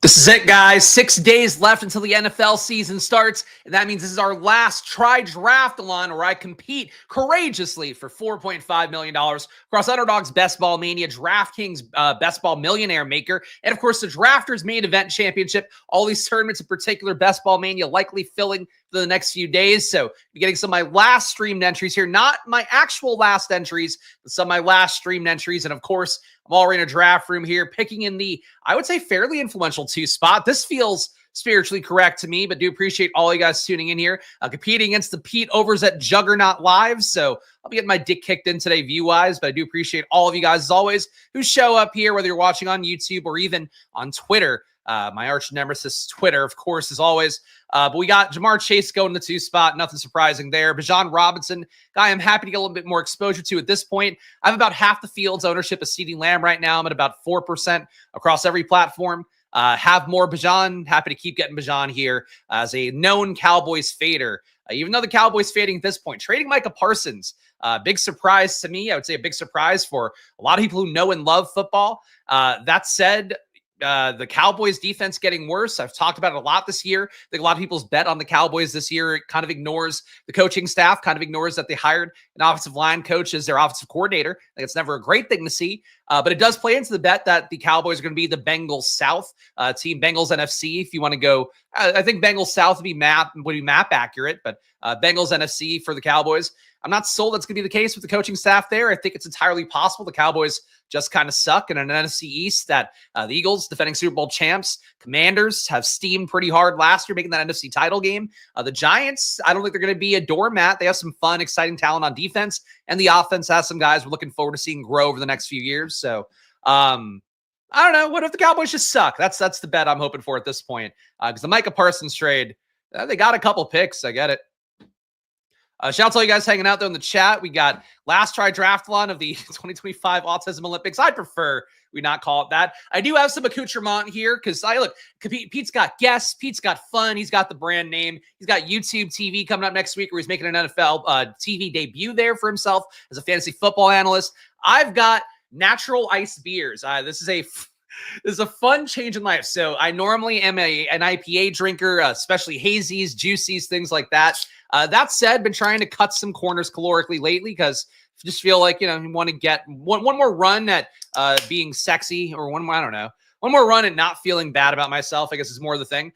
This is it, guys. 6 days left until the NFL season starts, and that means this is our last TRIDRAFTALON where I compete courageously for $4.5 million across Underdog's Best Ball Mania, DraftKings Best Ball Millionaire Maker, and of course the Drafters Main Event Championship. All these tournaments, in particular Best Ball Mania, likely filling for the next few days. So you're getting some of my last streamed entries here, not my actual last entries, but some of my last streamed entries. And of course, I'm already in a draft room here, picking in the, I would say, fairly influential 2 spot. This feels spiritually correct to me, but do appreciate all you guys tuning in here. Competing against the Pete overs at Juggernaut Live. So I'll be getting my dick kicked in today view-wise, but I do appreciate all of you guys, as always, who show up here, whether you're watching on YouTube or even on Twitter. My arch nemesis, Twitter, of course, as always. But we got Jamar Chase going in the 2 spot. Nothing surprising there. Bijan Robinson, guy I'm happy to get a little bit more exposure to at this point. I have about half the field's ownership of CeeDee Lamb right now. I'm at about 4% across every platform. Have more Bijan. Happy to keep getting Bijan here as a known Cowboys fader. Even though the Cowboys fading at this point, trading Micah Parsons, big surprise to me. I would say a big surprise for a lot of people who know and love football. That said, the Cowboys defense getting worse. I've talked about it a lot this year. I think a lot of people's bet on the Cowboys this year. It kind of ignores the coaching staff, kind of ignores that they hired an offensive line coach as their offensive coordinator. I think it's never a great thing to see, but it does play into the bet that the Cowboys are going to be the Bengals South team, Bengals NFC. If you want to go, I think Bengals South would be map accurate, but Bengals NFC for the Cowboys. I'm not sold that's going to be the case with the coaching staff there. I think it's entirely possible the Cowboys just kind of suck in an NFC East that the Eagles, defending Super Bowl champs, Commanders have steamed pretty hard last year, making that NFC title game. The Giants, I don't think they're going to be a doormat. They have some fun, exciting talent on defense, and the offense has some guys we're looking forward to seeing grow over the next few years. So, I don't know. What if the Cowboys just suck? That's the bet I'm hoping for at this point. Because the Micah Parsons trade, they got a couple picks. I get it. Shout out to all you guys hanging out there in the chat. We got last try draftalon of the 2025 Autism Olympics. I prefer we not call it that. I do have some accoutrement here because look, Pete's got guests. Pete's got fun. He's got the brand name. He's got YouTube TV coming up next week where he's making an NFL TV debut there for himself as a fantasy football analyst. I've got natural ice beers. This is a fun change in life. So I normally am an IPA drinker, especially hazies, juicies, things like that. That said, been trying to cut some corners calorically lately because I just feel like, you want to get one more run at being sexy, or one more run at not feeling bad about myself, I guess is more the thing.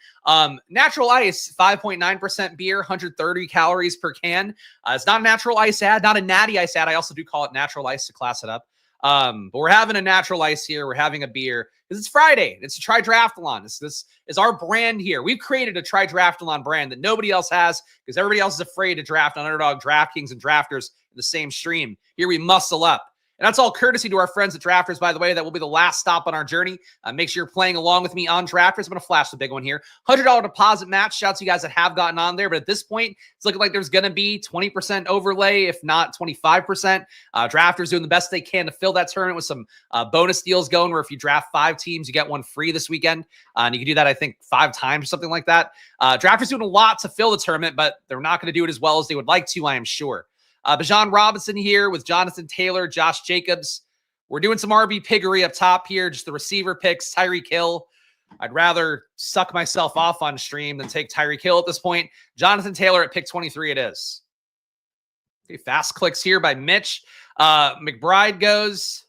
Natural ice, 5.9% beer, 130 calories per can. It's not a natural ice ad, not a natty ice ad. I also do call it natural ice to class it up. But we're having a natural ice here. We're having a beer because it's Friday. It's a TRIDRAFTALON. This is our brand here. We've created a TRIDRAFTALON brand that nobody else has because everybody else is afraid to draft on Underdog, DraftKings, and Drafters in the same stream. Here we muscle up. And that's all courtesy to our friends at Drafters, by the way. That will be the last stop on our journey. Make sure you're playing along with me on Drafters. I'm going to flash the big one here. $100 deposit match. Shout out to you guys that have gotten on there. But at this point, it's looking like there's going to be 20% overlay, if not 25%. Drafters doing the best they can to fill that tournament with some bonus deals going where if you draft 5 teams, you get 1 free this weekend. And you can do that, I think, 5 times or something like that. Drafters doing a lot to fill the tournament, but they're not going to do it as well as they would like to, I am sure. Bijan Robinson here with Jonathan Taylor, Josh Jacobs. We're doing some RB piggery up top here, just the receiver picks, Tyreek Hill. I'd rather suck myself off on stream than take Tyreek Hill at this point. Jonathan Taylor at pick 23 it is. Okay, fast clicks here by Mitch. McBride goes.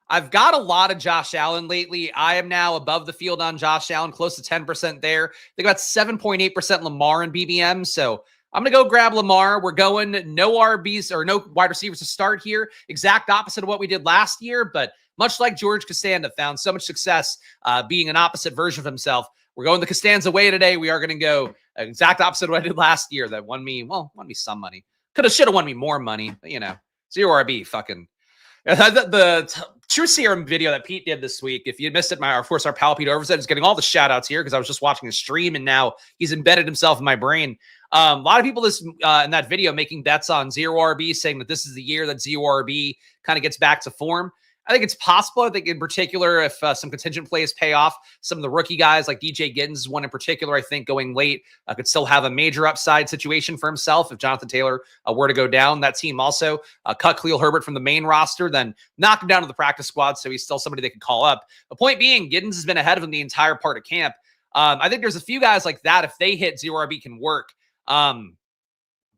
I've got a lot of Josh Allen lately. I am now above the field on Josh Allen, close to 10% there. I think about 7.8% Lamar and BBM, so I'm going to go grab Lamar. We're going no RBs or no wide receivers to start here. Exact opposite of what we did last year, but much like George Costanza found so much success being an opposite version of himself. We're going the Costanza way today. We are going to go exact opposite of what I did last year. That won me some money. Should have won me more money, but 0 RB fucking. The True Serum video that Pete did this week, if you missed it, of course, our pal Pete Overset is getting all the shout outs here because I was just watching his stream and now he's embedded himself in my brain. A lot of people in that video making bets on 0 RB, saying that this is the year that 0 RB kind of gets back to form. I think it's possible. I think in particular, if some contingent plays pay off, some of the rookie guys like DJ Giddens, one in particular, I think going late could still have a major upside situation for himself. If Jonathan Taylor were to go down, that team also cut Khalil Herbert from the main roster, then knock him down to the practice squad. So he's still somebody they can call up. The point being, Giddens has been ahead of him the entire part of camp. I think there's a few guys like that. If they hit, zero RB can work.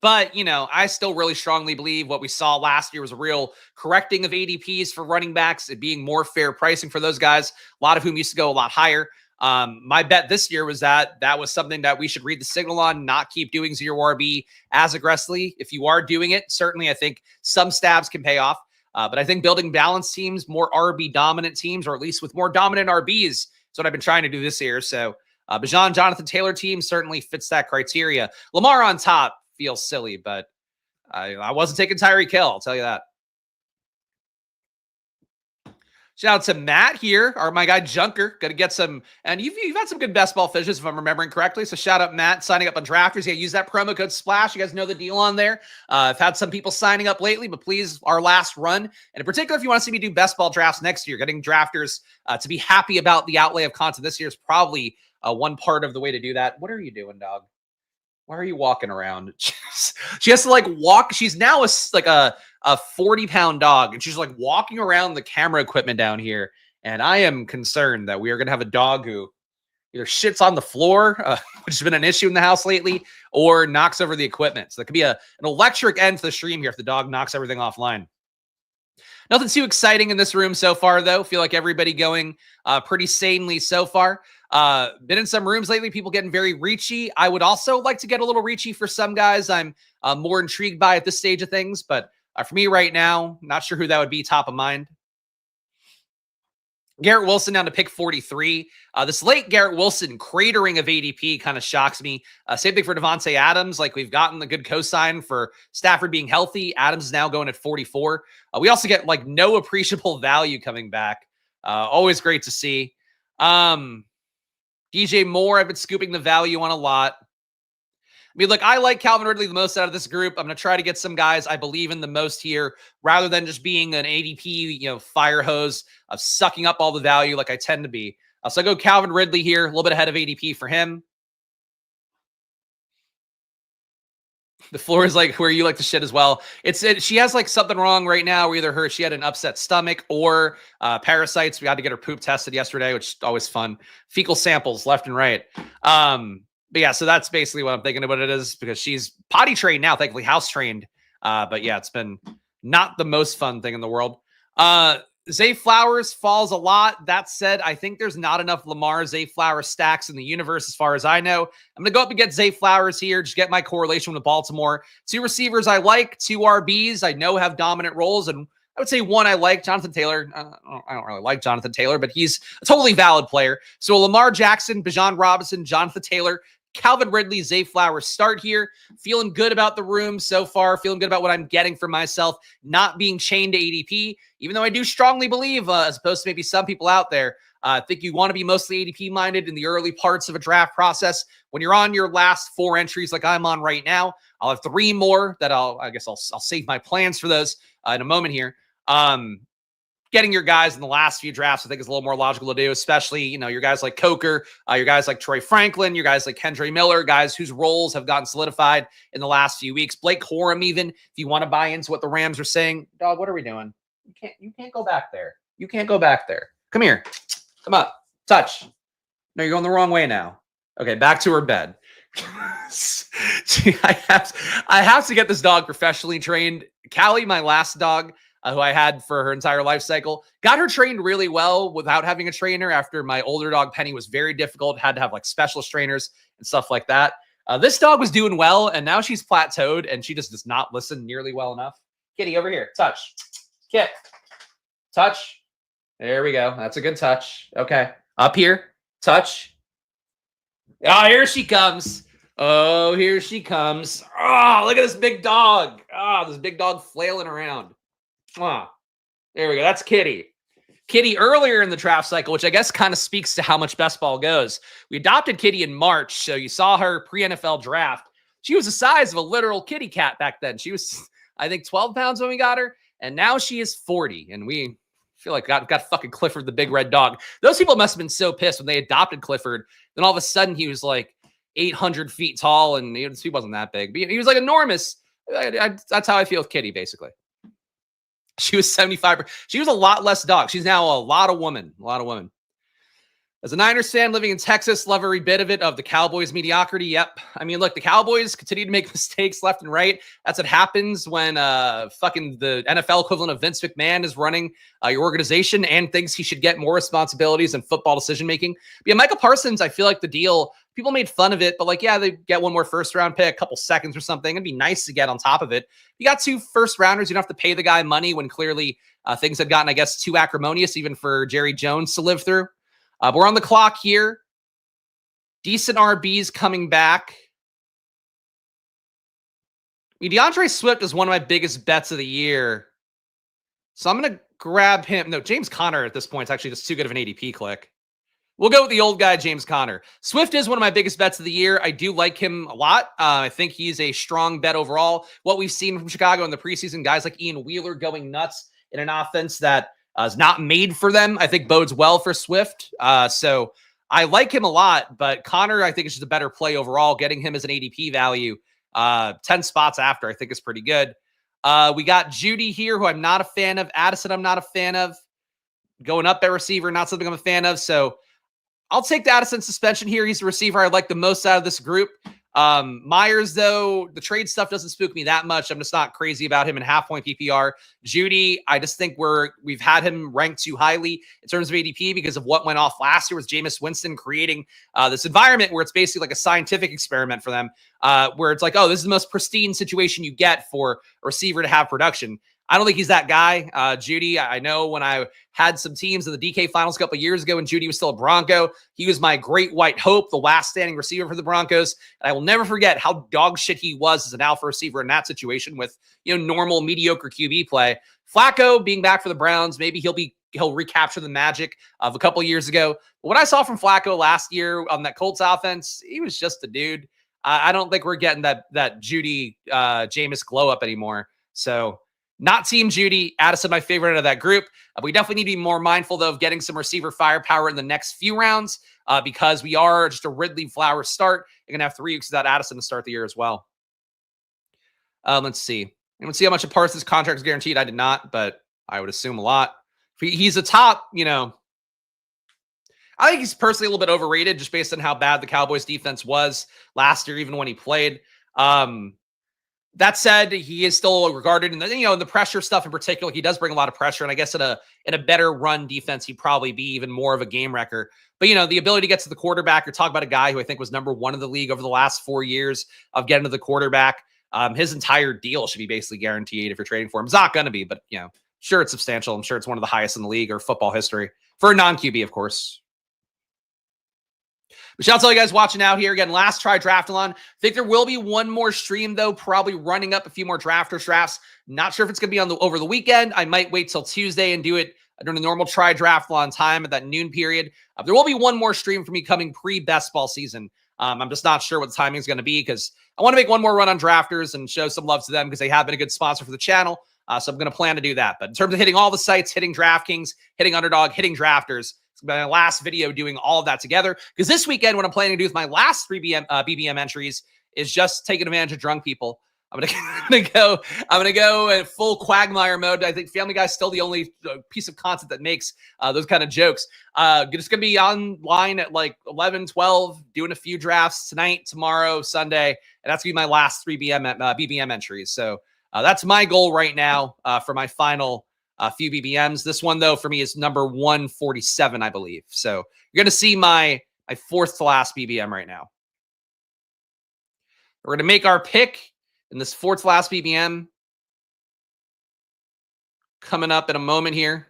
But, you know, I still really strongly believe what we saw last year was a real correcting of ADPs for running backs, it being more fair pricing for those guys, a lot of whom used to go a lot higher. My bet this year was that was something that we should read the signal on, not keep doing zero RB as aggressively. If you are doing it, certainly I think some stabs can pay off. But I think building balanced teams, more RB dominant teams, or at least with more dominant RBs, is what I've been trying to do this year. So Bijan, Jonathan Taylor team certainly fits that criteria. Lamar on top feels silly, but I wasn't taking Tyreek Hill, I'll tell you that. Shout out to Matt here, or my guy Junker. Gonna get some, and you've had some good best ball fishes if I'm remembering correctly. So shout out Matt signing up on Drafters. Yeah, use that promo code SPLASH. You guys know the deal on there. I've had some people signing up lately, but please, our last run, and in particular, if you want to see me do best ball drafts next year, getting Drafters to be happy about the outlay of content this year is probably one part of the way to do that. What are you doing, dog? Why are you walking around? She has to like walk. She's now a 40-pound dog, and she's like walking around the camera equipment down here. And I am concerned that we are going to have a dog who either shits on the floor, which has been an issue in the house lately, or knocks over the equipment. So that could be an electric end to the stream here if the dog knocks everything offline. Nothing too exciting in this room so far, though. Feel like everybody going pretty sanely so far. Been in some rooms lately, people getting very reachy. I would also like to get a little reachy for some guys I'm more intrigued by at this stage of things. But for me right now, not sure who that would be top of mind. Garrett Wilson down to pick 43. This late Garrett Wilson cratering of ADP kind of shocks me. Same thing for Devontae Adams. Like, we've gotten the good cosign for Stafford being healthy. Adams is now going at 44. We also get like no appreciable value coming back. Always great to see. DJ Moore, I've been scooping the value on a lot. I mean, look, I like Calvin Ridley the most out of this group. I'm going to try to get some guys I believe in the most here, rather than just being an ADP, fire hose of sucking up all the value like I tend to be. So I go Calvin Ridley here, a little bit ahead of ADP for him. The floor is like where you like to shit as well. She has like something wrong right now. Either she had an upset stomach or parasites. We had to get her poop tested yesterday, which is always fun. Fecal samples left and right. But yeah, so that's basically what I'm thinking about it is, because she's potty trained now, thankfully house trained. But yeah, it's been not the most fun thing in the world. Zay Flowers falls a lot. That said, I think there's not enough Lamar Zay Flowers stacks in the universe as far as I know. I'm going to go up and get Zay Flowers here, just get my correlation with Baltimore. 2 receivers I like, 2 RBs I know have dominant roles, and I would say 1 I like, Jonathan Taylor. I don't really like Jonathan Taylor, but he's a totally valid player. So Lamar Jackson, Bijan Robinson, Jonathan Taylor, Calvin Ridley, Zay Flowers start here. Feeling good about the room so far. Feeling good about what I'm getting for myself. Not being chained to ADP, even though I do strongly believe, as opposed to maybe some people out there, I think you want to be mostly ADP minded in the early parts of a draft process. When you're on your last 4 entries like I'm on right now, I'll have 3 more that I'll save my plans for those in a moment here. Getting your guys in the last few drafts, I think, is a little more logical to do, especially, your guys like Coker, your guys like Troy Franklin, your guys like Kendre Miller, guys whose roles have gotten solidified in the last few weeks. Blake Corum, even, if you want to buy into what the Rams are saying. Dog, what are we doing? You can't go back there. You can't go back there. Come here. Come up. Touch. No, you're going the wrong way now. Okay, back to her bed. I have to get this dog professionally trained. Callie, my last dog, who I had for her entire life cycle, got her trained really well without having a trainer. After my older dog Penny was very difficult, had to have like specialist trainers and stuff like that. This dog was doing well, and now she's plateaued, and she just does not listen nearly well enough. Kitty, over here. Touch. Kit. Touch. There we go. That's a good touch. Okay. Up here. Touch. Oh, here she comes. Oh, here she comes. Oh, look at this big dog. Oh, this big dog flailing around. Ah, there we go. That's Kitty. Kitty earlier in the draft cycle, which I guess kind of speaks to how much best ball goes. We adopted Kitty in March, so you saw her pre-NFL draft. She was the size of a literal kitty cat back then. She was, I think, 12 pounds when we got her, and now she is 40, and we feel like got fucking Clifford the big red dog. Those people must have been so pissed when they adopted Clifford. Then all of a sudden he was like 800 feet tall, and he wasn't that big. But he was like enormous. That's how I feel with Kitty, basically. She was 75. She was a lot less dog. She's now a lot of woman. A lot of women. As a Niners fan living in Texas, love every bit of it, of the Cowboys' mediocrity. Yep. I mean, look, the Cowboys continue to make mistakes left and right. That's what happens when fucking the NFL equivalent of Vince McMahon is running your organization and thinks he should get more responsibilities in football decision-making. But yeah, Micah Parsons, I feel like the deal, people made fun of it, but like, yeah, they get one more first-round pick, a couple seconds or something. It'd be nice to get on top of it. You got 2 first-rounders. You don't have to pay the guy money when clearly things had gotten, I guess, too acrimonious even for Jerry Jones to live through. We're on the clock here. Decent RBs coming back. I mean, DeAndre Swift is one of my biggest bets of the year. So I'm going to grab him. No, James Conner at this point is actually just too good of an ADP click. We'll go with the old guy, James Conner. Swift is one of my biggest bets of the year. I do like him a lot. I think he's a strong bet overall. What we've seen from Chicago in the preseason, guys like Ian Wheeler going nuts in an offense that is not made for them, I think bodes well for Swift. So I like him a lot, but Connor, I think, is just a better play overall. Getting him as an ADP value 10 spots after, I think, is pretty good. We got Judy here, who I'm not a fan of. Addison, I'm not a fan of. Going up at receiver, not something I'm a fan of. So I'll take the Addison suspension here. He's the receiver I like the most out of this group. Myers, though, the trade stuff doesn't spook me that much. I'm just not crazy about him in half-point PPR. Judy, I just think we've had him ranked too highly in terms of ADP because of what went off last year with Jameis Winston creating this environment where it's basically like a scientific experiment for them, where it's like, oh, this is the most pristine situation you get for a receiver to have production. I don't think he's that guy. Judy, I know when I had some teams in the DK finals a couple of years ago and Judy was still a Bronco, he was my great white hope, the last standing receiver for the Broncos. And I will never forget how dog shit he was as an alpha receiver in that situation with, normal mediocre QB play. Flacco being back for the Browns, maybe he'll recapture the magic of a couple of years ago. But what I saw from Flacco last year on that Colts offense, he was just a dude. I don't think we're getting that Judy Jameis glow up anymore. So not Team Judy. Addison, my favorite out of that group. We definitely need to be more mindful, though, of getting some receiver firepower in the next few rounds because we are just a Ridley Flowers start. You're going to have 3 weeks without Addison to start the year as well. Let's see. Let's see how much of Parsons' contract is guaranteed. I did not, but I would assume a lot. He's a top, I think he's personally a little bit overrated just based on how bad the Cowboys defense was last year, even when he played. That said, he is still regarded in the pressure stuff in particular. He does bring a lot of pressure, and I guess in a better run defense, he'd probably be even more of a game wrecker. But the ability to get to the quarterback, or talk about a guy who I think was number 1 in the league over the last 4 years of getting to the quarterback. His entire deal should be basically guaranteed if you're trading for him. It's not going to be, but sure, it's substantial. I'm sure it's one of the highest in the league or football history for a non-QB, of course. But shout out to all you guys watching out here. Again, last try Draftalon. I think there will be one more stream, though, probably running up a few more drafters drafts. Not sure if it's going to be over the weekend. I might wait till Tuesday and do it during the normal try Draftalon time at that noon period. There will be one more stream for me coming pre-best ball season. I'm just not sure what the timing is going to be because I want to make one more run on drafters and show some love to them because they have been a good sponsor for the channel. So I'm going to plan to do that. But in terms of hitting all the sites, hitting DraftKings, hitting Underdog, hitting drafters, my last video doing all of that together, because this weekend what I'm planning to do with my last 3 BBM entries is just taking advantage of drunk people. I'm gonna go in full Quagmire mode. I think Family Guy's still the only piece of content that makes those kind of jokes. Just gonna be online at like 11, 12, doing a few drafts tonight, tomorrow, Sunday, and that's gonna be my last 3 BBM entries. So that's my goal right now for my final few BBMs. This one, though, for me is number 147, I believe. So you're going to see my 4th to last BBM right now. We're going to make our pick in this 4th to last BBM coming up in a moment here.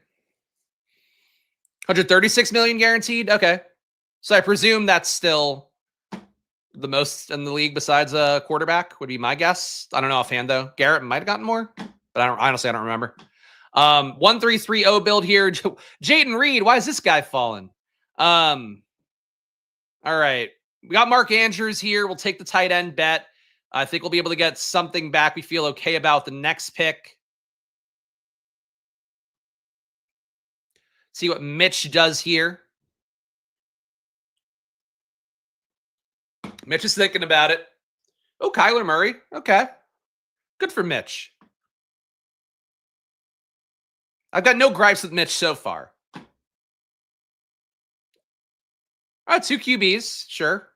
136 million guaranteed. Okay. So I presume that's still the most in the league besides a quarterback would be my guess. I don't know offhand, though. Garrett might have gotten more, but I don't remember. 1330 build here. Jayden Reed. Why is this guy falling? All right. We got Mark Andrews here. We'll take the tight end bet. I think we'll be able to get something back we feel okay about the next pick. See what Mitch does here. Mitch is thinking about it. Oh, Kyler Murray. Okay. Good for Mitch. I've got no gripes with Mitch so far. All right, 2 QBs. Sure.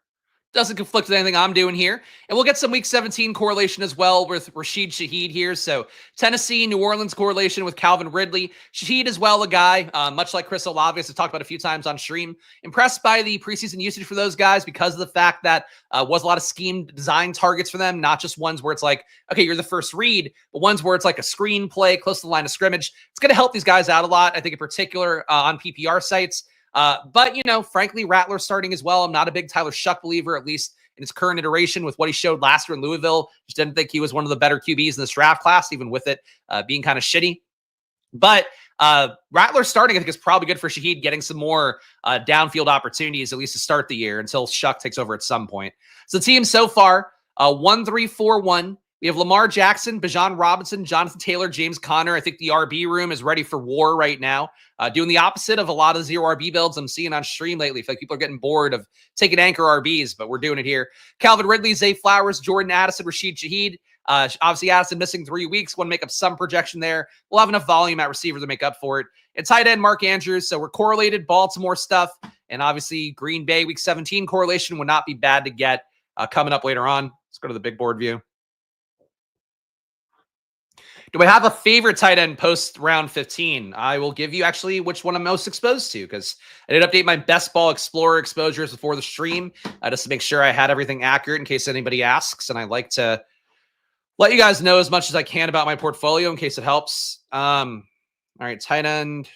Doesn't conflict with anything I'm doing here. And we'll get some Week 17 correlation as well with Rashid Shaheed here. So Tennessee, New Orleans correlation with Calvin Ridley. Shaheed as well, a guy, much like Chris Olave, as I've talked about a few times on stream. Impressed by the preseason usage for those guys because of the fact that was a lot of scheme design targets for them, not just ones where it's like, okay, you're the first read, but ones where it's like a screen play close to the line of scrimmage. It's going to help these guys out a lot, I think, in particular on PPR sites. But, frankly, Rattler starting as well. I'm not a big Tyler Shuck believer, at least in his current iteration with what he showed last year in Louisville. Just didn't think he was one of the better QBs in this draft class, even with it being kind of shitty. But Rattler starting, I think, is probably good for Shaheed, getting some more downfield opportunities, at least to start the year, until Shuck takes over at some point. So the team so far, 1-3-4-1. We have Lamar Jackson, Bijan Robinson, Jonathan Taylor, James Conner. I think the RB room is ready for war right now. Doing the opposite of a lot of zero RB builds I'm seeing on stream lately. I feel like people are getting bored of taking anchor RBs, but we're doing it here. Calvin Ridley, Zay Flowers, Jordan Addison, Rashid Shaheed. Obviously, Addison missing 3 weeks. Want to make up some projection there. We'll have enough volume at receiver to make up for it. And tight end, Mark Andrews. So we're correlated Baltimore stuff. And obviously, Green Bay Week 17 correlation would not be bad to get coming up later on. Let's go to the big board view. Do I have a favorite tight end post round 15? I will give you actually which one I'm most exposed to, because I did update my Best Ball Explorer exposures before the stream just to make sure I had everything accurate in case anybody asks. And I like to let you guys know as much as I can about my portfolio in case it helps. All right, tight end.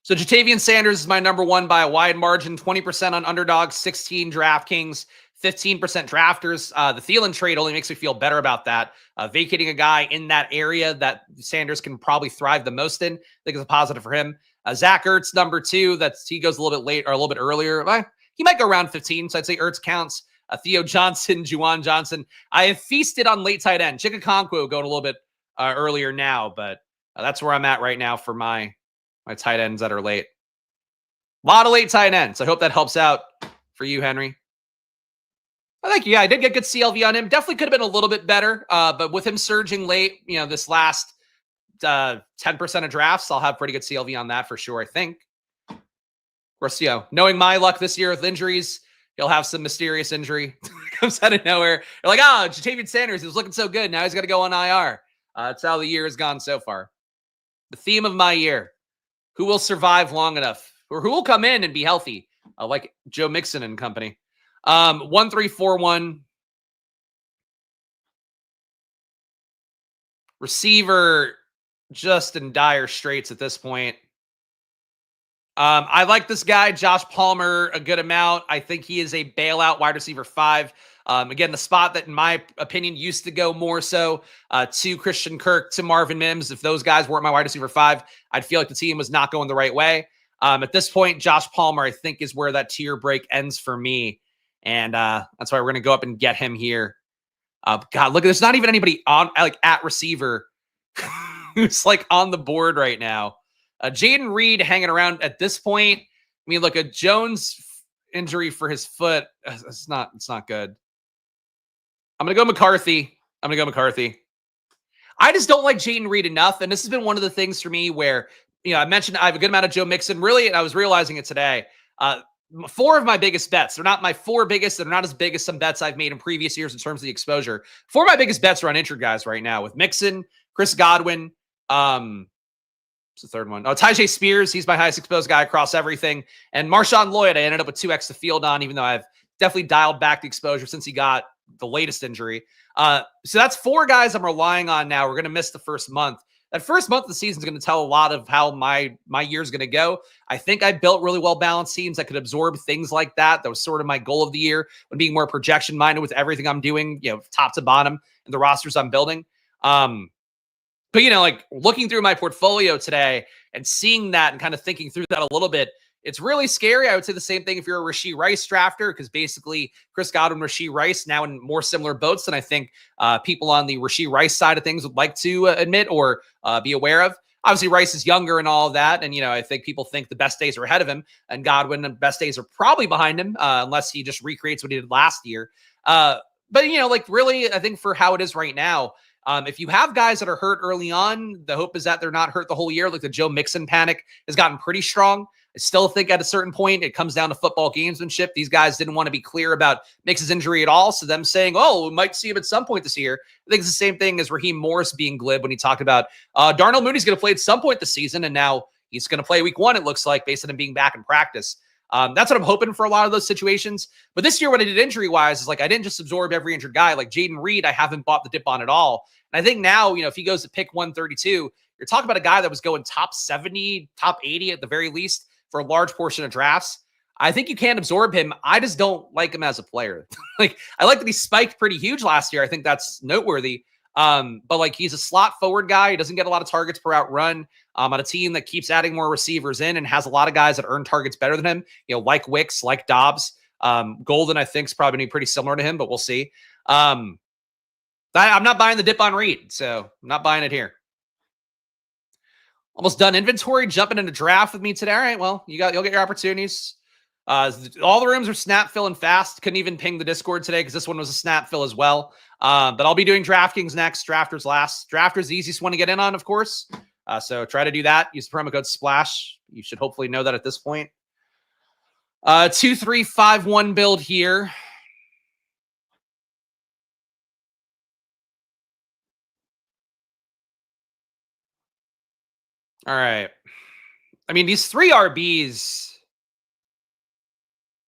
So Jatavian Sanders is my number one by a wide margin, 20% on Underdog, 16 DraftKings, 15% drafters. The Thielen trade only makes me feel better about that. Vacating a guy in that area that Sanders can probably thrive the most in, I think is a positive for him. Zach Ertz, number 2. He goes a little bit late or a little bit earlier. He might go around 15, so I'd say Ertz counts. Theo Johnson, Juwan Johnson. I have feasted on late tight end. Chikakonkwo going a little bit earlier now, but that's where I'm at right now for my tight ends that are late. A lot of late tight ends. I hope that helps out for you, Henry. Thank you. Yeah, I did get good CLV on him. Definitely could have been a little bit better, but with him surging late, this last 10% of drafts, I'll have pretty good CLV on that for sure, I think. Of course, knowing my luck this year with injuries, he'll have some mysterious injury comes out of nowhere. You're like, Jatavian Sanders, he was looking so good. Now he's got to go on IR. That's how the year has gone so far. The theme of my year: who will survive long enough, or who will come in and be healthy, like Joe Mixon and company. 1-3-4-1. Receiver just in dire straits at this point. I like this guy, Josh Palmer, a good amount. I think he is a bailout wide receiver 5. Again, the spot that, in my opinion, used to go more so to Christian Kirk, to Marvin Mims. If those guys weren't my wide receiver 5, I'd feel like the team was not going the right way. At this point, Josh Palmer, I think, is where that tier break ends for me. And that's why we're going to go up and get him here. God, look, there's not even anybody on at receiver who's on the board right now. Jayden Reed hanging around at this point. I mean, look, a Jones injury for his foot. It's not good. I'm going to go McCarthy. I just don't like Jayden Reed enough. And this has been one of the things for me where, I mentioned I have a good amount of Joe Mixon. Really, and I was realizing it today. 4 of my biggest bets, they're not my 4 biggest. They're not as big as some bets I've made in previous years in terms of the exposure. 4 of my biggest bets are on injured guys right now with Mixon, Chris Godwin. What's the third one? Tyjae Spears. He's my highest exposed guy across everything. And Marshawn Lloyd, I ended up with 2x the field on, even though I've definitely dialed back the exposure since he got the latest injury. So that's 4 guys I'm relying on now. We're going to miss the first month. That first month of the season is going to tell a lot of how my year is going to go. I think I built really well-balanced teams that could absorb things like that. That was sort of my goal of the year, when being more projection-minded with everything I'm doing, top to bottom, and the rosters I'm building. But, looking through my portfolio today and seeing that and kind of thinking through that a little bit, it's really scary. I would say the same thing if you're a Rashee Rice drafter, because basically Chris Godwin, Rashee Rice now in more similar boats than I think people on the Rashee Rice side of things would like to admit or be aware of. Obviously, Rice is younger and all of that. And, I think people think the best days are ahead of him, and Godwin, the best days are probably behind him, unless he just recreates what he did last year. But, really, I think for how it is right now, if you have guys that are hurt early on, the hope is that they're not hurt the whole year. Like the Joe Mixon panic has gotten pretty strong. I still think at a certain point, it comes down to football gamesmanship. These guys didn't want to be clear about Mixon's injury at all. So them saying, oh, we might see him at some point this year. I think it's the same thing as Raheem Morris being glib when he talked about Darnell Mooney's going to play at some point this season. And now he's going to play week 1, it looks like, based on him being back in practice. That's what I'm hoping for a lot of those situations. But this year, what I did injury-wise is I didn't just absorb every injured guy. Like Jaden Reed, I haven't bought the dip on at all. And I think now, if he goes to pick 132, you're talking about a guy that was going top 70, top 80 at the very least for a large portion of drafts. I think you can absorb him. I just don't like him as a player. I like that he spiked pretty huge last year. I think that's noteworthy. But he's a slot forward guy. He doesn't get a lot of targets per out run on a team that keeps adding more receivers in and has a lot of guys that earn targets better than him, like Wicks, like Dobbs. Golden, I think, is probably pretty similar to him, but we'll see. I'm not buying the dip on Reed, so I'm not buying it here. Almost done inventory, jumping into draft with me today. All right, well, you'll get your opportunities. All the rooms are snap filling fast. Couldn't even ping the Discord today because this one was a snap fill as well. But I'll be doing DraftKings next, Drafters last. Drafters the easiest one to get in on, of course. So try to do that. Use the promo code SPLASH. You should hopefully know that at this point. 2-3-5-1 build here. All right. I mean, these 3 RBs,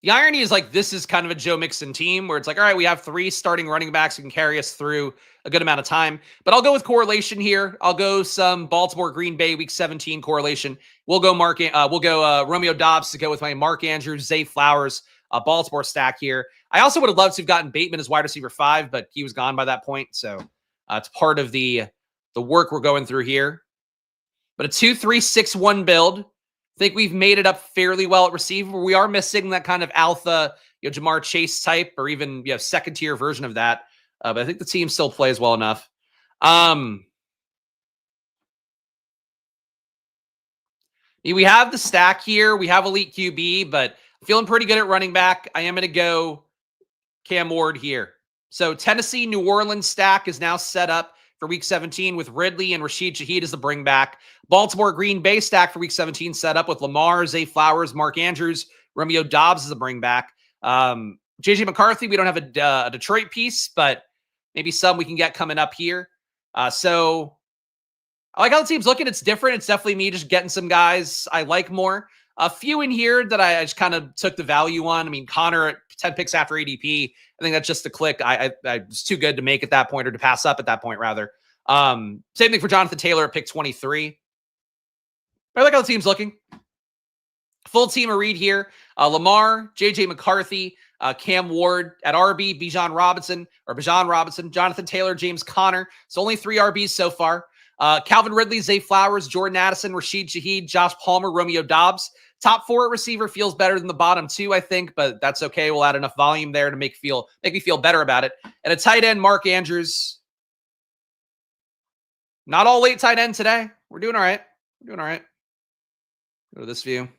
the irony is this is kind of a Joe Mixon team where it's all right, we have 3 starting running backs who can carry us through a good amount of time. But I'll go with correlation here. I'll go some Baltimore Green Bay week 17 correlation. We'll go Romeo Dobbs to go with my Mark Andrews, Zay Flowers, Baltimore stack here. I also would have loved to have gotten Bateman as wide receiver 5, but he was gone by that point. So it's part of the work we're going through here. But a 2-3-6-1 build. I think we've made it up fairly well at receiver. We are missing that kind of alpha, Jamar Chase type, or even second tier version of that. But I think the team still plays well enough. We have the stack here. We have elite QB, but feeling pretty good at running back. I am going to go Cam Ward here. So Tennessee, New Orleans stack is now set up for week 17 with Ridley and Rashid Shaheed as the bring back. Baltimore Green Bay stack for week 17 set up with Lamar, Zay Flowers, Mark Andrews, Romeo Dobbs as the bring back. JJ McCarthy, we don't have a Detroit piece, but maybe some we can get coming up here. So I like how the team's looking. It's different. It's definitely me just getting some guys I like more. A few in here that I just kind of took the value on. I mean, Connor at 10 picks after ADP. I think that's just a click. I was too good to make at that point, or to pass up at that point, rather. Same thing for Jonathan Taylor at pick 23. But I like how the team's looking. Full team of read here. Lamar, JJ McCarthy, Cam Ward at RB, Bijan Robinson, Jonathan Taylor, James Conner. So only 3 RBs so far. Calvin Ridley, Zay Flowers, Jordan Addison, Rashid Shaheed, Josh Palmer, Romeo Dobbs. Top 4 at receiver feels better than the bottom 2, I think, but that's okay. We'll add enough volume there to make me feel better about it. And a tight end, Mark Andrews. Not all late tight end today. We're doing all right. Go to this view.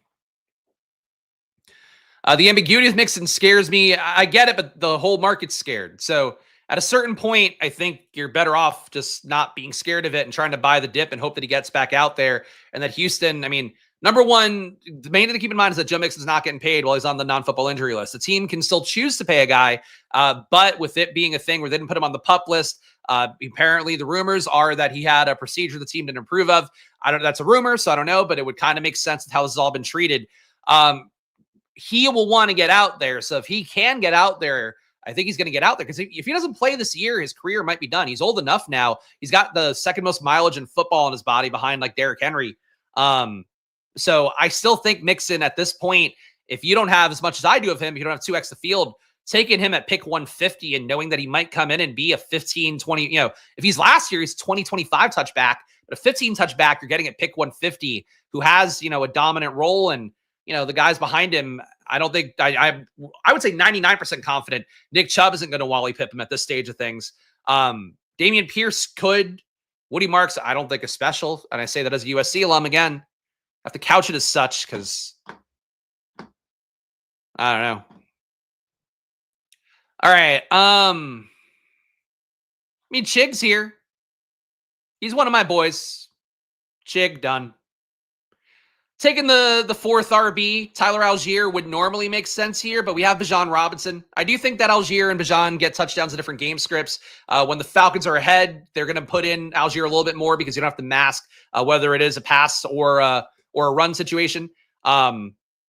The ambiguity of Mixon scares me. I get it, but the whole market's scared. So at a certain point, I think you're better off just not being scared of it and trying to buy the dip and hope that he gets back out there. And that Houston, I mean, number one, the main thing to keep in mind is that Joe Mixon's not getting paid while he's on the non-football injury list. The team can still choose to pay a guy, but with it being a thing where they didn't put him on the PUP list, apparently the rumors are that he had a procedure the team didn't approve of. I don't know. That's a rumor, so I don't know, but it would kind of make sense with how this has all been treated. He will want to get out there. So if he can get out there, I think he's going to get out there, because if he doesn't play this year, his career might be done. He's old enough now. He's got the second most mileage in football in his body behind like Derrick Henry. So I still think Mixon at this point, if you don't have as much as I do of him, you don't have 2x the field, taking him at pick 150 and knowing that he might come in and be a 15, 20, if he's last year, he's 20, 25 touchback, but a 15 touchback, you're getting at pick 150 who has, a dominant role. And, the guys behind him, I don't think I would say 99% confident Nick Chubb isn't going to Wally pip him at this stage of things. Damian Pierce could, Woody Marks, I don't think is special. And I say that as a USC alum again. I have to couch it as such because I don't know. All right. Chig's here. He's one of my boys. Chig, done. Taking the fourth RB, Tyler Algier would normally make sense here, but we have Bijan Robinson. I do think that Algier and Bijan get touchdowns in different game scripts. When the Falcons are ahead, they're going to put in Algier a little bit more because you don't have to mask whether it is a pass or a run situation. But,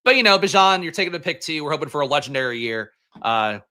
Bijan, you're taking the pick 2. We're hoping for a legendary year.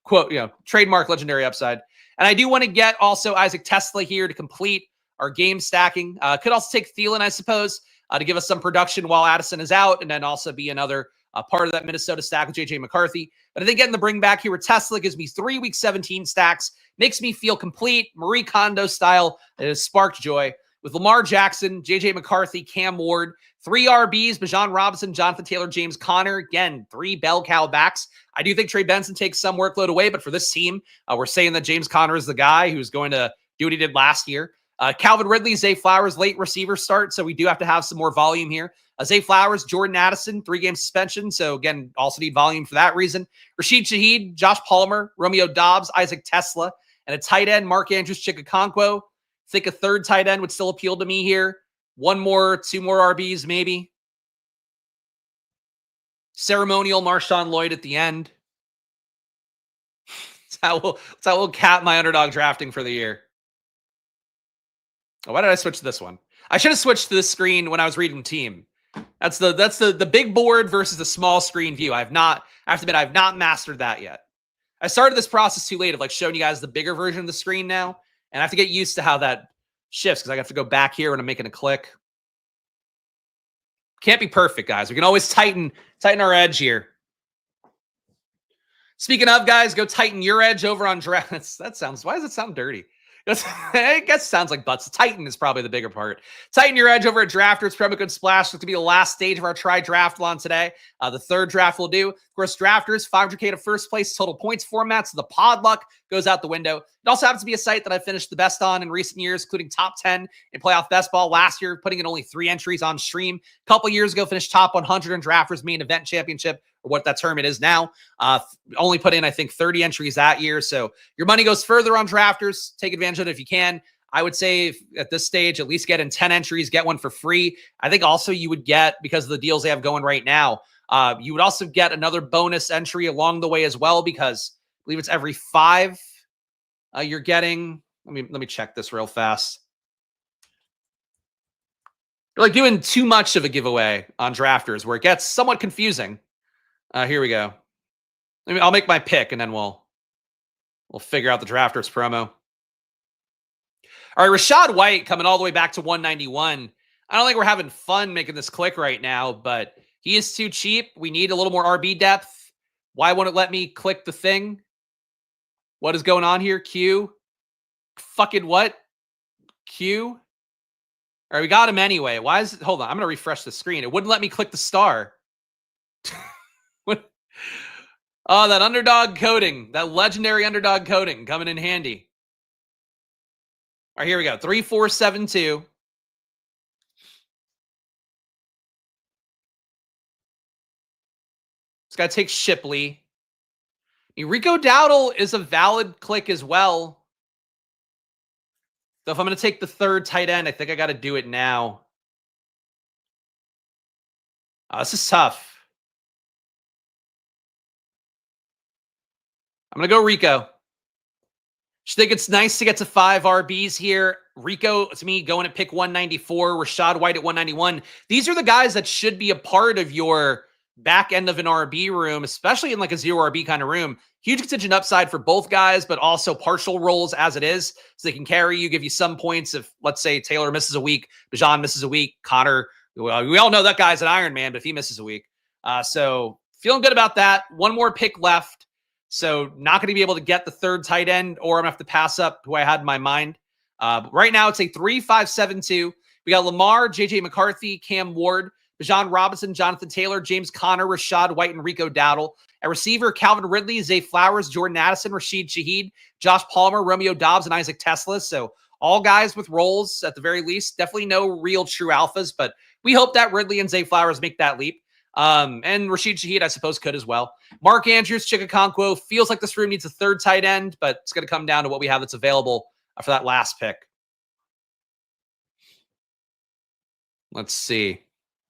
Quote, trademark legendary upside. And I do want to get also Isaac Tesla here to complete our game stacking. Could also take Thielen, I suppose, to give us some production while Addison is out, and then also be another part of that Minnesota stack with JJ McCarthy. But I think getting the bring back here with Tesla gives me 3 week 17 stacks, makes me feel complete, Marie Kondo style. It has sparked joy. With Lamar Jackson, JJ McCarthy, Cam Ward, 3 RBs, Bijan Robinson, Jonathan Taylor, James Conner. Again, 3 bell cow backs. I do think Trey Benson takes some workload away, but for this team, we're saying that James Conner is the guy who's going to do what he did last year. Calvin Ridley, Zay Flowers, late receiver start, so we do have to have some more volume here. Zay Flowers, Jordan Addison, 3-game suspension, so again, also need volume for that reason. Rashid Shaheed, Josh Palmer, Romeo Doubs, Isaac Tesla, and a tight end, Mark Andrews Chikakonkwo. Think a third tight end would still appeal to me here. 2 more RBs maybe. Ceremonial Marshawn Lloyd at the end. That's how we'll cap my underdog drafting for the year. Oh, why did I switch to this one? I should have switched to this screen when I was reading team. That's the big board versus the small screen view. I have to admit, I've not mastered that yet. I started this process too late of showing you guys the bigger version of the screen now. And I have to get used to how that shifts because I have to go back here when I'm making a click. Can't be perfect, guys. We can always tighten our edge here. Speaking of, guys, go tighten your edge over on draft. Why does it sound dirty? I guess it sounds like butts. Titan is probably the bigger part. Tighten your edge over at Drafters. Promo code SPLASH. It's going to be the last stage of our TRIDRAFTALON today. The third draft we'll do. Of course, Drafters, 500K to first place, total points format. So the pod luck goes out the window. It also happens to be a site that I finished the best on in recent years, including top 10 in playoff best ball last year, putting in only 3 entries on stream. A couple years ago, finished top 100 in Drafters main event championship, or what that tournament is now. Only put in, I think, 30 entries that year. So your money goes further on Drafters. Take advantage of it if you can. I would say at this stage, at least get in 10 entries, get one for free. I think also you would get, because of the deals they have going right now, you would also get another bonus entry along the way as well, because I believe it's every 5 you're getting. Let me check this real fast. You're doing too much of a giveaway on Drafters where it gets somewhat confusing. Here we go. I'll make my pick and then we'll figure out the Drafters promo. All right, Rachaad White coming all the way back to 191. I don't think we're having fun making this click right now, but he is too cheap. We need a little more RB depth. Why won't it let me click the thing? What is going on here? Q? Fucking what? Q? All right, we got him anyway. Why is it? Hold on. I'm going to refresh the screen. It wouldn't let me click the star. What? Oh, that underdog coding. That legendary underdog coding coming in handy. All right, here we go. 3472. This guy takes Shipley. Rico Dowdle is a valid click as well. So if I'm going to take the third tight end, I think I got to do it now. This is tough. I'm going to go Rico. Just think it's nice to get to 5 RBs here. Rico, to me, going at pick 194. Rachaad White at 191. These are the guys that should be a part of your back end of an RB room, especially in a 0 RB kind of room. Huge contingent upside for both guys, but also partial roles as it is. So they can carry you, give you some points if, let's say, Taylor misses a week, Bijan misses a week, Connor, we all know that guy's an Iron Man, but if he misses a week. So feeling good about that. One more pick left. So not going to be able to get the third tight end, or I'm going to have to pass up who I had in my mind. Right now, it's a 3-5-7-2. We got Lamar, JJ McCarthy, Cam Ward, Bijan Robinson, Jonathan Taylor, James Conner, Rachaad White, and Rico Dowdle. At receiver, Calvin Ridley, Zay Flowers, Jordan Addison, Rashid Shaheed, Josh Palmer, Romeo Doubs, and Isaac Tesla. So all guys with roles at the very least. Definitely no real true alphas, but we hope that Ridley and Zay Flowers make that leap. And Rashid Shaheed, I suppose, could as well. Mark Andrews, Chikakonkwo, feels like this room needs a third tight end, but it's going to come down to what we have that's available for that last pick. Let's see.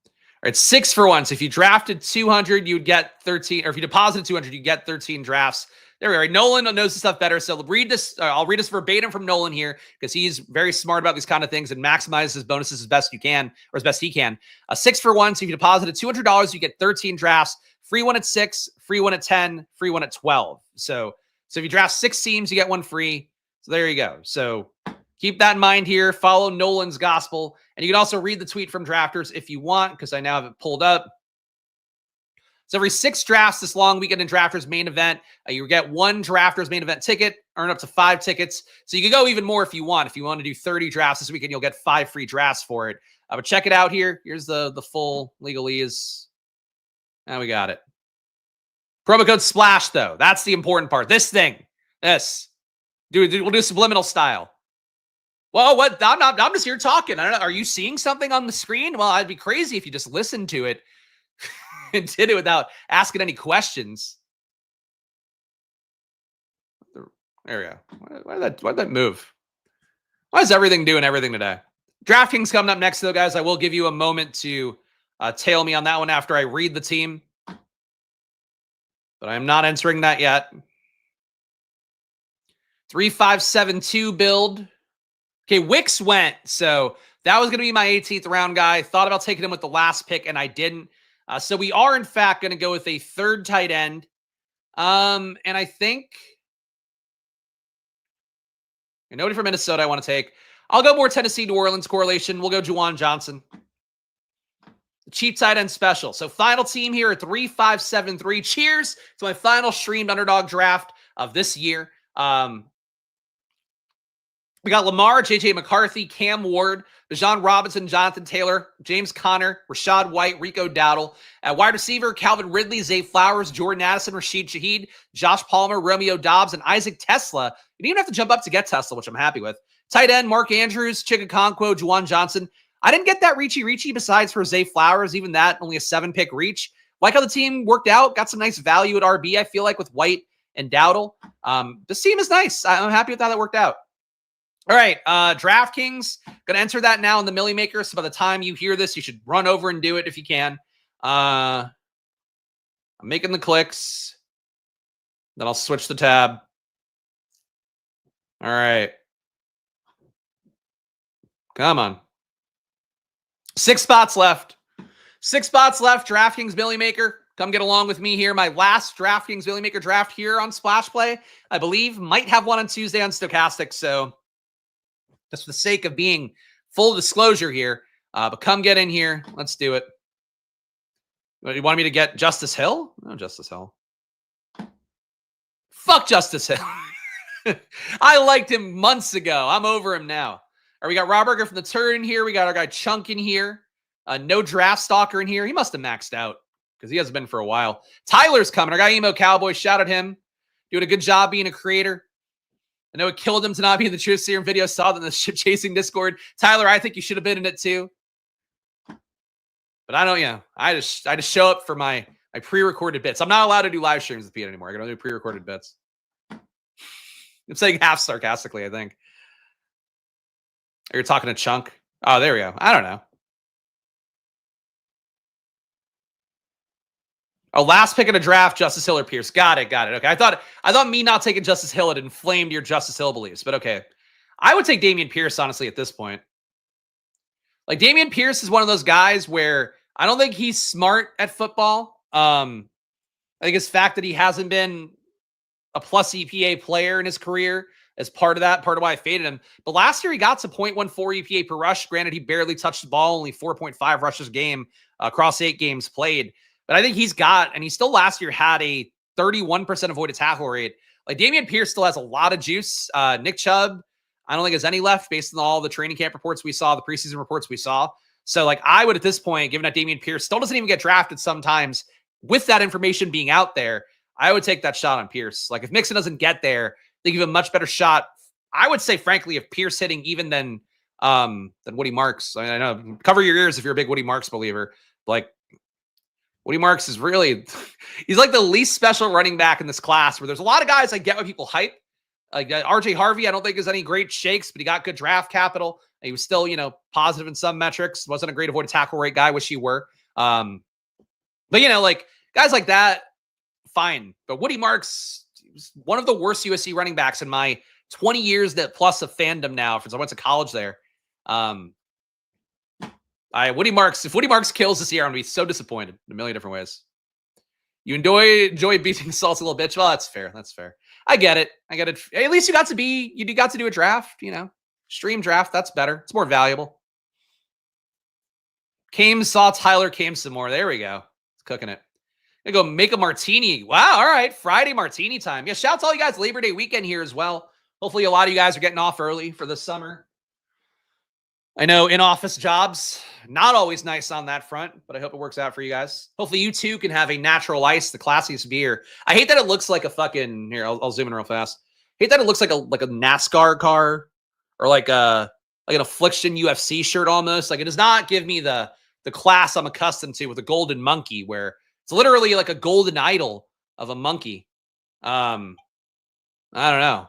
All right, 6 for 1. So if you drafted 200, you'd get 13, or if you deposited 200, you get 13 drafts. There we are. Nolan knows the stuff better. So read this. I'll read this verbatim from Nolan here because he's very smart about these kind of things and maximizes his bonuses as best you can, or as best he can. 6 for 1. So if you deposited $200, you get 13 drafts. Free one at 6, free one at 10, free one at 12. So if you draft 6 teams, you get one free. So there you go. So keep that in mind here. Follow Nolan's gospel. And you can also read the tweet from Drafters if you want, because I now have it pulled up. So every 6 drafts this long weekend in Drafters main event, you get 1 Drafters main event ticket, earn up to 5 tickets. So you can go even more if you want. If you want to do 30 drafts this weekend, you'll get 5 free drafts for it. But check it out here. Here's the full legalese. Now we got it. Promo code SPLASH, though. That's the important part. This thing. This. We'll do subliminal style. Well, what? I'm just here talking. I don't know. Are you seeing something on the screen? Well, I'd be crazy if you just listened to it and did it without asking any questions. There we go. Why did that move? Why is everything doing everything today? DraftKings coming up next, though, guys. I will give you a moment to tail me on that one after I read the team. But I'm not entering that yet. 3572 build. Okay, Wicks went. So that was going to be my 18th round guy. Thought about taking him with the last pick, and I didn't. So we are, in fact, going to go with a third tight end. And I think nobody from Minnesota I want to take. I'll go more Tennessee, New Orleans correlation. We'll go Juwan Johnson. Cheap tight end special. So final team here at 3573. Cheers to my final streamed underdog draft of this year. We got Lamar, JJ McCarthy, Cam Ward, Bijan Robinson, Jonathan Taylor, James Conner, Rashad White, Rico Dowdle. At wide receiver, Calvin Ridley, Zay Flowers, Jordan Addison, Rashid Shaheed, Josh Palmer, Romeo Dobbs, and Isaac Tesla. You didn't even have to jump up to get Tesla, which I'm happy with. Tight end, Mark Andrews, Chikakonkwo, Juwan Johnson. I didn't get that Richie besides for Zay Flowers, even that, only a 7-pick reach. Like how the team worked out, got some nice value at RB, I feel like, with White and Dowdle. This team is nice. I'm happy with how that worked out. All right, DraftKings, going to enter that now in the Millie Maker, so by the time you hear this, you should run over and do it if you can. I'm making the clicks. Then I'll switch the tab. All right. Come on. 6 spots left. 6 spots left. DraftKings Millie Maker. Come get along with me here. My last DraftKings Millie Maker draft here on Splash Play, I believe, might have one on Tuesday on Stochastic. So just for the sake of being full disclosure here, but come get in here. Let's do it. You want me to get Justice Hill? No, Justice Hill. Fuck Justice Hill. I liked him months ago. I'm over him now. All right, we got Rob Burger from the turn in here. We got our guy Chunk in here. No Draft Stalker in here. He must have maxed out because he hasn't been for a while. Tyler's coming. Our guy Emo Cowboy, shout at him. Doing a good job being a creator. I know it killed him to not be in the Truth Serum video. Saw that in the ship chasing Discord. Tyler, I think you should have been in it too. But I don't, I just show up for my pre-recorded bits. I'm not allowed to do live streams with Pete anymore. I can only do pre-recorded bits. I'm saying half sarcastically, I think. You're talking to Chunk. Oh, there we go. I don't know. Oh, last pick in a draft, Justice Hill or Pierce. Got it. Okay. I thought me not taking Justice Hill had inflamed your Justice Hill beliefs, but okay. I would take Dameon Pierce, honestly, at this point. Like, Dameon Pierce is one of those guys where I don't think he's smart at football. I think his fact that he hasn't been a plus EPA player in his career as part of why I faded him. But last year he got to 0.14 EPA per rush. Granted, he barely touched the ball, only 4.5 rushes a game across 8 games played. But I think he still last year had a 31% avoided tackle rate. Like, Dameon Pierce still has a lot of juice. Nick Chubb, I don't think has any left based on all the training camp reports we saw, the preseason reports we saw. So, like, I would at this point, given that Dameon Pierce still doesn't even get drafted sometimes, with that information being out there, I would take that shot on Pierce. Like, if Mixon doesn't get there, they give a much better shot I would say, frankly, if Pierce hitting even than Woody Marks. I know, cover your ears if you're a big Woody Marks believer. Like, Woody Marks is really, he's like the least special running back in this class, where there's a lot of guys I get why people hype. Like RJ Harvey, I don't think is any great shakes, but he got good draft capital. He was still, positive in some metrics. Wasn't a great avoided tackle rate guy. Wish he were. But like guys like that, fine. But Woody Marks was one of the worst USC running backs in my 20 years that plus of fandom now, since I went to college there. If Woody Marks kills this year, I'm gonna be so disappointed in a million different ways. You enjoy beating salty little bitch. Well, that's fair. That's fair. I get it. At least you got to do a draft, stream draft. That's better. It's more valuable. Came saw Tyler came some more. There we go. It's cooking it. I'm gonna go make a martini. Wow. All right. Friday martini time. Yeah. Shout out to all you guys. Labor Day weekend here as well. Hopefully a lot of you guys are getting off early for the summer. I know in-office jobs, not always nice on that front, but I hope it works out for you guys. Hopefully you too can have a natural ice, the classiest beer. I hate that it looks like a fucking, here, I'll zoom in real fast. I hate that it looks like a NASCAR car or like an Affliction UFC shirt almost. Like, it does not give me the class I'm accustomed to with a golden monkey, where it's literally like a golden idol of a monkey. I don't know.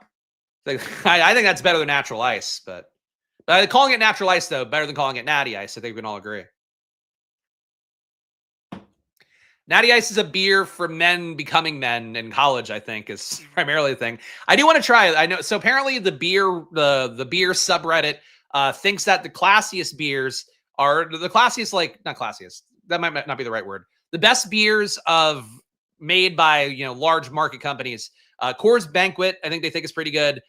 I think that's better than natural ice, but calling it natural ice, though, better than calling it natty ice. I think we can all agree. Natty ice is a beer for men becoming men in college, I think, is primarily the thing. I do want to try it. I know. So apparently the beer subreddit thinks that the classiest beers are the classiest, like, not classiest. That might not be the right word. The best beers made by, large market companies. Coors Banquet, I think they think is pretty good.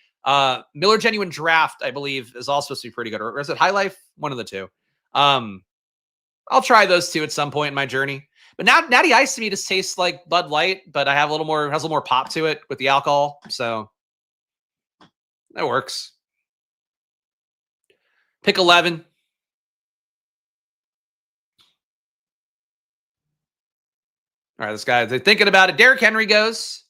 Miller Genuine Draft, I believe, is also supposed to be pretty good. Or is it High Life? One of the two. I'll try those two at some point in my journey. But now Natty Ice to me just tastes like Bud Light, but has a little more pop to it with the alcohol. So that works. Pick 11. All right, this guy, they're thinking about it. Derrick Henry goes.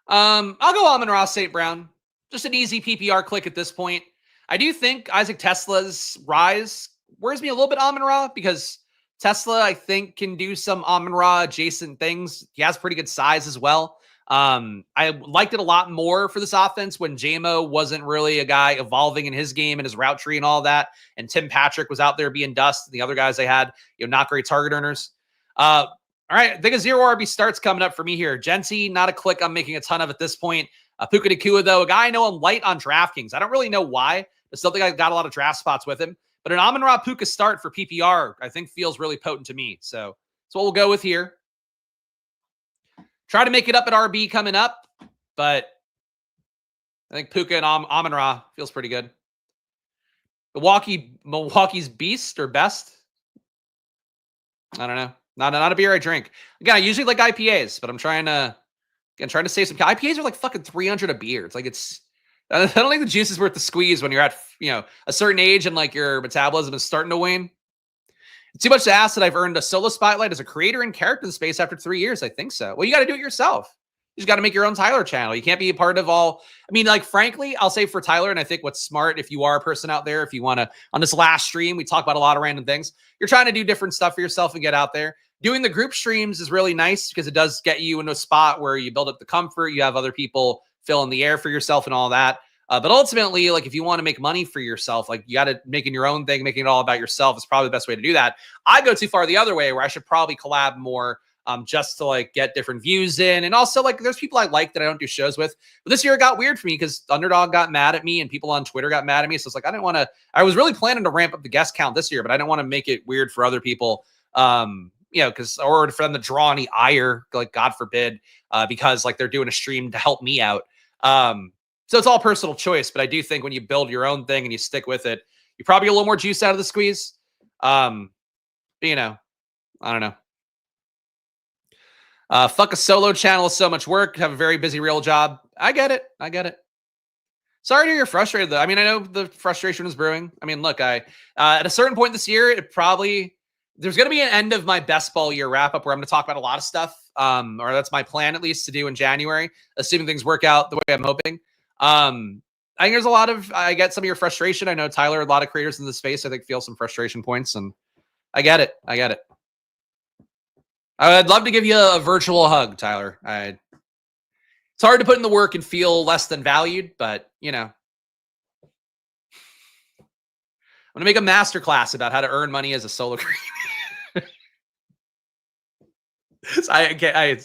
I'll go Amon-Ra St. Brown. Just an easy PPR click at this point. I do think Isaac Tesla's rise worries me a little bit, Amon-Ra, because Tesla, I think, can do some Amon-Ra adjacent things. He has pretty good size as well. I liked it a lot more for this offense when JMO wasn't really a guy evolving in his game and his route tree and all that, and Tim Patrick was out there being dust, and the other guys they had, not great target earners. All right, I think a 0 RB starts coming up for me here. Genty, not a click I'm making a ton of at this point. Puka Nacua, though, a guy I know I'm light on DraftKings. I don't really know why. I still think I got a lot of draft spots with him. But an Amon-Ra Puka start for PPR, I think, feels really potent to me. So that's what we'll go with here. Try to make it up at RB coming up, but I think Puka and Amon-Ra feels pretty good. Milwaukee's Beast or Best? I don't know. Not a beer I drink. Again, I usually like IPAs, but I'm trying to save some. IPAs are like fucking 300 a beer. It's like I don't think the juice is worth the squeeze when you're at a certain age and like your metabolism is starting to wane. It's too much to ask that I've earned a solo spotlight as a creator and character in the space after 3 years. I think so. Well, you got to do it yourself. You just got to make your own Tyler channel. You can't be a part of all. I mean, like, frankly, I'll say for Tyler, and I think what's smart, if you are a person out there, if you want to, on this last stream, we talk about a lot of random things. You're trying to do different stuff for yourself and get out there. Doing the group streams is really nice because it does get you into a spot where you build up the comfort. You have other people fill in the air for yourself and all that. But ultimately, like, if you want to make money for yourself, like, you got to making your own thing, making it all about yourself is probably the best way to do that. I go too far the other way where I should probably collab more just to like get different views in. And also, like, there's people I like that I don't do shows with. But this year it got weird for me because Underdog got mad at me and people on Twitter got mad at me. So it's like, I was really planning to ramp up the guest count this year, but I didn't want to make it weird for other people. Or for them to draw any ire, like, God forbid, because like they're doing a stream to help me out. So it's all personal choice, but I do think when you build your own thing and you stick with it, you probably get a little more juice out of the squeeze. I don't know. Fuck a solo channel is so much work. Have a very busy real job. I get it. Sorry to hear you're frustrated, though. I mean, I know the frustration is brewing. I mean, look, at a certain point this year, there's going to be an end of my best ball year wrap up where I'm going to talk about a lot of stuff. Or that's my plan, at least, to do in January, assuming things work out the way I'm hoping. I think there's a lot of, I get some of your frustration. I know Tyler, a lot of creators in the space, I think feel some frustration points, and I get it. I get it. I'd love to give you a virtual hug, Tyler. It's hard to put in the work and feel less than valued, but you know, I'm going to make a masterclass about how to earn money as a solo creator. So I feel like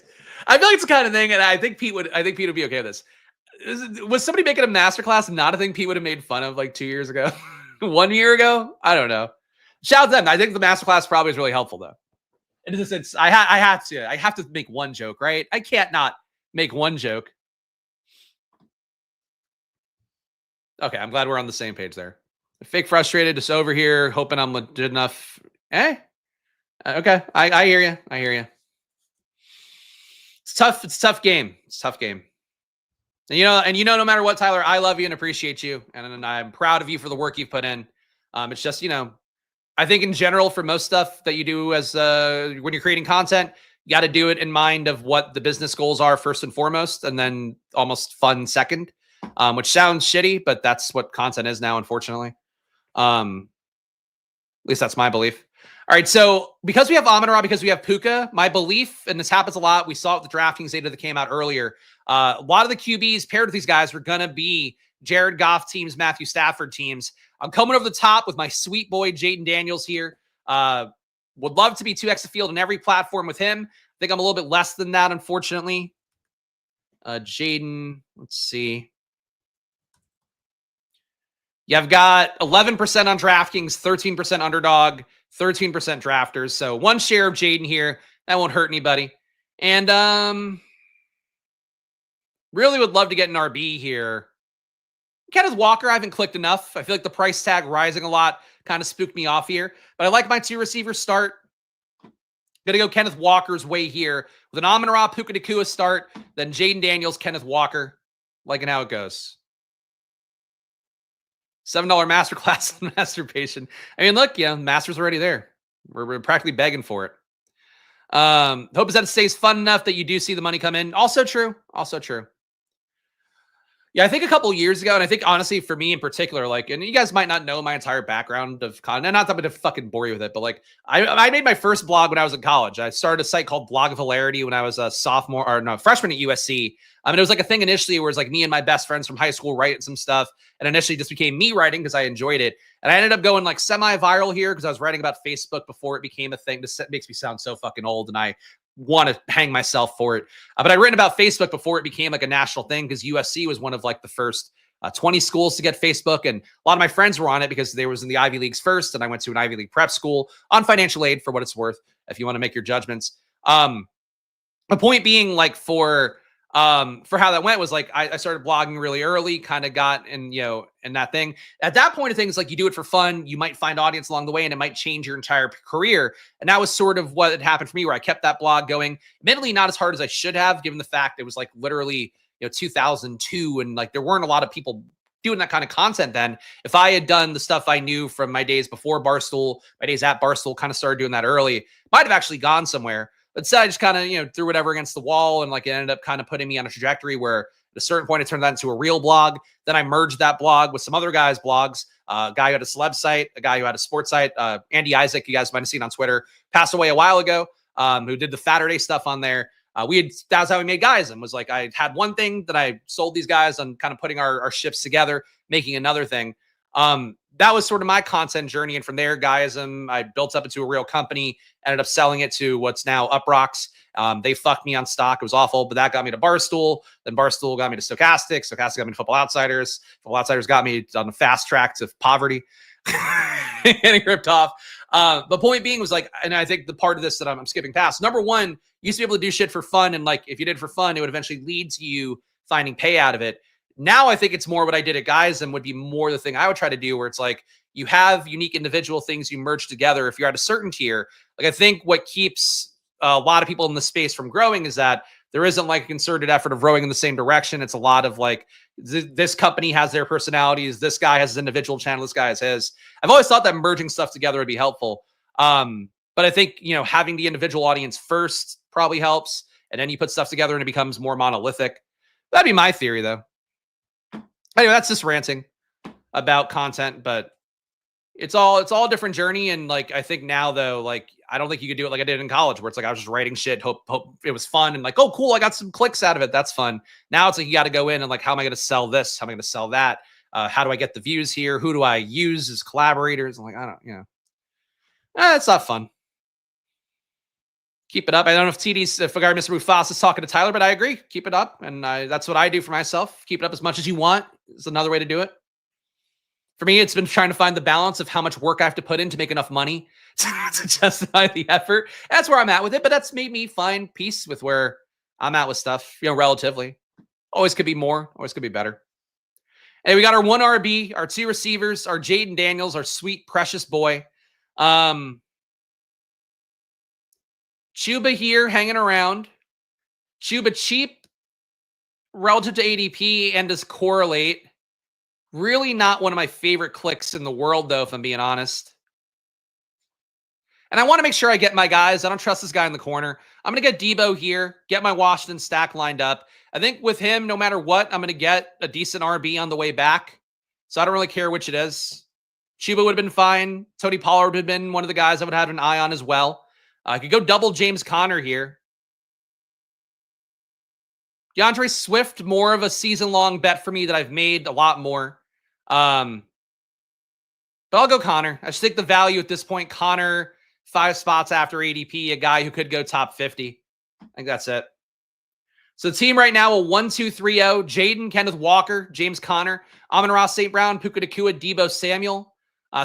it's the kind of thing, and I think Pete would be okay with this. Was somebody making a masterclass not a thing Pete would have made fun of like 2 years ago? 1 year ago? I don't know. Shout out to them. I think the masterclass probably is really helpful though. In a sense, I have to make one joke, right? I can't not make one joke. Okay, I'm glad we're on the same page there. Fake frustrated, just over here, hoping I'm legit enough. Okay, I hear you. I hear you. It's tough. It's a tough game. It's a tough game. And no matter what, Tyler, I love you and appreciate you, and I'm proud of you for the work you've put in. It's just, I think in general for most stuff that you do as when you're creating content, you got to do it in mind of what the business goals are first and foremost, and then almost fun second, which sounds shitty, but that's what content is now, unfortunately. At least that's my belief. All right, so because we have Amon-Ra, because we have Puka, my belief, and this happens a lot, we saw it with the DraftKings data that came out earlier, a lot of the QBs paired with these guys were going to be Jared Goff teams, Matthew Stafford teams. I'm coming over the top with my sweet boy, Jayden Daniels here. Would love to be 2x the field in every platform with him. I think I'm a little bit less than that, unfortunately. Jayden, let's see. Yeah, I've got 11% on DraftKings, 13% Underdog, 13% Drafters. So one share of Jayden here. That won't hurt anybody. And really would love to get an RB here. Kenneth Walker, I haven't clicked enough. I feel like the price tag rising a lot kind of spooked me off here. But I like my 2 receiver start. Going to go Kenneth Walker's way here with an Amon-Ra Puka Jayden start, then Jayden Daniels, Kenneth Walker. Liking how it goes. $7 masterclass on masturbation. I mean, look, master's already there. We're practically begging for it. Hope is that it stays fun enough that you do see the money come in. Also true. Also true. Yeah, I think a couple years ago, and I think honestly for me in particular, and you guys might not know my entire background of content. Not that I'm going to fucking bore you with it, but I made my first blog when I was in college. I started a site called Blog of Hilarity when I was a freshman at USC. It was like a thing initially where it was me and my best friends from high school writing some stuff, and initially just became me writing because I enjoyed it. And I ended up going semi-viral here because I was writing about Facebook before it became a thing. This makes me sound so fucking old, and I want to hang myself for it. But I'd written about Facebook before it became a national thing because USC was one of the first 20 schools to get Facebook. And a lot of my friends were on it because they was in the Ivy Leagues first. And I went to an Ivy League prep school on financial aid for what it's worth, if you want to make your judgments. The point being for how that went was I started blogging really early, kind of got in that thing. At that point of things, you do it for fun, you might find audience along the way and it might change your entire career. And that was sort of what had happened for me, where I kept that blog going, admittedly not as hard as I should have, given the fact it was literally 2002 and there weren't a lot of people doing that kind of content then. If I had done the stuff I knew from my days before Barstool, my days at Barstool, kind of started doing that early, might have actually gone somewhere. But instead, I just kind of, threw whatever against the wall, and it ended up kind of putting me on a trajectory where at a certain point it turned that into a real blog. Then I merged that blog with some other guys' blogs. A guy who had a celeb site, a guy who had a sports site, Andy Isaac, you guys might have seen on Twitter, passed away a while ago, who did the Saturday stuff on there. That's how we made guys, and was I had one thing that I sold these guys on, kind of putting our ships together, making another thing. That was sort of my content journey. And from there, Guyism, I built up into a real company, ended up selling it to what's now Uprocks. They fucked me on stock. It was awful, but that got me to Barstool. Then Barstool got me to Stochastic. Stochastic got me to Football Outsiders. Football Outsiders got me on the fast track to poverty. Getting ripped off. The point being was and I think the part of this that I'm skipping past, number one, you used to be able to do shit for fun. And if you did it for fun, it would eventually lead to you finding pay out of it. Now I think it's more what I did at Guyism would be more the thing I would try to do, where it's you have unique individual things you merge together. If you're at a certain tier, I think what keeps a lot of people in the space from growing is that there isn't a concerted effort of rowing in the same direction. It's a lot of this company has their personalities. This guy has his individual channel. This guy has his. I've always thought that merging stuff together would be helpful. But I think, having the individual audience first probably helps. And then you put stuff together and it becomes more monolithic. That'd be my theory though. Anyway, that's just ranting about content, but it's all a different journey. And like, I think now though, like, I don't think you could do it like I did in college, where it's like I was just writing shit, hope it was fun, and like, oh cool, I got some clicks out of it. That's fun. Now it's like you got to go in and like, how am I going to sell this? How am I going to sell that? How do I get the views here? Who do I use as collaborators? I'm like, I don't, it's not fun. Keep it up. I don't know if if Mr. Mufasa is talking to Tyler, but I agree. Keep it up. And that's what I do for myself. Keep it up as much as you want is another way to do it. For me, it's been trying to find the balance of how much work I have to put in to make enough money to justify the effort. That's where I'm at with it, but that's made me find peace with where I'm at with stuff, relatively. Always could be more, always could be better. Hey, we got our 1 RB, our 2 receivers, our Jayden Daniels, our sweet, precious boy. Chuba here hanging around. Chuba cheap relative to ADP and does correlate. Really not one of my favorite clicks in the world, though, if I'm being honest. And I want to make sure I get my guys. I don't trust this guy in the corner. I'm going to get Debo here, get my Washington stack lined up. I think with him, no matter what, I'm going to get a decent RB on the way back. So I don't really care which it is. Chuba would have been fine. Tony Pollard would have been one of the guys I would have an eye on as well. I could go double James Conner here. DeAndre Swift, more of a season-long bet for me that I've made a lot more. But I'll go Conner. I just think the value at this point, Conner, 5 spots after ADP, a guy who could go top 50. I think that's it. So the team right now, a 1-2-3-0. Jayden, Kenneth Walker, James Conner, Amon-Ra St. Brown, Puka Nacua, Debo Samuel.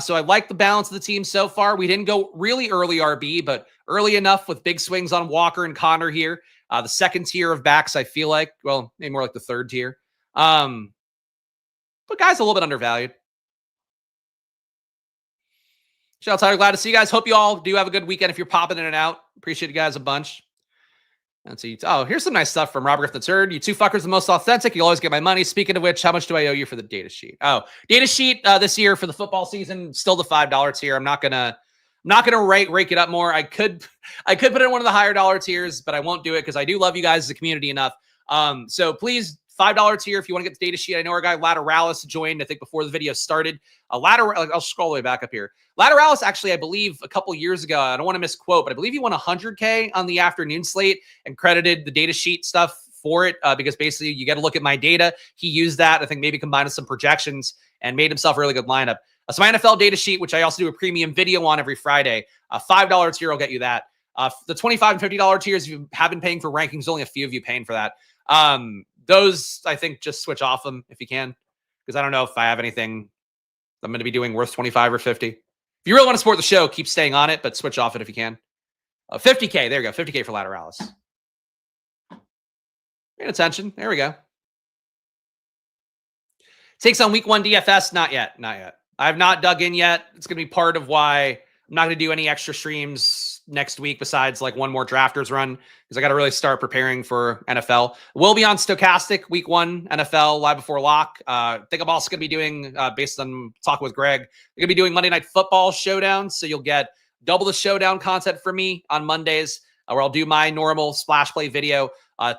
So I like the balance of the team so far. We didn't go really early RB, but early enough with big swings on Walker and Conner here. The second tier of backs, I feel like. Well, maybe more like the third tier. But guys, a little bit undervalued. Shout out, Tyler. Glad to see you guys. Hope you all do have a good weekend if you're popping in and out. Appreciate you guys a bunch. Let's see. Oh, here's some nice stuff from Robert Griffin III. You two fuckers, the most authentic. You'll always get my money. Speaking of which, how much do I owe you for the data sheet? Oh, data sheet this year for the football season, still the $5 tier. I'm not gonna rake it up more. I could put it in one of the higher dollar tiers, but I won't do it because I do love you guys as a community enough. So please, $5 tier if you want to get the data sheet. I know our guy Lateralis joined, I think, before the video started. I'll scroll all the way back up here. Lateralis, actually, I believe a couple years ago, I don't want to misquote, but I believe he won 100K on the afternoon slate and credited the data sheet stuff for it because basically you got to look at my data. He used that, I think maybe combined with some projections and made himself a really good lineup. So my NFL data sheet, which I also do a premium video on every Friday, $5 tier will get you that. The $25 and $50 tiers, if you have been paying for rankings, only a few of you paying for that. Those, I think, just switch off them if you can, because I don't know if I have anything I'm going to be doing worth 25 or 50. If you really want to support the show, keep staying on it, but switch off it if you can. 50K. There you go. 50K for Lateralis. Paying attention. There we go. Takes on week 1 DFS. Not yet. Not yet. I have not dug in yet. It's going to be part of why I'm not going to do any extra streams next week besides like one more drafters run because I got to really start preparing for NFL. We'll be on Stochastic week 1 NFL live before lock. I think I'm also going to be doing, based on talking with Greg, we're going to be doing Monday Night Football showdown. So you'll get double the showdown content from me on Mondays where I'll do my normal splash play video.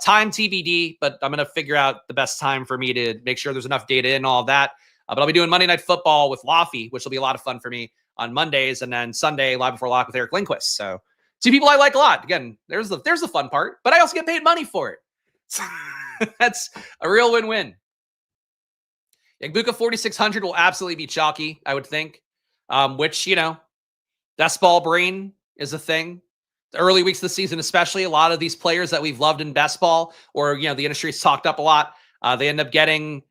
Time TBD, but I'm going to figure out the best time for me to make sure there's enough data and all of that. But I'll be doing Monday Night Football with Laffy, which will be a lot of fun for me on Mondays, and then Sunday live before lock with Eric Lindquist. So 2 people I like a lot. Again, there's the fun part, but I also get paid money for it. So that's a real win-win. Igbuka 4,600 will absolutely be chalky, I would think. Which, best ball brain is a thing. The early weeks of the season, especially, a lot of these players that we've loved in best ball, or the industry's talked up a lot, they end up getting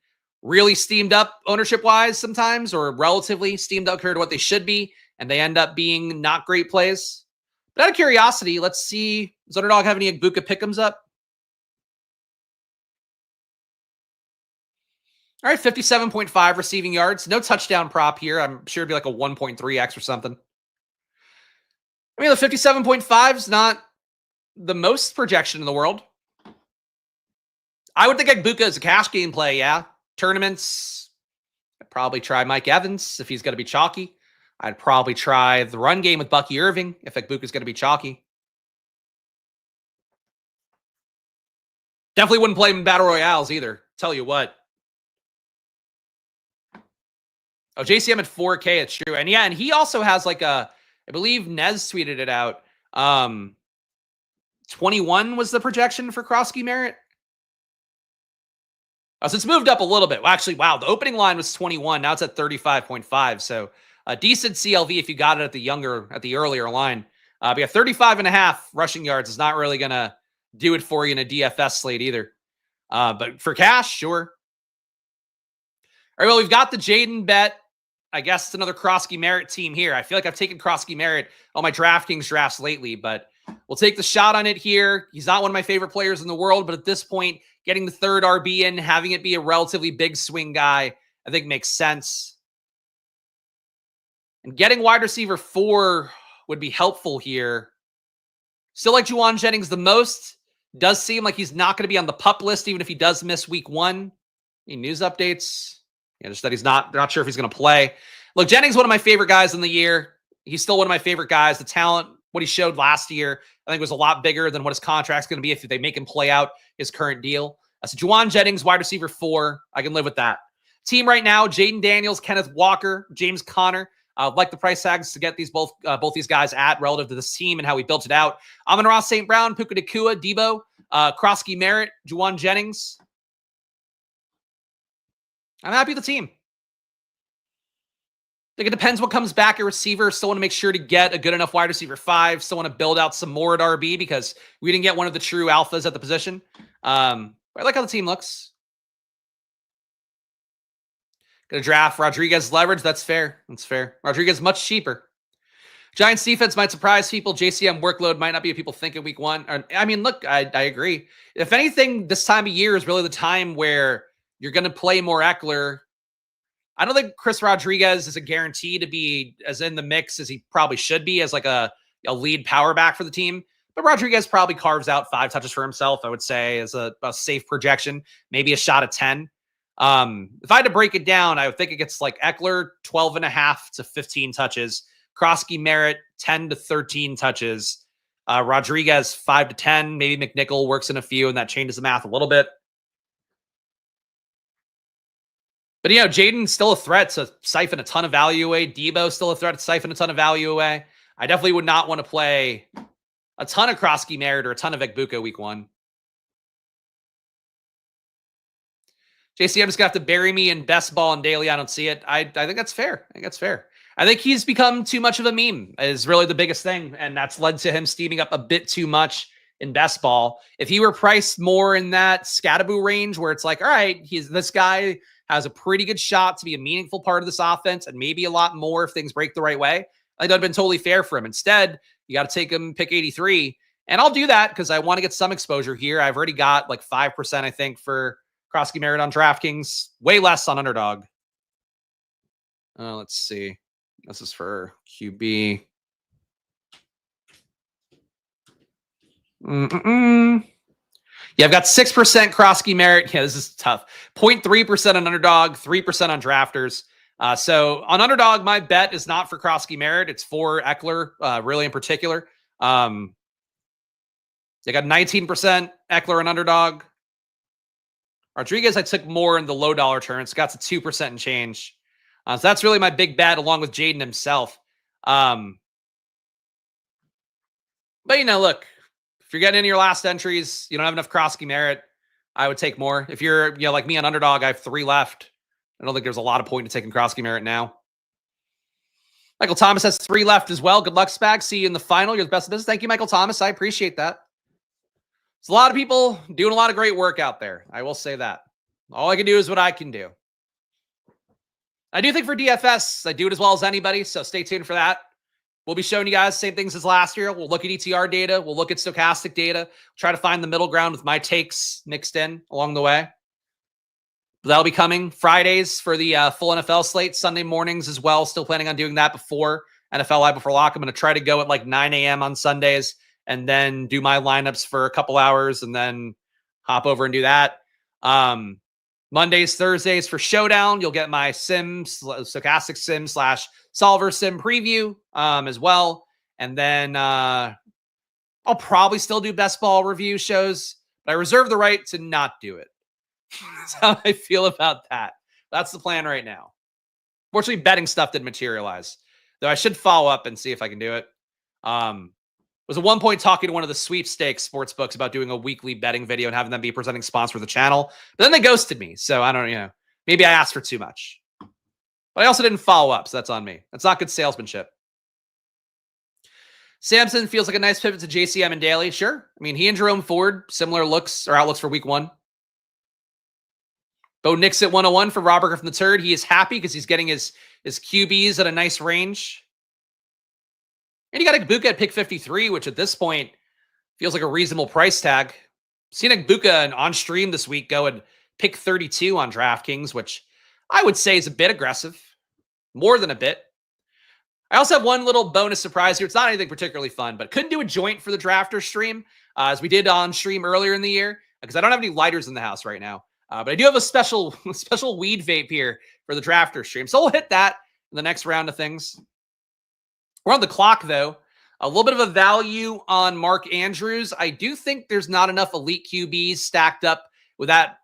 really steamed up ownership-wise sometimes, or relatively steamed up compared to what they should be, and they end up being not great plays. But out of curiosity, let's see, does Underdog have any Igbuka pick'ems up? All right, 57.5 receiving yards. No touchdown prop here. I'm sure it'd be like a 1.3x or something. I mean, the 57.5 is not the most projection in the world. I would think Igbuka is a cash game play, yeah. Tournaments, I'd probably try Mike Evans if he's going to be chalky. I'd probably try the run game with Bucky Irving if Igbuka is going to be chalky. Definitely wouldn't play him in Battle Royales either. Tell you what. Oh, JCM at 4K, it's true. And yeah, and he also has like I believe Nez tweeted it out. 21 was the projection for Krosky Merritt. So it's moved up a little bit. Well, actually, wow, the opening line was 21. Now it's at 35.5. So a decent CLV if you got it at the earlier line. But yeah, 35.5 rushing yards is not really going to do it for you in a DFS slate either. But for cash, sure. All right, well, we've got the Jayden bet. I guess it's another Krosky Merritt team here. I feel like I've taken Krosky Merritt on my DraftKings drafts lately, but we'll take the shot on it here. He's not one of my favorite players in the world, but at this point, getting the third RB in, having it be a relatively big swing guy, I think makes sense. And getting wide receiver 4 would be helpful here. Still like Juwan Jennings the most. Does seem like he's not going to be on the PUP list, even if he does miss week 1. Any news updates? Yeah, just that he's not sure if he's going to play. Look, Jennings, one of my favorite guys in the year. He's still one of my favorite guys. The talent, what he showed last year, I think was a lot bigger than what his contract's going to be if they make him play out his current deal. So Juwan Jennings, wide receiver 4. I can live with that. Team right now, Jaden Daniels, Kenneth Walker, James Conner. Like the price tags to get these both these guys at relative to this team and how we built it out. Amon-Ra St. Brown, Puka Nacua, Debo, Krosky Merritt, Juwan Jennings. I'm happy with the team. I think it depends what comes back at receiver. Still want to make sure to get a good enough wide receiver 5. Still want to build out some more at RB because we didn't get one of the true alphas at the position. I like how the team looks. Gonna draft Rodriguez leverage. That's fair. That's fair. Rodriguez much cheaper. Giants defense might surprise people. JCM workload might not be what people think in week 1. I mean, look, I agree. If anything, this time of year is really the time where you're going to play more Eckler. I don't think Chris Rodriguez is a guarantee to be as in the mix as he probably should be as like a lead power back for the team. But Rodriguez probably carves out 5 touches for himself, I would say, as a safe projection, maybe a shot at 10. If I had to break it down, I would think it gets like Eckler 12.5 to 15 touches, Krosky Merritt 10 to 13 touches, Rodriguez 5 to 10, maybe McNichol works in a few, and that changes the math a little bit. But, you know, Jayden's still a threat to siphon a ton of value away. Debo still a threat to siphon a ton of value away. I definitely would not want to play a ton of Krosky Merritt or a ton of Egbuka week 1. JC, I'm just going to have to bury me in best ball and daily. I don't see it. I think that's fair. I think that's fair. I think he's become too much of a meme is really the biggest thing. And that's led to him steaming up a bit too much in best ball. If he were priced more in that Scattaboo range where it's like, all right, this guy has a pretty good shot to be a meaningful part of this offense and maybe a lot more if things break the right way, I think that would have been totally fair for him. Instead, you got to take him pick 83. And I'll do that because I want to get some exposure here. I've already got like 5%, I think, for Krosky Merritt on DraftKings, way less on Underdog. Let's see. This is for QB. Yeah, I've got 6% Krosky Merritt. Yeah, this is tough. 0.3% on Underdog, 3% on Drafters. So on Underdog, my bet is not for Krosky Merritt. It's for Eckler, really in particular. They got 19% Eckler on Underdog. Rodriguez, I took more in the low dollar turns. Got to 2% and change. So that's really my big bet along with Jayden himself. But, you know, look, if you're getting into your last entries, you don't have enough Krosky Merritt, I would take more. If you're, you know, like me on Underdog, I have 3 left. I don't think there's a lot of point in taking Krosky Merritt now. Michael Thomas has 3 left as well. Good luck, Spags. See you in the final. You're the best of business. Thank you, Michael Thomas. I appreciate that. There's a lot of people doing a lot of great work out there. I will say that. All I can do is what I can do. I do think for DFS, I do it as well as anybody, so stay tuned for that. We'll be showing you guys same things as last year. We'll look at ETR data. We'll look at stochastic data. Try to find the middle ground with my takes mixed in along the way. That'll be coming Fridays for the full NFL slate. Sunday mornings as well. Still planning on doing that before NFL Live before lock. I'm going to try to go at like 9 a.m. on Sundays and then do my lineups for a couple hours and then hop over and do that. Mondays, Thursdays for Showdown. You'll get my stochastic sim / solver sim preview as well. And then I'll probably still do best ball review shows, but I reserve the right to not do it. That's how I feel about that. That's the plan right now. Fortunately, betting stuff didn't materialize. Though I should follow up and see if I can do it. Was at one point talking to one of the sweepstakes sports books about doing a weekly betting video and having them be presenting sponsor of the channel. But then they ghosted me. So I don't know. Maybe I asked for too much. But I also didn't follow up, so that's on me. That's not good salesmanship. Samson feels like a nice pivot to JCM and Daly. Sure. I mean, he and Jerome Ford, similar looks or outlooks for week 1. Bo Nix at 101 for Robert Griffin III. He is happy because he's getting his QBs at a nice range. And you got Igbokwe at pick 53, which at this point feels like a reasonable price tag. Seen Igbokwe on stream this week go and pick 32 on DraftKings, which I would say is a bit aggressive. More than a bit. I also have one little bonus surprise here. It's not anything particularly fun, but couldn't do a joint for the drafter stream as we did on stream earlier in the year because I don't have any lighters in the house right now. But I do have a special weed vape here for the drafter stream. So we'll hit that in the next round of things. We're on the clock, though. A little bit of a value on Mark Andrews. I do think there's not enough elite QBs stacked up with that,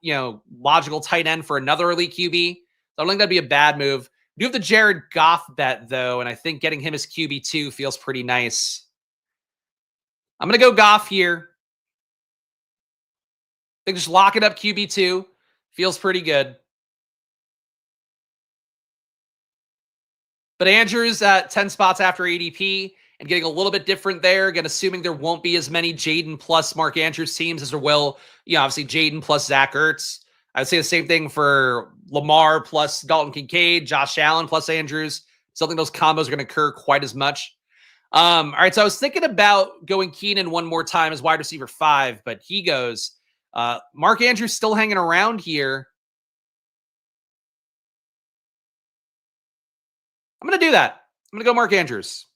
logical tight end for another elite QB. So I don't think that'd be a bad move. I do have the Jared Goff bet, though, and I think getting him as QB2 feels pretty nice. I'm going to go Goff here. I think just locking up QB2 feels pretty good. But Andrews at 10 spots after ADP and getting a little bit different there. Again, assuming there won't be as many Jayden plus Mark Andrews teams as there will, obviously Jayden plus Zach Ertz. I would say the same thing for Lamar plus Dalton Kincaid, Josh Allen plus Andrews. Something those combos are going to occur quite as much. All right, so I was thinking about going Keenan one more time as wide receiver 5, but he goes. Mark Andrews still hanging around here. I'm going to do that. I'm going to go Mark Andrews.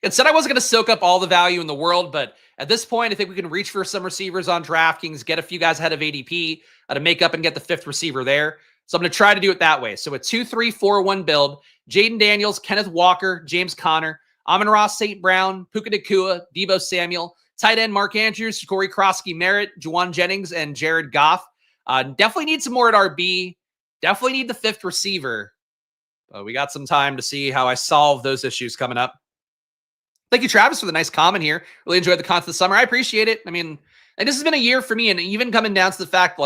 It said I wasn't going to soak up all the value in the world, but at this point, I think we can reach for some receivers on DraftKings, get a few guys ahead of ADP to make up and get the 5th receiver there. So I'm going to try to do it that way. So a 2-3-4-1 build, Jaden Daniels, Kenneth Walker, James Conner, Amon-Ra St. Brown, Puka Nacua, Deebo Samuel, tight end Mark Andrews, Corey Krosky-Merritt, Juwan Jennings, and Jared Goff. Definitely need some more at RB. Definitely need the 5th receiver. We got some time to see how I solve those issues coming up. Thank you, Travis, for the nice comment here. Really enjoyed the content this summer. I appreciate it. I mean, and this has been a year for me, and even coming down to the fact,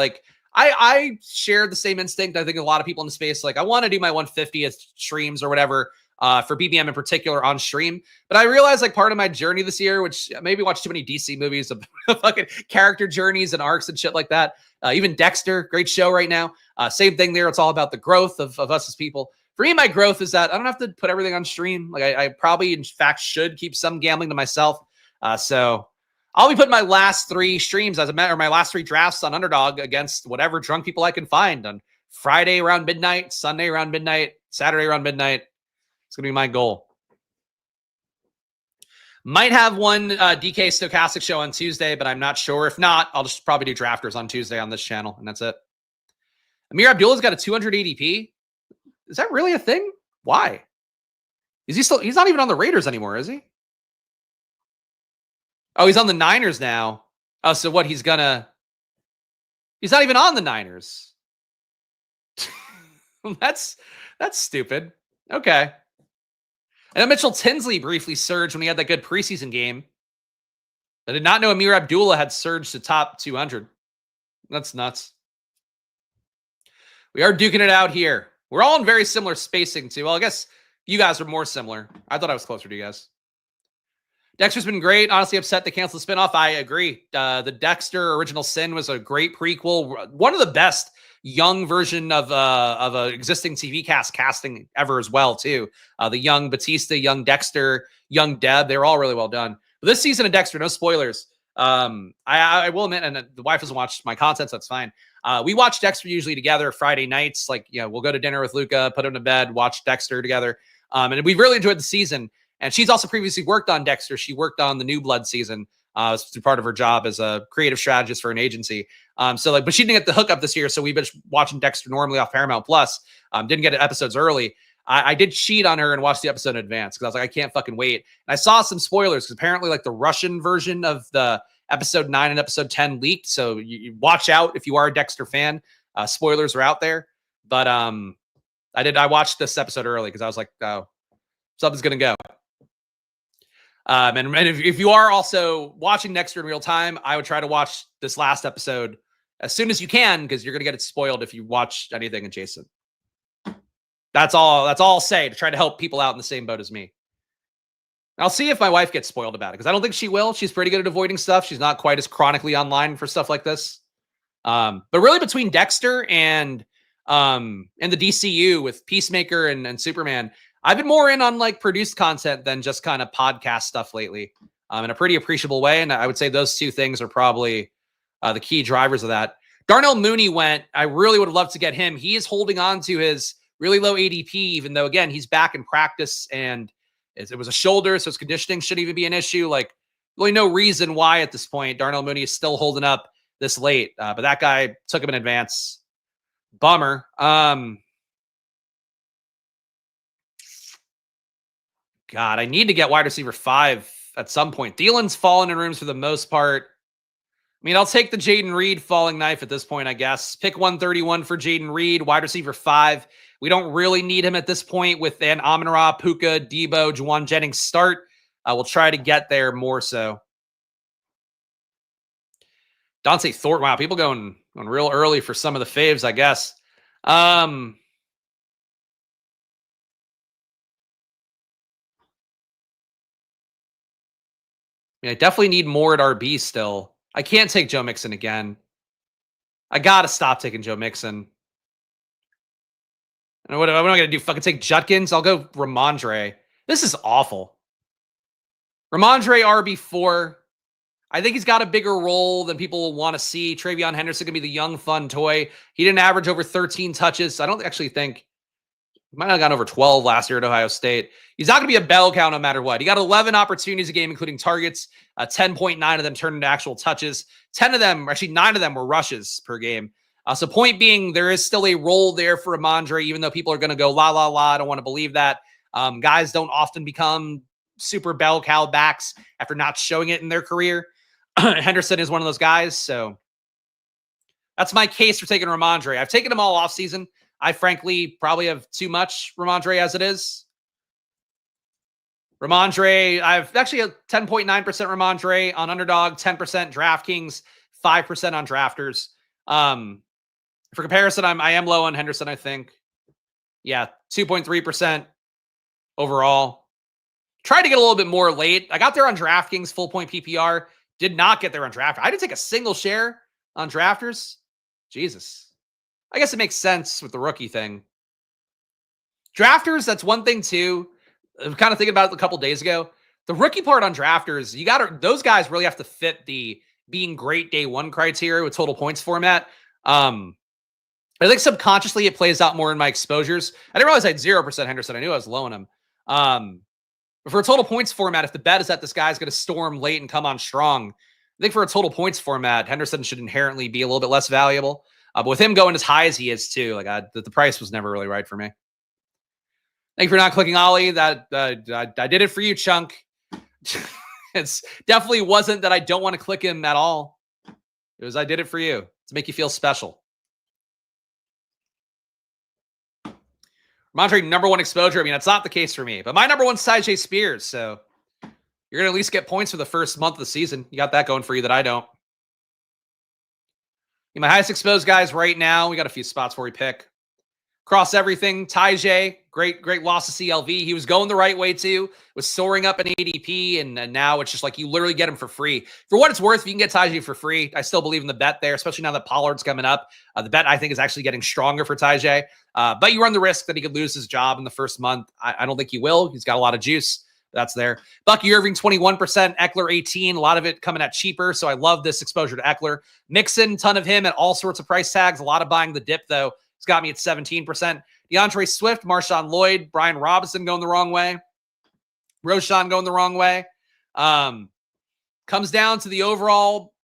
I share the same instinct. I think a lot of people in the space, I want to do my 150th streams or whatever for BBM in particular on stream. But I realized, part of my journey this year, which maybe watched too many DC movies of fucking character journeys and arcs and shit like that. Even Dexter, great show right now. Same thing there. It's all about the growth of us as people. For me, my growth is that I don't have to put everything on stream. I probably, in fact, should keep some gambling to myself. So I'll be putting my last 3 streams or my last 3 drafts on Underdog against whatever drunk people I can find on Friday around midnight, Sunday around midnight, Saturday around midnight. It's going to be my goal. Might have one DK Stochastic show on Tuesday, but I'm not sure. If not, I'll just probably do drafters on Tuesday on this channel, and that's it. Amir Abdullah's got a 200 ADP. Is that really a thing? Why? Is he still? He's not even on the Raiders anymore, is he? Oh, he's on the Niners now. Oh, so what? He's not even on the Niners. That's stupid. Okay. And Mitchell Tinsley briefly surged when he had that good preseason game. I did not know Amir Abdullah had surged to top 200. That's nuts. We are duking it out here. We're all in very similar spacing, too. Well, I guess you guys are more similar. I thought I was closer to you guys. Dexter's been great. Honestly, upset they canceled the spinoff. I agree. The Dexter Original Sin was a great prequel. One of the best young version of a existing TV casting ever as well, too. The young Batista, young Dexter, young Deb, they were all really well done. But this season of Dexter, no spoilers. I will admit, and the wife doesn't watch my content, so that's fine. We watch Dexter usually together Friday nights. We'll go to dinner with Luca, put him to bed, watch Dexter together. And we've really enjoyed the season. And she's also previously worked on Dexter. She worked on the New Blood season as part of her job as a creative strategist for an agency. But she didn't get the hookup this year, so we've been watching Dexter normally off Paramount Plus. Didn't get episodes early. I did cheat on her and watch the episode in advance because I was like, I can't fucking wait. And I saw some spoilers because apparently the Russian version of the episode 9 and episode 10 leaked. So you watch out if you are a Dexter fan. Spoilers are out there. But I watched this episode early because I was like, oh, something's going to go. And if you are also watching Next in real time, I would try to watch this last episode as soon as you can, because you're going to get it spoiled if you watch anything adjacent. That's all I'll say to try to help people out in the same boat as me. I'll see if my wife gets spoiled about it, because I don't think she will. She's pretty good at avoiding stuff. She's not quite as chronically online for stuff like this. But really between Dexter and the DCU with Peacemaker and Superman, I've been more in on like produced content than just kind of podcast stuff lately, in a pretty appreciable way. And I would say those two things are probably the key drivers of that. Darnell Mooney went. I really would have loved to get him. He is holding on to his really low ADP, even though, again, he's back in practice and it was a shoulder, so his conditioning shouldn't even be an issue. Like, really no reason why at this point Darnell Mooney is still holding up this late. But that guy took him in advance. Bummer. God, I need to get wide receiver 5 at some point. Thielen's fallen in rooms for the most part. I mean, I'll take the Jayden Reed falling knife at this point, I guess. Pick 131 for Jayden Reed, wide receiver 5. We don't really need him at this point with an Amon-Ra, Puka, Debo, Juwan Jennings start. We'll try to get there more so. Dante Thornton. Wow, people going real early for some of the faves, I guess. I mean, I definitely need more at RB still. I can't take Joe Mixon again. I got to stop taking Joe Mixon. And what am I going to do? Fucking take Judkins? I'll go Ramondre. This is awful. Ramondre RB4. I think he's got a bigger role than people will want to see. Travion Henderson can be the young, fun toy. He didn't average over 13 touches. I don't actually think he might not have gone over 12 last year at Ohio State. He's not going to be a bell cow no matter what. He got 11 opportunities a game, including targets. 10.9 of them turned into actual touches. 10 of them, actually 9 of them were rushes per game. So point being, there is still a role there for Ramondre, even though people are going to go, la, la, la, I don't want to believe that. Guys don't often become super bell cow backs after not showing it in their career. Henderson is one of those guys, so that's my case for taking Ramondre. I've taken him all off season. I frankly probably have too much Ramondre as it is. Ramondre, I've actually a 10.9% Ramondre on Underdog, 10% DraftKings, 5% on Drafters. For comparison, I am low on Henderson, I think. Yeah, 2.3% overall. Tried to get a little bit more late. I got there on DraftKings, full point PPR. Did not get there on Drafters. I didn't take a single share on Drafters. Jesus. I guess it makes sense with the rookie thing. Drafters, that's one thing too. I'm kind of thinking about it a couple days ago. The rookie part on Drafters, those guys really have to fit the being great day one criteria with total points format. I think subconsciously it plays out more in my exposures. I didn't realize I had 0% Henderson. I knew I was low on him. But for a total points format, if the bet is that this guy's going to storm late and come on strong, I think for a total points format, Henderson should inherently be a little bit less valuable. But with him going as high as he is too, like the price was never really right for me. Thank you for not clicking Ollie. That I did it for you, Chunk. It's definitely wasn't that I don't want to click him at all. It was I did it for you to make you feel special. Ramondre, number one exposure. I mean, that's not the case for me. But my number one's Tyjae Spears. So you're going to at least get points for the first month of the season. You got that going for you that I don't. My highest exposed guys right now, we got a few spots where we pick. Across everything, Tyjae, great loss to CLV. He was going the right way too, was soaring up in ADP, and now it's just like you literally get him for free. For what it's worth, if you can get Tyjae for free, I still believe in the bet there, especially now that Pollard's coming up. The bet, I think, is actually getting stronger for Tyjae. But you run the risk that he could lose his job in the first month. I don't think he will. He's got a lot of juice. That's there. Bucky Irving, 21%. Eckler, 18%. A lot of it coming at cheaper, so I love this exposure to Eckler. Mixon, ton of him at all sorts of price tags. A lot of buying the dip, though. It's got me at 17%. DeAndre Swift, Marshawn Lloyd, Brian Robinson going the wrong way. Roshan going the wrong way. Comes down to the overall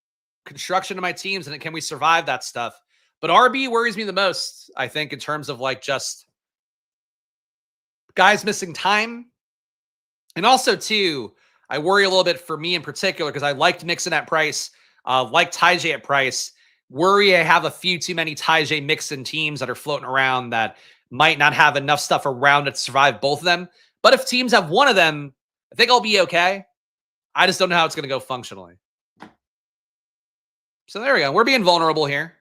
construction of my teams, and can we survive that stuff? But RB worries me the most, I think, in terms of like just guys missing time. And also, too, I worry a little bit for me in particular because I liked Mixon at price, liked Tyjae at price. Worry I have a few too many Tyjae Mixon teams that are floating around that might not have enough stuff around it to survive both of them. But if teams have one of them, I think I'll be okay. I just don't know how it's going to go functionally. So there we go. We're being vulnerable here.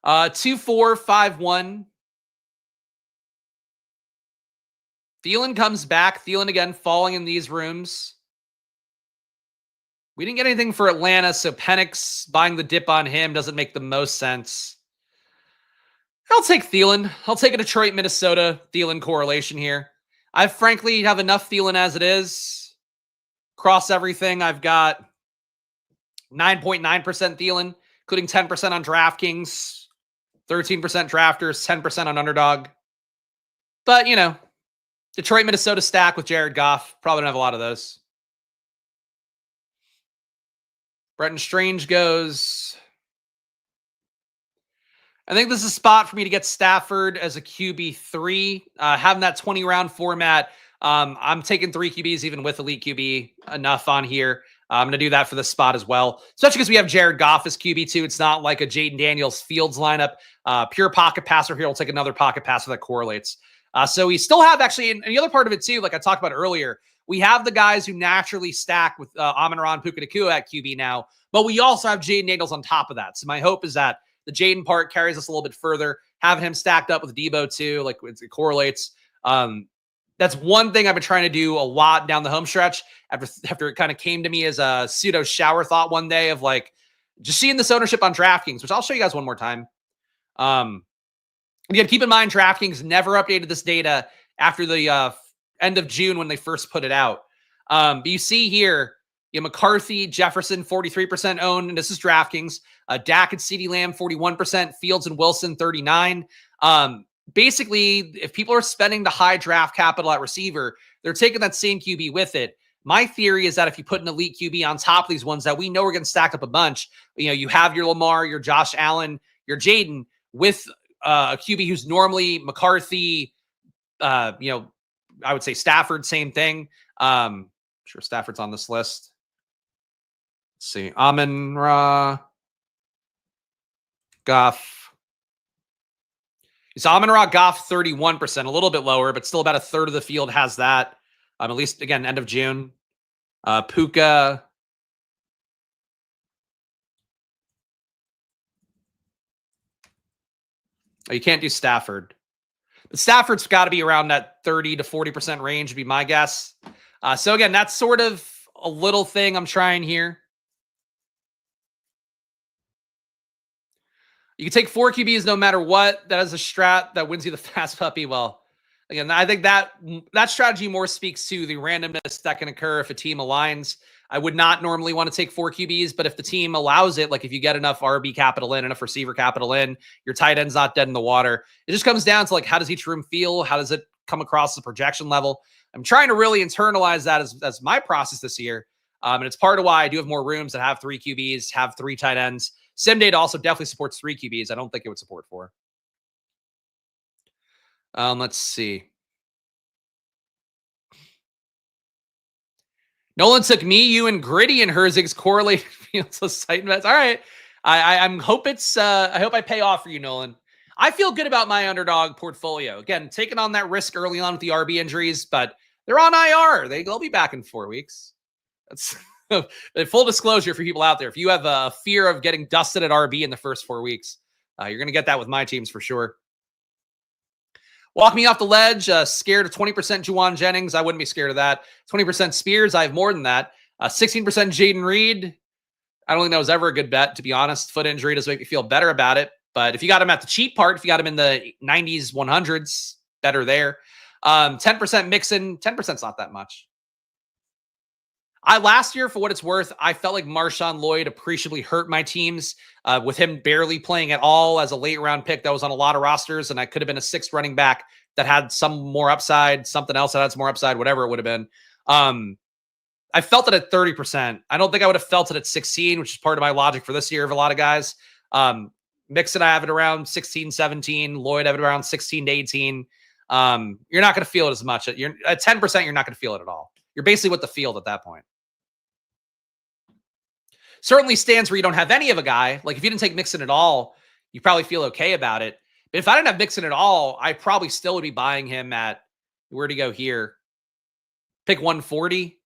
2-4-5-1. Thielen comes back. Thielen again falling in these rooms. We didn't get anything for Atlanta, so Penix buying the dip on him doesn't make the most sense. I'll take Thielen. I'll take a Detroit, Minnesota Thielen correlation here. I frankly have enough Thielen as it is. Across everything, I've got 9.9% Thielen, including 10% on DraftKings, 13% drafters, 10% on Underdog. But, you know, Detroit, Minnesota stack with Jared Goff. Probably don't have a lot of those. Bretton Strange goes. I think this is a spot for me to get Stafford as a QB3. Having that 20-round format, I'm taking 3 QBs even with Elite QB enough on here. I'm going to do that for this spot as well, especially because we have Jared Goff as QB2. It's not like a Jaden Daniels Fields lineup. Pure pocket passer here. I'll take another pocket passer that correlates. So we still have actually, and the other part of it too, like I talked about earlier, we have the guys who naturally stack with Amon-Ra Puka Jayden at QB now, but we also have Jaden Daniels on top of that. So my hope is that the Jayden part carries us a little bit further, having him stacked up with Debo too, like it correlates. That's one thing I've been trying to do a lot down the home stretch after it kind of came to me as a pseudo shower thought one day of like just seeing this ownership on DraftKings, which I'll show you guys one more time. Again, keep in mind, DraftKings never updated this data after the end of June when they first put it out. But you see here, McCarthy, Jefferson, 43% owned, and this is DraftKings. Dak and CeeDee Lamb, 41%. Fields and Wilson, 39%. Basically, if people are spending the high draft capital at receiver, they're taking that same QB with it. My theory is that if you put an elite QB on top of these ones that we know we're going to stack up a bunch, you have your Lamar, your Josh Allen, your Jayden with a QB who's normally McCarthy, I would say Stafford, same thing. I'm sure Stafford's on this list. Let's see. Amon-Ra, Goff. It's Amon-Ra, Goff, 31%, a little bit lower, but still about a third of the field has that. At least, again, end of June. Puka. Oh, you can't do Stafford. But Stafford's got to be around that 30 to 40% range would be my guess. So again, that's sort of a little thing I'm trying here. You can take 4 QBs no matter what. That is a strat that wins you the fast puppy. Well, again, I think that strategy more speaks to the randomness that can occur if a team aligns. I would not normally want to take 4 QBs, but if the team allows it, like if you get enough RB capital in, enough receiver capital in, your tight end's not dead in the water. It just comes down to like, how does each room feel? How does it come across the projection level? I'm trying to really internalize that as my process this year. And it's part of why I do have more rooms that have 3 QBs, have 3 tight ends. SimData also definitely supports 3 QBs. I don't think it would support 4. Let's see. Nolan took me, you, and Gritty and Herzig's correlated fields of sight bets. All right. I hope I pay off for you, Nolan. I feel good about my Underdog portfolio. Again, taking on that risk early on with the RB injuries, but they're on IR. They'll be back in 4 weeks. That's full disclosure for people out there. If you have a fear of getting dusted at RB in the first 4 weeks, you're going to get that with my teams for sure. Walk me off the ledge. Scared of 20% Juwan Jennings. I wouldn't be scared of that. 20% Spears. I have more than that. 16% Jaden Reed. I don't think that was ever a good bet, to be honest. Foot injury does make me feel better about it. But if you got him at the cheap part, if you got him in the 90s, 100s, better there. 10% Mixon. 10%'s not that much. Last year, for what it's worth, I felt like Marshawn Lloyd appreciably hurt my teams with him barely playing at all as a late round pick that was on a lot of rosters, and I could have been a 6th running back that had some more upside, something else that had some more upside, whatever it would have been. I felt it at 30%. I don't think I would have felt it at 16, which is part of my logic for this year of a lot of guys. Mixon, I have it around 16, 17. Lloyd, I have it around 16 to 18. You're not going to feel it as much. At 10%, you're not going to feel it at all. You're basically with the field at that point. Certainly stands where you don't have any of a guy. Like if you didn't take Mixon at all, you probably feel okay about it. But if I didn't have Mixon at all, I probably still would be buying him at, where'd he go here? Pick 140.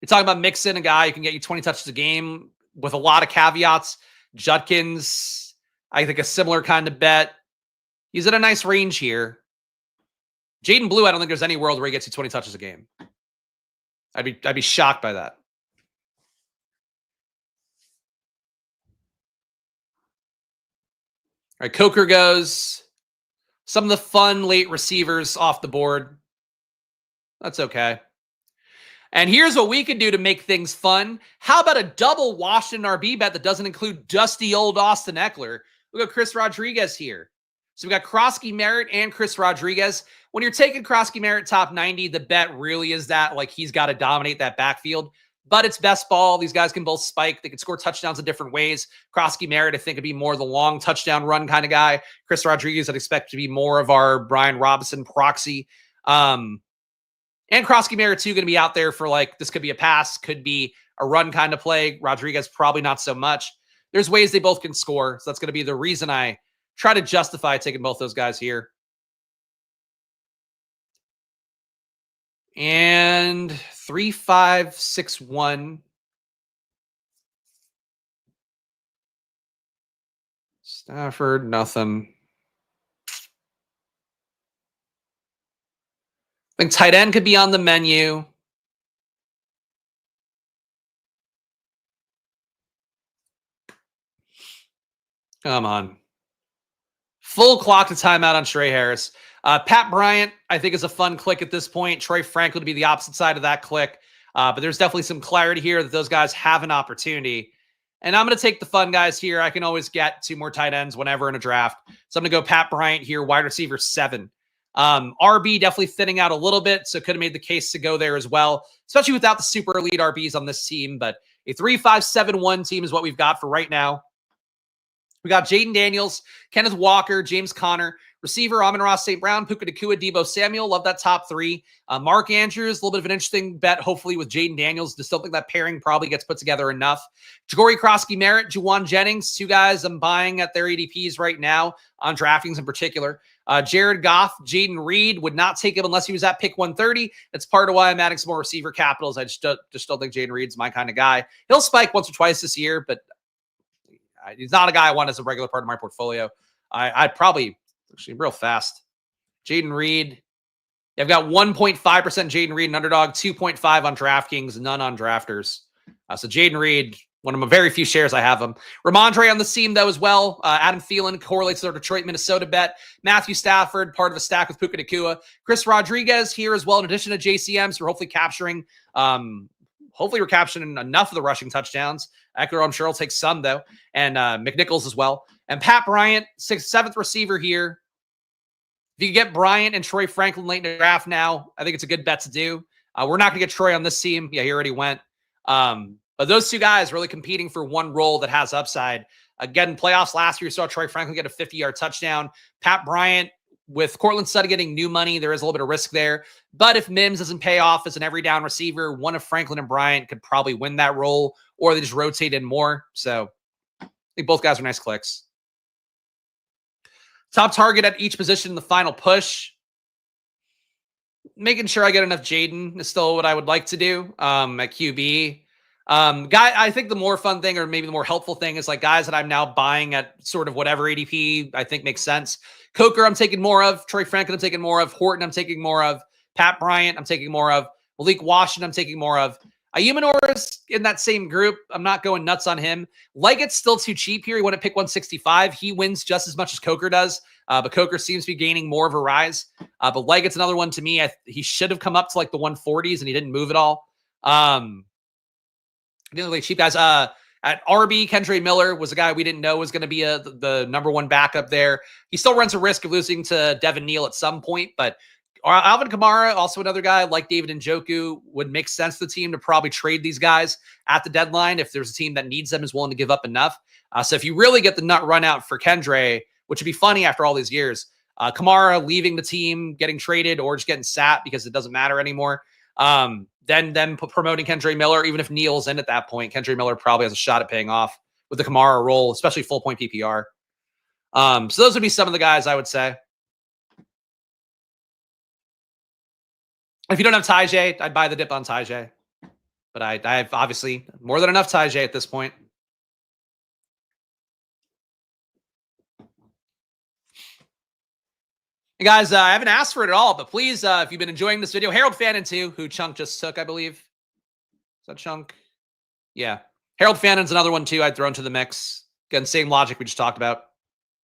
You're talking about Mixon, a guy who can get you 20 touches a game with a lot of caveats. Judkins, I think a similar kind of bet. He's in a nice range here. Jayden Blue, I don't think there's any world where he gets you 20 touches a game. I'd be shocked by that. All right, Coker goes. Some of the fun late receivers off the board. That's okay. And here's what we can do to make things fun. How about a double Washington RB bet that doesn't include dusty old Austin Eckler? We got Chris Rodriguez here. So we got Krosky Merritt and Chris Rodriguez. When you're taking Krosky Merritt top 90, the bet really is that like he's got to dominate that backfield. But it's best ball. These guys can both spike. They can score touchdowns in different ways. Krosky Merritt, I think, would be more the long touchdown run kind of guy. Chris Rodriguez, I'd expect to be more of our Brian Robinson proxy. And Krosky Merritt, too, going to be out there for like, this could be a pass, could be a run kind of play. Rodriguez, probably not so much. There's ways they both can score. So that's going to be the reason I try to justify taking both those guys here. And 3, 5, 6, 1. Stafford, nothing. I think tight end could be on the menu. Come on. Full clock to timeout on Trey Harris. Pat Bryant, I think, is a fun click at this point. Troy Franklin to be the opposite side of that click. But there's definitely some clarity here that those guys have an opportunity. And I'm going to take the fun guys here. I can always get 2 more tight ends whenever in a draft. So I'm going to go Pat Bryant here, wide receiver 7. RB definitely thinning out a little bit, so could have made the case to go there as well, especially without the super elite RBs on this team. But a 3-5-7-1 team is what we've got for right now. We got Jaden Daniels, Kenneth Walker, James Conner, receiver Amon-Ra St. Brown, Puka Nacua, Deebo Samuel. Love that top 3. Mark Andrews, a little bit of an interesting bet, hopefully, with Jaden Daniels. Just don't think that pairing probably gets put together enough. Ja'Cory Krosky Merritt, Juwan Jennings, 2 guys I'm buying at their ADPs right now on DraftKings in particular. Jared Goff, Jaden Reed, would not take him unless he was at pick 130. That's part of why I'm adding some more receiver capitals. I just don't think Jaden Reed's my kind of guy. He'll spike once or twice this year, but he's not a guy I want as a regular part of my portfolio. I'd probably, actually real fast, Jaden Reed. I've got 1.5% Jaden Reed and Underdog, 2.5 on DraftKings, none on Drafters. So Jaden Reed, one of my very few shares I have him. Ramondre on the seam, though, as well. Adam Thielen correlates to their Detroit, Minnesota bet. Matthew Stafford, part of a stack with Puka Nacua. Chris Rodriguez here as well, in addition to JCM. So we're hopefully capturing, we're capturing enough of the rushing touchdowns. Eckler, I'm sure, will take some, though. And McNichols as well. And Pat Bryant, 7th receiver here. If you can get Bryant and Troy Franklin late in the draft now, I think it's a good bet to do. We're not going to get Troy on this team. Yeah, he already went. But those 2 guys really competing for one role that has upside. Again, playoffs last year, saw Troy Franklin get a 50-yard touchdown. Pat Bryant, with Cortland Sutton getting new money, there is a little bit of risk there. But if Mims doesn't pay off as an every down receiver, one of Franklin and Bryant could probably win that role, or they just rotate in more. So I think both guys are nice clicks. Top target at each position in the final push. Making sure I get enough Jayden is still what I would like to do at QB. I think the more fun thing, or maybe the more helpful thing, is like guys that I'm now buying at sort of whatever ADP I think makes sense. Coker, I'm taking more of. Troy Franklin, I'm taking more of. Horton, I'm taking more of. Pat Bryant, I'm taking more of. Malik Washington, I'm taking more of. Ayumanor is in that same group. I'm not going nuts on him. Liggett's still too cheap here. He went to pick 165. He wins just as much as Coker does, but Coker seems to be gaining more of a rise. But Liggett's another one to me. He should have come up to like the 140s, and he didn't move at all. Really cheap guys. At RB, Kendre Miller was a guy we didn't know was going to be the number 1 backup there. He still runs a risk of losing to Devin Neal at some point, but Alvin Kamara, also another guy like David Njoku, would make sense to the team to probably trade these guys at the deadline if there's a team that needs them, is willing to give up enough. So if you really get the nut run out for Kendre, which would be funny after all these years, Kamara leaving the team, getting traded, or just getting sat because it doesn't matter anymore, then promoting Kendre Miller, even if Neal's in at that point, Kendre Miller probably has a shot at paying off with the Kamara role, especially full point PPR. So those would be some of the guys I would say. If you don't have Tajay, I'd buy the dip on Tajay. But I have obviously more than enough Tajay at this point. Hey guys, I haven't asked for it at all, but please, if you've been enjoying this video, Harold Fannin too, who Chunk just took, I believe. Is that Chunk? Yeah. Harold Fannin's another one too I'd throw into the mix. Again, same logic we just talked about.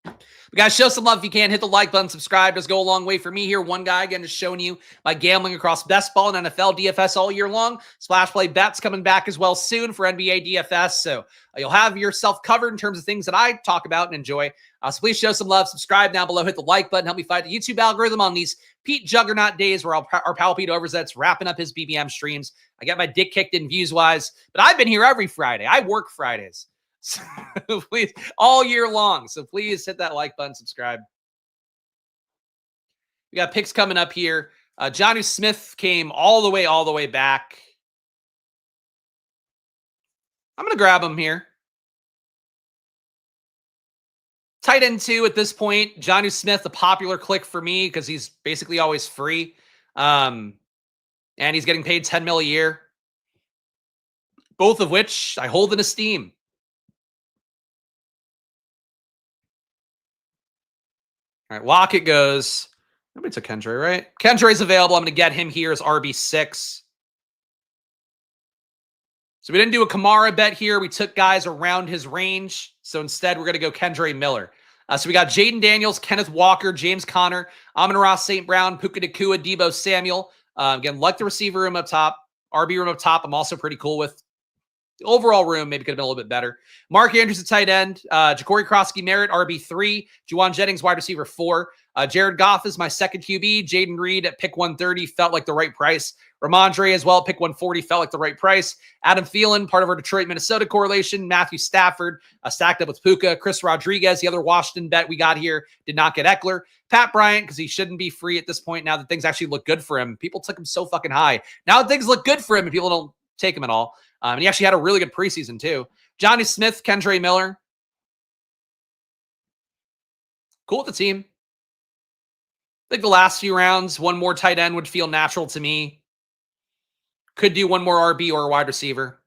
But guys, show some love if you can. Hit the like button, subscribe. Does go a long way for me here. One guy, again, just showing you my gambling across best ball and NFL DFS all year long. Splash Play Bets coming back as well soon for NBA DFS. So you'll have yourself covered in terms of things that I talk about and enjoy. So please show some love. Subscribe down below. Hit the like button. Help me fight the YouTube algorithm on these Pete Juggernaut days where our pal Pete Overzet's wrapping up his BBM streams. I get my dick kicked in views-wise, but I've been here every Friday. I work Fridays. So please, all year long. So please hit that like button, subscribe. We got picks coming up here. Jonnu Smith came all the way back. I'm going to grab him here. Tight end 2 at this point. Jonnu Smith, a popular click for me because he's basically always free. And he's getting paid $10 million a year. Both of which I hold in esteem. All right, Lockett goes. Nobody took Kendra, right? Kendra's available. I'm going to get him here as RB6. So we didn't do a Kamara bet here. We took guys around his range. So instead, we're going to go Kendre Miller. So we got Jaden Daniels, Kenneth Walker, James Conner, Amon-Ra St. Brown, Puka Nacua, Deebo Samuel. Again, like the receiver room up top. RB room up top, I'm also pretty cool with. The overall room maybe could have been a little bit better. Mark Andrews at tight end. Ja'Cory Krosky Merritt, RB3. Juwan Jennings, wide receiver 4. Jared Goff is my second QB. Jaden Reed at pick 130 felt like the right price. Ramondre as well, pick 140 felt like the right price. Adam Thielen, part of our Detroit-Minnesota correlation. Matthew Stafford, stacked up with Puka. Chris Rodriguez, the other Washington bet we got here, did not get Eckler. Pat Bryant, because he shouldn't be free at this point now that things actually look good for him. People took him so fucking high. Now that things look good for him and people don't take him at all. And he actually had a really good preseason too. Jonnu Smith, Kendre Miller. Cool with the team. I think the last few rounds, one more tight end would feel natural to me. Could do one more RB or a wide receiver.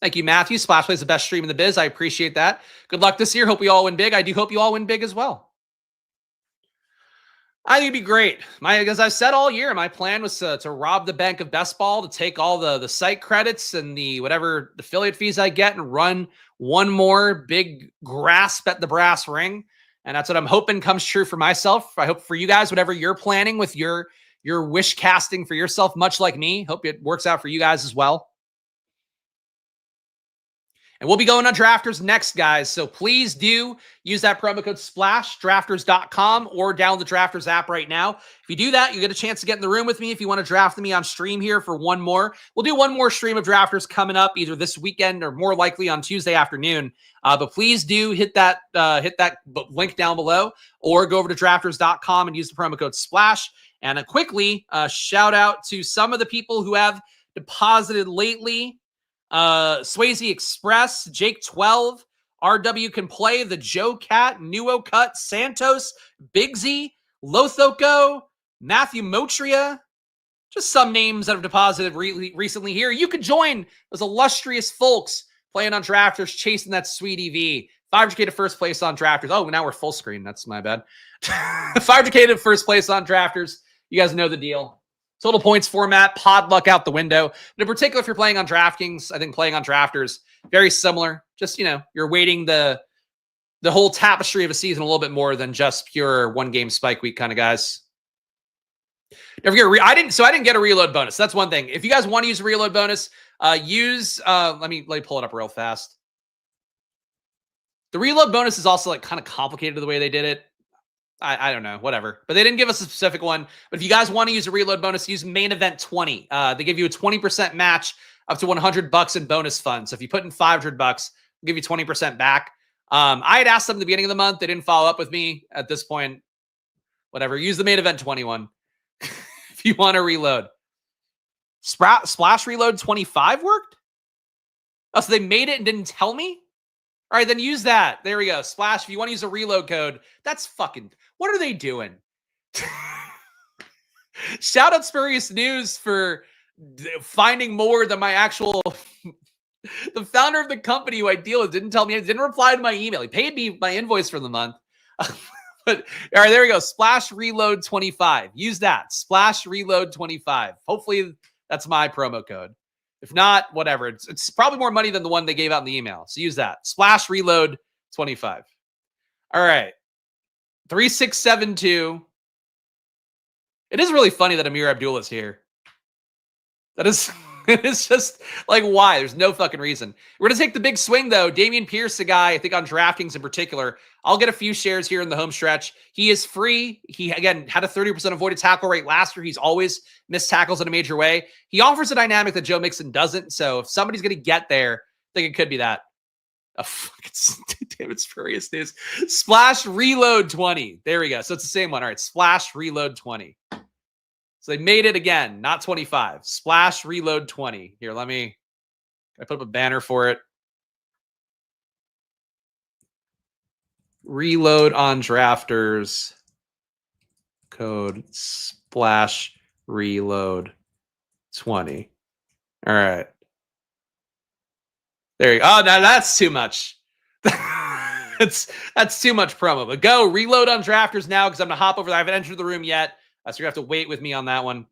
Thank you, Matthew. Splash Play is the best stream in the biz. I appreciate that. Good luck this year. Hope we all win big. I do hope you all win big as well. I think it'd be great. As I've said all year, my plan was to rob the bank of best ball, to take all the site credits and the whatever affiliate fees I get and run one more big grasp at the brass ring. And that's what I'm hoping comes true for myself. I hope for you guys, whatever you're planning with your wish casting for yourself, much like me, hope it works out for you guys as well. And we'll be going on Drafters next, guys. So please do use that promo code SPLASH, drafters.com, or download the Drafters app right now. If you do that, you get a chance to get in the room with me if you want to draft me on stream here for one more. We'll do one more stream of Drafters coming up either this weekend or more likely on Tuesday afternoon. But please do hit that link down below or go over to drafters.com and use the promo code SPLASH. And quickly, shout out to some of the people who have deposited lately. Swayze Express, Jake 12, RW Can Play, the Joe Cat, Nuo Cut, Santos, Bigsy, Lothoko, Matthew Motria. Just some names that have deposited recently here. You could join those illustrious folks playing on Drafters, chasing that sweet EV. 500K to first place on Drafters. Oh, now we're full screen. That's my bad. 500K to first place on Drafters. You guys know the deal. Total points format, pod luck out the window. But in particular, if you're playing on DraftKings, I think playing on Drafters, very similar. Just, you're weighting the whole tapestry of a season a little bit more than just pure one-game spike week kind of guys. Don't forget, I didn't get a reload bonus. That's one thing. If you guys want to use a reload bonus, use, let me pull it up real fast. The reload bonus is also kind of complicated the way they did it. I don't know, whatever. But they didn't give us a specific one. But if you guys want to use a reload bonus, use main event 20. They give you a 20% match up to $100 in bonus funds. So if you put in $500, they'll give you 20% back. I had asked them at the beginning of the month. They didn't follow up with me at this point. Whatever. Use the main event 21 if you want to reload. Splash reload 25 worked? Oh, so they made it and didn't tell me? All right, then use that. There we go. Splash. If you want to use a reload code, that's fucking. What are they doing? Shout out Spurious News for finding more than my actual. The founder of the company who I deal with didn't tell me, didn't reply to my email. He paid me my invoice for the month. But all right, there we go. Splash Reload 25. Use that. Splash Reload 25. Hopefully that's my promo code. If not, whatever. It's probably more money than the one they gave out in the email. So use that. Splash Reload 25. All right. 3672. It is really funny that Amir Abdul is here. That is, it's just like, why? There's no fucking reason. We're going to take the big swing, though. Damian Pierce, a guy, I think on DraftKings in particular. I'll get a few shares here in the home stretch. He is free. He, again, had a 30% avoided tackle rate last year. He's always missed tackles in a major way. He offers a dynamic that Joe Mixon doesn't. So if somebody's going to get there, I think it could be that. Oh, fuck, damn, it's Spurious News. Splash Reload 20. There we go. So it's the same one. All right, Splash Reload 20. So they made it again, not 25. Splash Reload 20. Here, I put up a banner for it. Reload on drafters. Code Splash Reload 20. All right. There you go. Oh, no, that's too much. That's too much promo. But go reload on drafters now because I'm going to hop over there. I haven't entered the room yet. So you're going to have to wait with me on that one.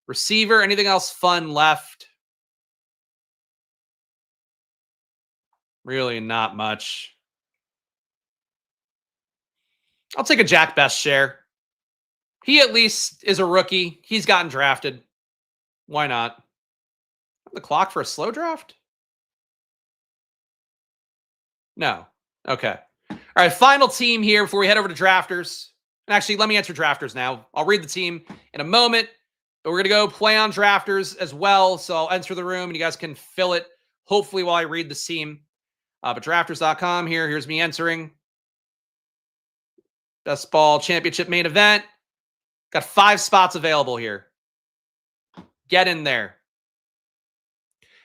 Receiver, anything else fun left? Really not much. I'll take a Jack Best share. He at least is a rookie. He's gotten drafted. Why not? The clock for a slow draft? No. Okay. All right, final team here before we head over to drafters. And actually, let me enter drafters now. I'll read the team in a moment, but we're going to go play on drafters as well. So I'll enter the room and you guys can fill it, hopefully, while I read the team. But drafters.com here. Here's me entering. Best Ball Championship main event. Got 5 spots available here. Get in there.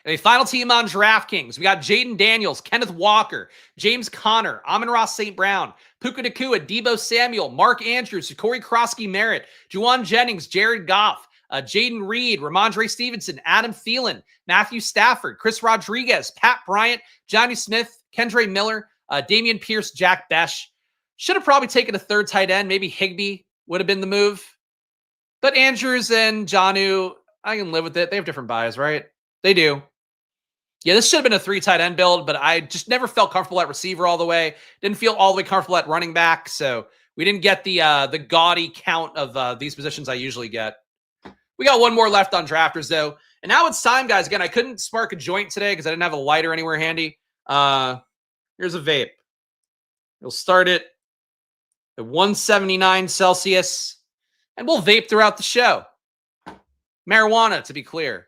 And a final team on DraftKings. We got Jaden Daniels, Kenneth Walker, James Conner, Amon-Ra St. Brown, Puka Nacua, Deebo Samuel, Mark Andrews, Corey Krosky-Merritt, Juwan Jennings, Jared Goff, Jaden Reed, Ramondre Stevenson, Adam Thielen, Matthew Stafford, Chris Rodriguez, Pat Bryant, Johnny Smith, Kendre Miller, Damian Pierce, Jack Besh. Should have probably taken a third tight end. Maybe Higbee would have been the move. But Andrews and Jonnu, I can live with it. They have different buys, right? They do. Yeah, this should have been a 3 tight end build, but I just never felt comfortable at receiver all the way. Didn't feel all the way comfortable at running back, so we didn't get the gaudy count of these positions I usually get. We got one more left on drafters, though. And now it's time, guys. Again, I couldn't spark a joint today because I didn't have a lighter anywhere handy. Here's a vape. We'll start it at 179 Celsius, and we'll vape throughout the show. Marijuana, to be clear.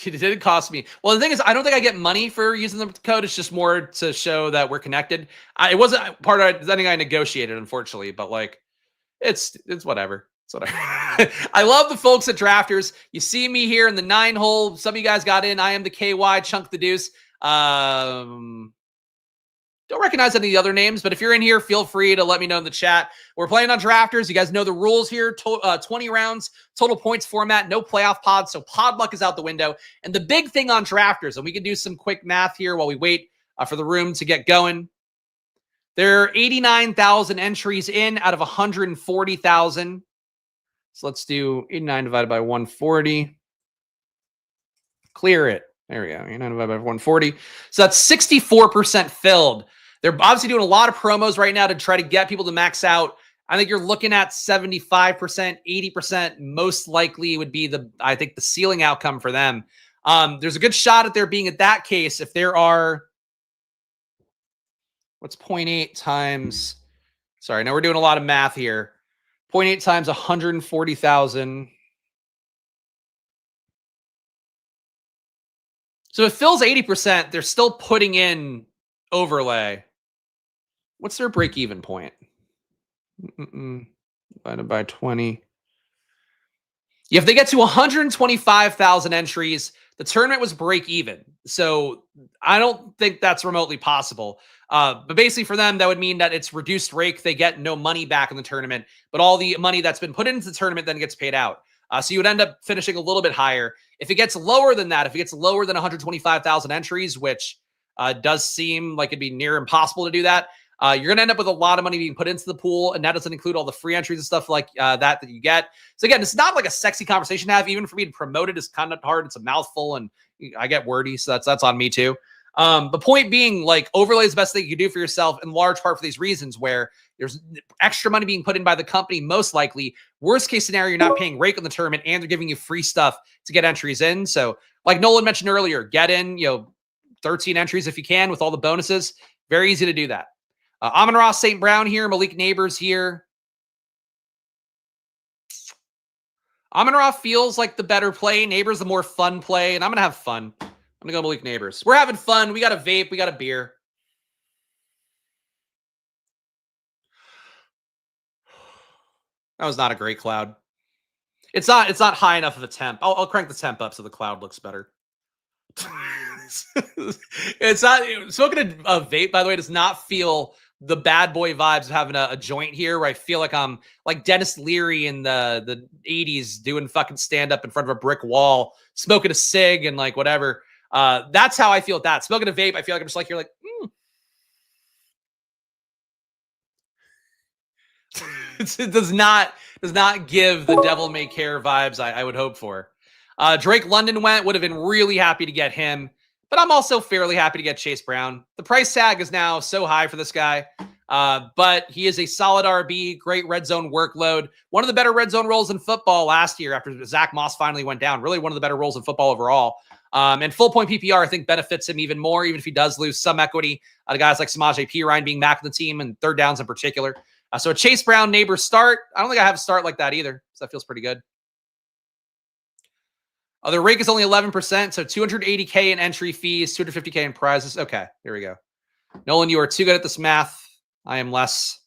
It didn't cost me. Well, the thing is, I don't think I get money for using the code. It's just more to show that we're connected. It wasn't part of anything I negotiated, unfortunately, but like, it's whatever. It's whatever. I love the folks at Drafters. You see me here in the 9 hole. Some of you guys got in. I am the KY Chunk the Deuce. Don't recognize any of the other names, but if you're in here, feel free to let me know in the chat. We're playing on Drafters. You guys know the rules here. 20 rounds, total points format, no playoff pods, so pod luck is out the window. And the big thing on Drafters, and we can do some quick math here while we wait for the room to get going. There are 89,000 entries in out of 140,000. So let's do 89 divided by 140. Clear it. There we go. 89 divided by 140. So that's 64% filled. They're obviously doing a lot of promos right now to try to get people to max out. I think you're looking at 75%, 80% most likely would be the ceiling outcome for them. There's a good shot at there being at that case if there are, what's 0.8 times, sorry, now we're doing a lot of math here. 0.8 times 140,000. So it fills 80%. They're still putting in overlay. What's their break-even point? Divided by 20. If they get to 125,000 entries, the tournament was break even. So I don't think that's remotely possible. But basically for them, that would mean that it's reduced rake. They get no money back in the tournament, but all the money that's been put into the tournament then gets paid out. So you would end up finishing a little bit higher. If it gets lower than that, if it gets lower than 125,000 entries, which does seem like it'd be near impossible to do that, you're going to end up with a lot of money being put into the pool, and that doesn't include all the free entries and stuff like that you get. So again, it's not like a sexy conversation to have. Even for me to promote it is kind of hard. It's a mouthful, and I get wordy, so that's on me too. The point being, like, overlay is the best thing you can do for yourself, in large part for these reasons, where there's extra money being put in by the company, most likely. Worst case scenario, you're not paying rake on the tournament, and they're giving you free stuff to get entries in. So like Nolan mentioned earlier, get in, 13 entries if you can with all the bonuses. Very easy to do that. Amon-Ra St. Brown here. Malik Nabers here. Amon-Ra feels like the better play. Nabers the more fun play, and I'm going to have fun. I'm going to go Malik Nabers. We're having fun. We got a vape. We got a beer. That was not a great cloud. It's not high enough of a temp. I'll crank the temp up so the cloud looks better. It's not smoking a vape, by the way, does not feel the bad boy vibes of having a joint here, where I feel like I'm like Dennis Leary in the 80s doing fucking stand up in front of a brick wall, smoking a cig and like whatever. That's how I feel with that. Smoking a vape, I feel like I'm just like, you're like, It does not give the devil may care vibes I would hope for. Drake London would have been really happy to get him, but I'm also fairly happy to get Chase Brown. The price tag is now so high for this guy, but he is a solid RB, great red zone workload. One of the better red zone roles in football last year after Zach Moss finally went down. Really one of the better roles in football overall. And full point PPR, I think, benefits him even more, even if he does lose some equity. The guys like Samaje Perine being back in the team and third downs in particular. So a Chase Brown Nabers start. I don't think I have a start like that either. So that feels pretty good. The rake is only 11%, so 280K in entry fees, 250K in prizes. Okay, here we go. Nolan, you are too good at this math. I am less.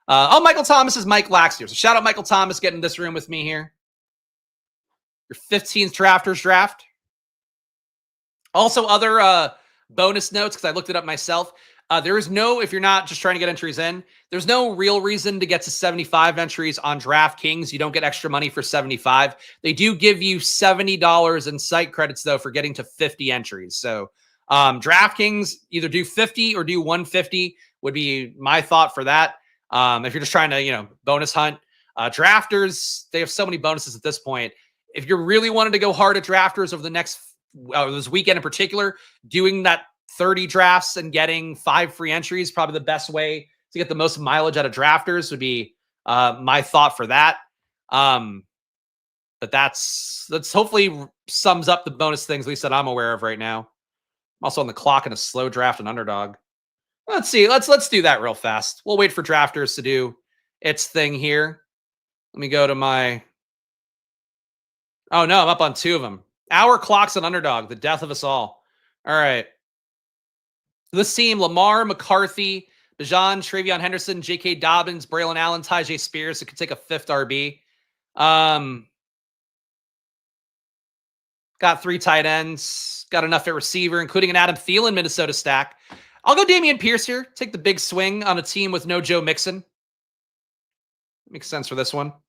Michael Thomas is Mike Laxtier. So shout out Michael Thomas getting in this room with me here. Your 15th drafters draft. Also, other bonus notes, because I looked it up myself. There is no, if you're not just trying to get entries in, there's no real reason to get to 75 entries on DraftKings. You don't get extra money for 75. They do give you $70 in site credits, though, for getting to 50 entries. So DraftKings, either do 50 or do 150 would be my thought for that. If you're just trying to, bonus hunt. Drafters, they have so many bonuses at this point. If you're really wanting to go hard at drafters over the next, this weekend in particular, doing that 30 drafts and getting 5 free entries, probably the best way to get the most mileage out of drafters would be my thought for that. But that's hopefully sums up the bonus things, at least that I'm aware of right now. I'm also on the clock in a slow draft and Underdog. Let's see. Let's do that real fast. We'll wait for drafters to do its thing here. Let me go to my... Oh, no, I'm up on 2 of them. Hour clocks and Underdog, the death of us all. All right. This team, Lamar, McCarthy, Bijan, Travion Henderson, J.K. Dobbins, Braylon Allen, Tyjae Spears. It could take a 5th RB. Got 3 tight ends. Got enough at receiver, including an Adam Thielen Minnesota stack. I'll go Dameon Pierce here. Take the big swing on a team with no Joe Mixon. Makes sense for this one. All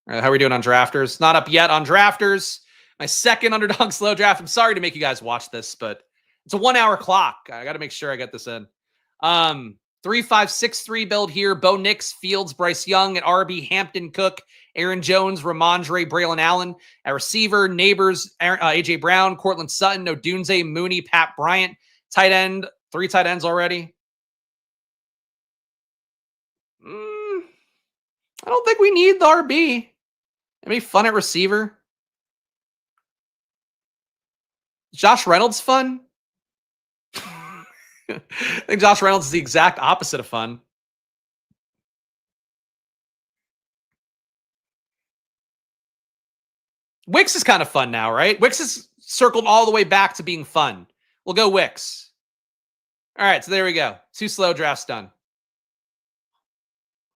right, how are we doing on drafters? Not up yet on drafters. My second Underdog slow draft. I'm sorry to make you guys watch this, but it's a 1-hour clock. I got to make sure I get this in. 3-5-6-3 build here. Bo Nix, Fields, Bryce Young at RB, Hampton, Cook, Aaron Jones, Ramondre, Braylon Allen at receiver, Nabers, AJ Brown, Cortland Sutton, Odunze, Mooney, Pat Bryant, tight end, 3 tight ends already. I don't think we need the RB. Any fun at receiver? Josh Reynolds fun? I think Josh Reynolds is the exact opposite of fun. Wicks is kind of fun now, right? Wicks is circled all the way back to being fun. We'll go Wicks. All right, so there we go. 2 slow drafts done.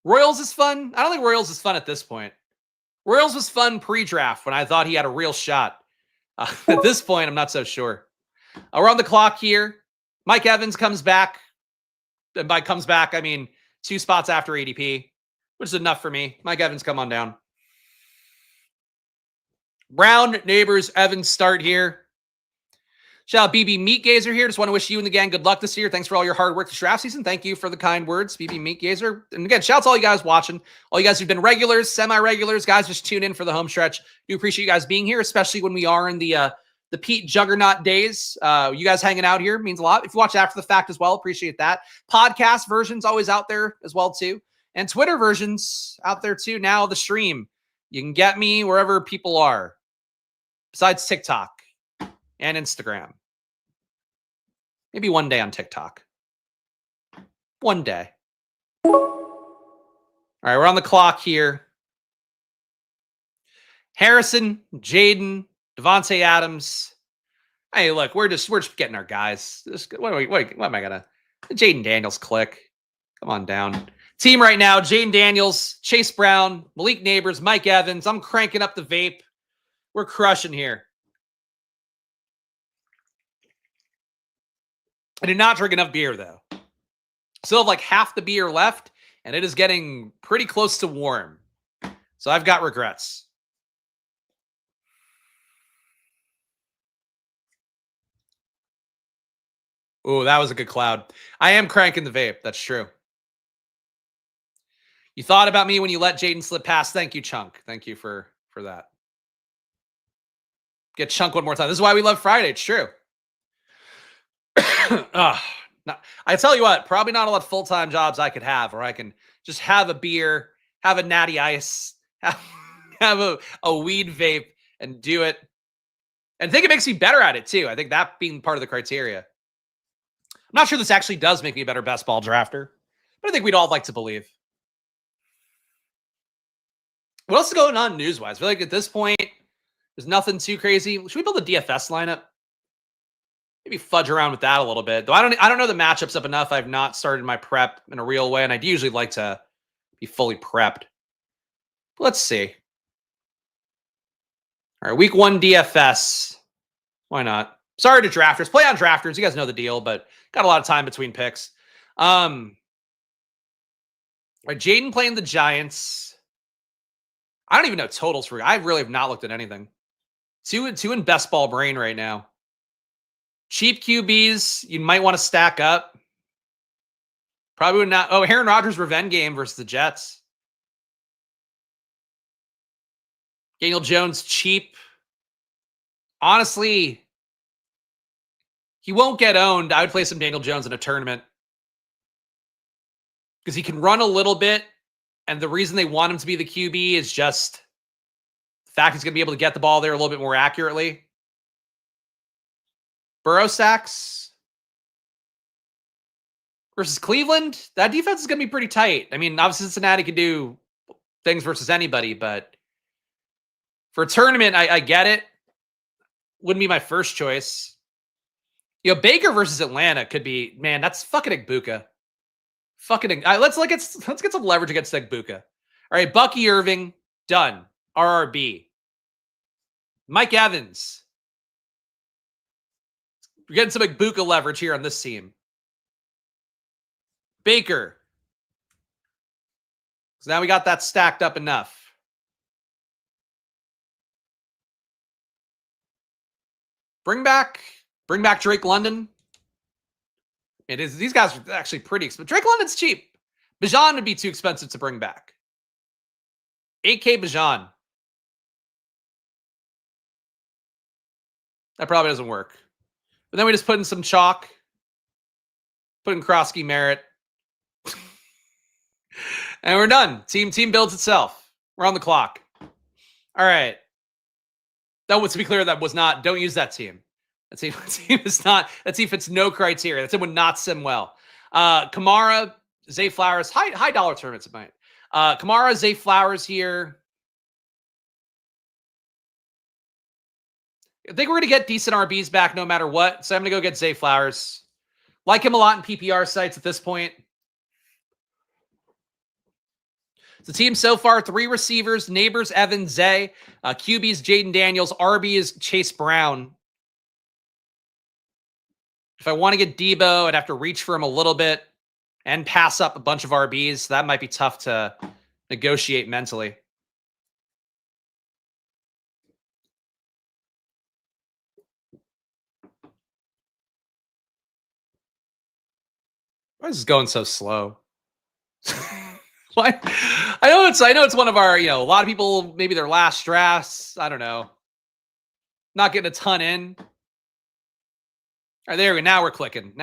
Royals is fun. I don't think Royals is fun at this point. Royals was fun pre-draft when I thought he had a real shot. At this point, I'm not so sure. We're on the clock here. Mike Evans comes back. And by comes back, I mean 2 spots after ADP, which is enough for me. Mike Evans, come on down. Brown, Nabers, Evans start here. Shout out BB Meatgazer here. Just want to wish you and the gang good luck this year. Thanks for all your hard work this draft season. Thank you for the kind words, BB Meatgazer. And again, shout out to all you guys watching. All you guys who've been regulars, semi-regulars, guys just tune in for the home stretch. Do appreciate you guys being here, especially when we are in the Pete Juggernaut days. You guys hanging out here means a lot. If you watch after the fact as well, appreciate that. Podcast versions always out there as well too. And Twitter versions out there too. Now the stream. You can get me wherever people are. Besides TikTok and Instagram. Maybe one day on TikTok. One day. All right, we're on the clock here. Harrison, Jayden, Devontae Adams. Hey, look, we're just getting our guys. What am I gonna? Jayden Daniels click. Come on down. Team right now: Jayden Daniels, Chase Brown, Malik Nabers, Mike Evans. I'm cranking up the vape. We're crushing here. I did not drink enough beer, though. Still have like half the beer left, and it is getting pretty close to warm. So I've got regrets. Ooh, that was a good cloud. I am cranking the vape. That's true. You thought about me when you let Jayden slip past. Thank you, Chunk. Thank you for that. Get Chunk one more time. This is why we love Friday. It's true. I tell you what, probably not a lot of full-time jobs I could have where I can just have a beer, have a natty ice, have a weed vape and do it. And I think it makes me better at it too. I think that being part of the criteria. I'm not sure this actually does make me a better best ball drafter, but I think we'd all like to believe. What else is going on news-wise? I feel like at this point, there's nothing too crazy. Should we build a DFS lineup? Maybe fudge around with that a little bit. Though I don't know the matchups up enough. I've not started my prep in a real way, and I'd usually like to be fully prepped. Let's see. All right, week 1 DFS. Why not? Sorry to drafters. Play on drafters. You guys know the deal, but got a lot of time between picks. All right, Jayden playing the Giants. I don't even know totals for you. I really have not looked at anything. Two in best ball brain right now. Cheap QBs, you might want to stack up. Probably would not. Oh, Aaron Rodgers' revenge game versus the Jets. Daniel Jones, cheap. Honestly, he won't get owned. I would play some Daniel Jones in a tournament. Because he can run a little bit. And the reason they want him to be the QB is just the fact he's going to be able to get the ball there a little bit more accurately. Burrow sacks versus Cleveland. That defense is going to be pretty tight. I mean, obviously Cincinnati can do things versus anybody, but for a tournament, I get it. Wouldn't be my first choice. You know, Baker versus Atlanta could be, man, that's fucking Igbuka. Let's get some leverage against Igbuka. All right, Bucky Irving, done. RRB. Mike Evans. We're getting some Igbuka leverage here on this team. Baker. So now we got that stacked up enough. Bring back Drake London. These guys are actually pretty expensive. Drake London's cheap. Bijan would be too expensive to bring back. 8K Bijan. That probably doesn't work. But then we just put in some chalk. Put in Krosky Merritt. And we're done. Team builds itself. We're on the clock. All right. That was, to be clear, that was not, don't use that team. That team is not, that team fits no criteria. That team would not sim well. Kamara, Zay Flowers, high dollar tournaments it might. Kamara, Zay Flowers here. I think we're going to get decent RBs back no matter what. So I'm going to go get Zay Flowers. Like him a lot in PPR sites at this point. The team so far, 3 receivers, Nabers, Evans, Zay. QB's Jaden Daniels. RB is Chase Brown. If I want to get Debo, I'd have to reach for him a little bit and pass up a bunch of RBs. That might be tough to negotiate mentally. Why is this going so slow? Why? I know it's one of our, a lot of people, maybe their last drafts. I don't know. Not getting a ton in. All right, there we go. Now we're clicking.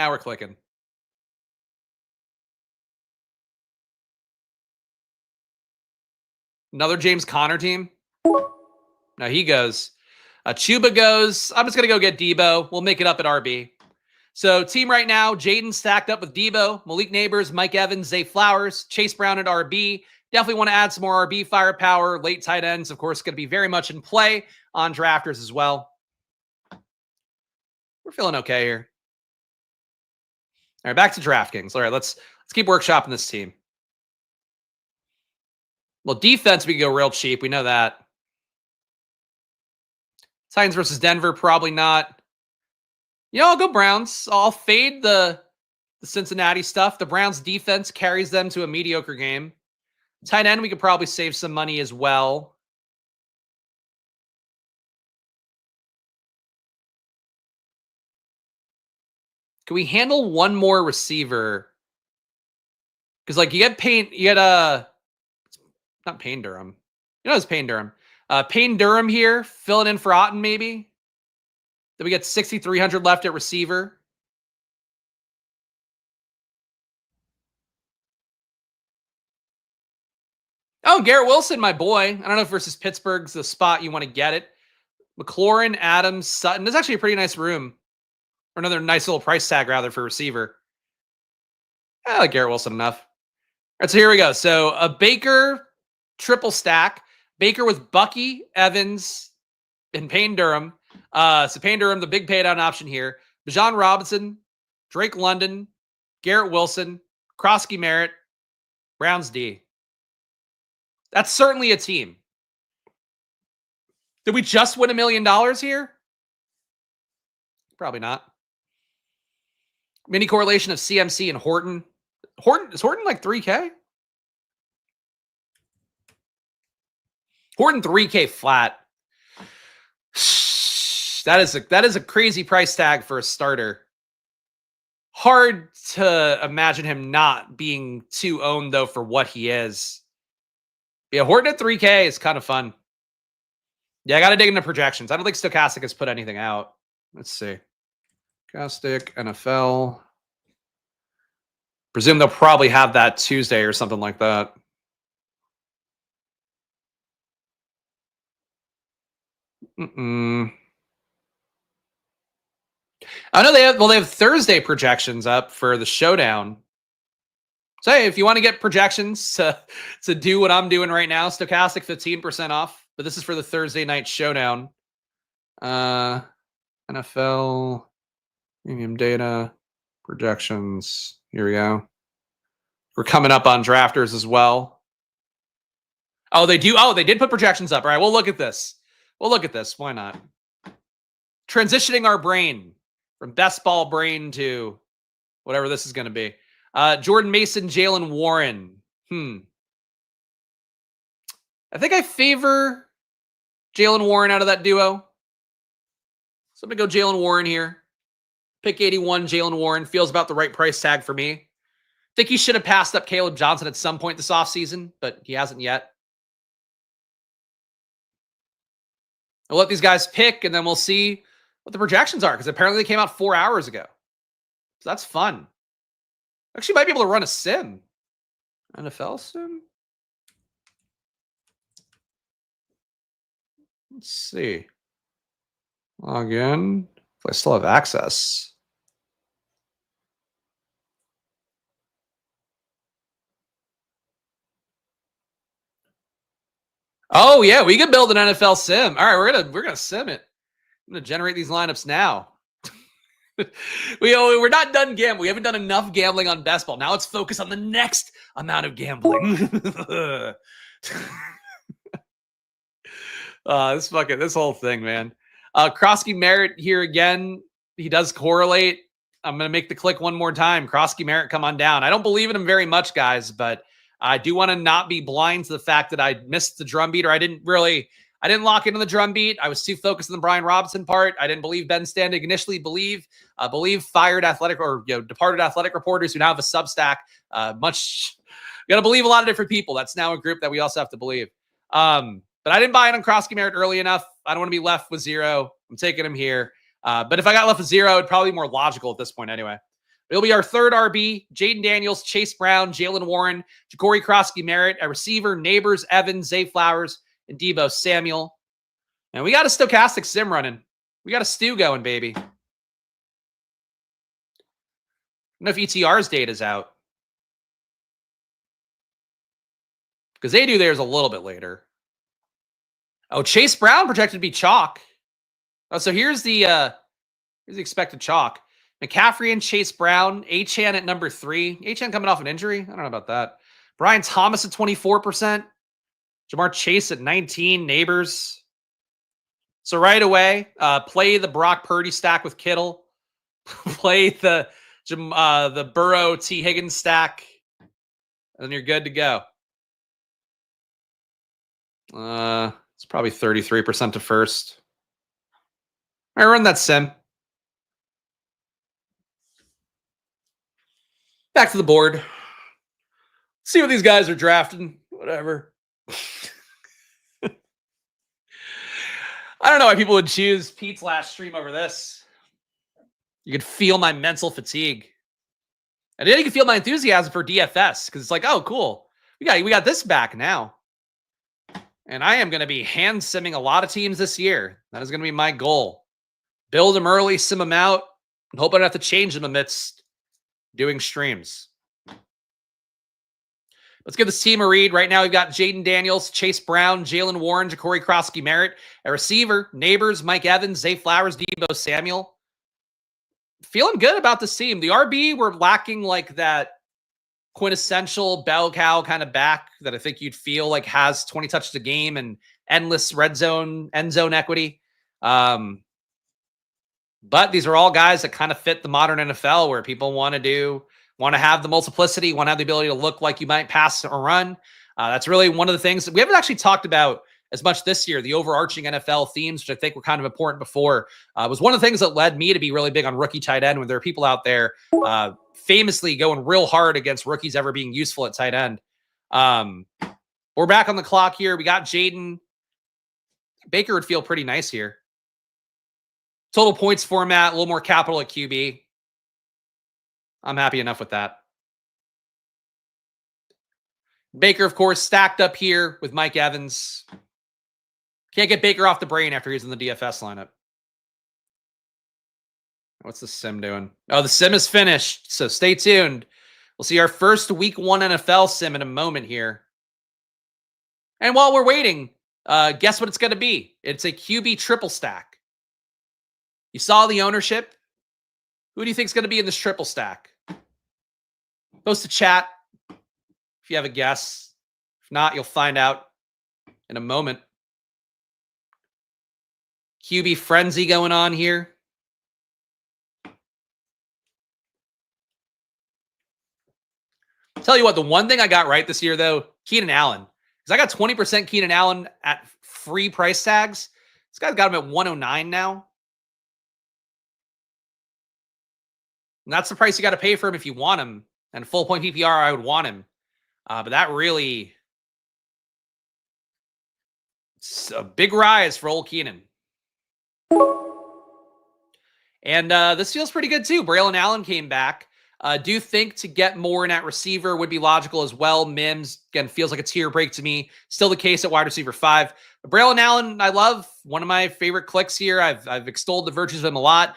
Another James Conner team. Now he goes. Chuba goes. I'm just going to go get Debo. We'll make it up at RB. So team right now, Jayden stacked up with Debo, Malik Nabers, Mike Evans, Zay Flowers, Chase Brown at RB. Definitely want to add some more RB firepower. Late tight ends, of course, going to be very much in play on drafters as well. We're feeling okay here. All right, back to DraftKings. All right, let's keep workshopping this team. Well, defense, we can go real cheap. We know that. Titans versus Denver, probably not. I'll go Browns. I'll fade the Cincinnati stuff. The Browns defense carries them to a mediocre game. Tight end, we could probably save some money as well. Can we handle one more receiver? Because you get not Payne Durham. It's Payne Durham. Payne Durham here, filling in for Otten maybe. Then we get 6,300 left at receiver. Oh, Garrett Wilson, my boy. I don't know if versus Pittsburgh's the spot you want to get it. McLaurin, Adams, Sutton. That's actually a pretty nice room. Or another nice little price tag, rather, for receiver. I like Garrett Wilson enough. All right, so here we go. So a Baker triple stack. Baker with Bucky, Evans, and Payne Durham. So Payne Durham, the big paydown option here. Bijan Robinson, Drake London, Garrett Wilson, Krosky Merritt, Browns D. That's certainly a team. Did we just win $1 million here? Probably not. Mini correlation of CMC and Horton. Is Horton like 3K? Horton 3K flat. That is a crazy price tag for a starter. Hard to imagine him not being too owned, though, for what he is. Yeah, Horton at 3K is kind of fun. Yeah, I got to dig into projections. I don't think Stochastic has put anything out. Let's see. Stochastic, NFL. Presume they'll probably have that Tuesday or something like that. I know they have Thursday projections up for the showdown. So hey, if you want to get projections to do what I'm doing right now, Stochastic 15% off. But this is for the Thursday night showdown. NFL premium data projections. Here we go. We're coming up on drafters as well. Oh, they do. Oh, they did put projections up. All right, we'll look at this. Why not? Transitioning our brain from best ball brain to whatever this is going to be. Jordan Mason, Jalen Warren. I think I favor Jalen Warren out of that duo. So I'm going to go Jalen Warren here. Pick 81, Jalen Warren. Feels about the right price tag for me. Think he should have passed up Caleb Johnson at some point this offseason, but he hasn't yet. I'll let these guys pick, and then we'll see what the projections are, because apparently they came out 4 hours ago. So that's fun. Actually, might be able to run a sim. NFL sim? Let's see. Log in. If I still have access. Oh yeah, we can build an NFL sim. All right, we're gonna sim it. I'm gonna generate these lineups now. We're not done gambling. We haven't done enough gambling on best ball. Now let's focus on the next amount of gambling. This whole thing, man. Krosky Merritt here again. He does correlate. I'm going to make the click one more time. Krosky Merritt, come on down. I don't believe in him very much, guys, but I do want to not be blind to the fact that I missed the drum beat, or I didn't lock into the drum beat. I was too focused on the Brian Robinson part. I didn't believe Ben Standig initially. Believe fired athletic or departed athletic reporters who now have a Substack. You got to believe a lot of different people. That's now a group that we also have to believe. But I didn't buy it on Krosky Merritt early enough. I don't want to be left with zero. I'm taking him here. But if I got left with zero, it'd probably be more logical at this point anyway. It'll be our third RB: Jayden Daniels, Chase Brown, Jaylen Warren, Ja'Cory Krosky Merritt, a receiver, Nabers, Evans, Zay Flowers, and Deebo Samuel. And we got a stochastic sim running. We got a stew going, baby. I don't know if ETR's data's out, because they do theirs a little bit later. Oh, Chase Brown projected to be chalk. Oh, so here's the expected chalk. McCaffrey and Chase Brown. Achane at number 3. Achane coming off an injury. I don't know about that. Brian Thomas at 24%. Jamar Chase at 19. Nabers. So right away, play the Brock Purdy stack with Kittle. Play the Burrow T. Higgins stack. And then you're good to go. It's probably 33% to first. I run that sim. Back to the board. See what these guys are drafting. Whatever. I don't know why people would choose Pete's last stream over this. You could feel my mental fatigue. And then you can feel my enthusiasm for DFS, because it's like, oh, cool. We got this back now. And I am going to be hand simming a lot of teams this year. That is going to be my goal. Build them early, sim them out, and hope I don't have to change them amidst doing streams. Let's give this team a read. Right now, we've got Jayden Daniels, Chase Brown, Jaylen Warren, Ja'Cory Krosky Merritt, a receiver, Nabers, Mike Evans, Zay Flowers, Deebo Samuel. Feeling good about this team. The RB, we're lacking like that quintessential bell cow kind of back that I think you'd feel like has 20 touches a game and endless red zone, end zone equity. But these are all guys that kind of fit the modern NFL, where people want to have the multiplicity, want to have the ability to look like you might pass or run. That's really one of the things that we haven't actually talked about as much this year. The overarching NFL themes, which I think were kind of important before, was one of the things that led me to be really big on rookie tight end, when there are people out there famously going real hard against rookies ever being useful at tight end. We're back on the clock here. We got Jayden. Baker would feel pretty nice here. Total points format, a little more capital at QB. I'm happy enough with that. Baker, of course, stacked up here with Mike Evans. Can't get Baker off the brain after he's in the DFS lineup. What's the sim doing? Oh, the sim is finished, so stay tuned. We'll see our first week 1 NFL sim in a moment here. And while we're waiting, guess what it's going to be? It's a QB triple stack. You saw the ownership. Who do you think is going to be in this triple stack? Post a chat if you have a guess. If not, you'll find out in a moment. QB frenzy going on here. Tell you what, the one thing I got right this year, though, Keenan Allen. Because I got 20% Keenan Allen at free price tags. This guy's got him at 109 now. And that's the price you got to pay for him if you want him. And full point PPR, I would want him. But that really... It's a big rise for old Keenan. And this feels pretty good, too. Braylon Allen came back. Do think to get more in at receiver would be logical as well. Mims, again, feels like a tier break to me. Still the case at wide receiver 5. But Braylon Allen, I love. One of my favorite clicks here. I've extolled the virtues of him a lot.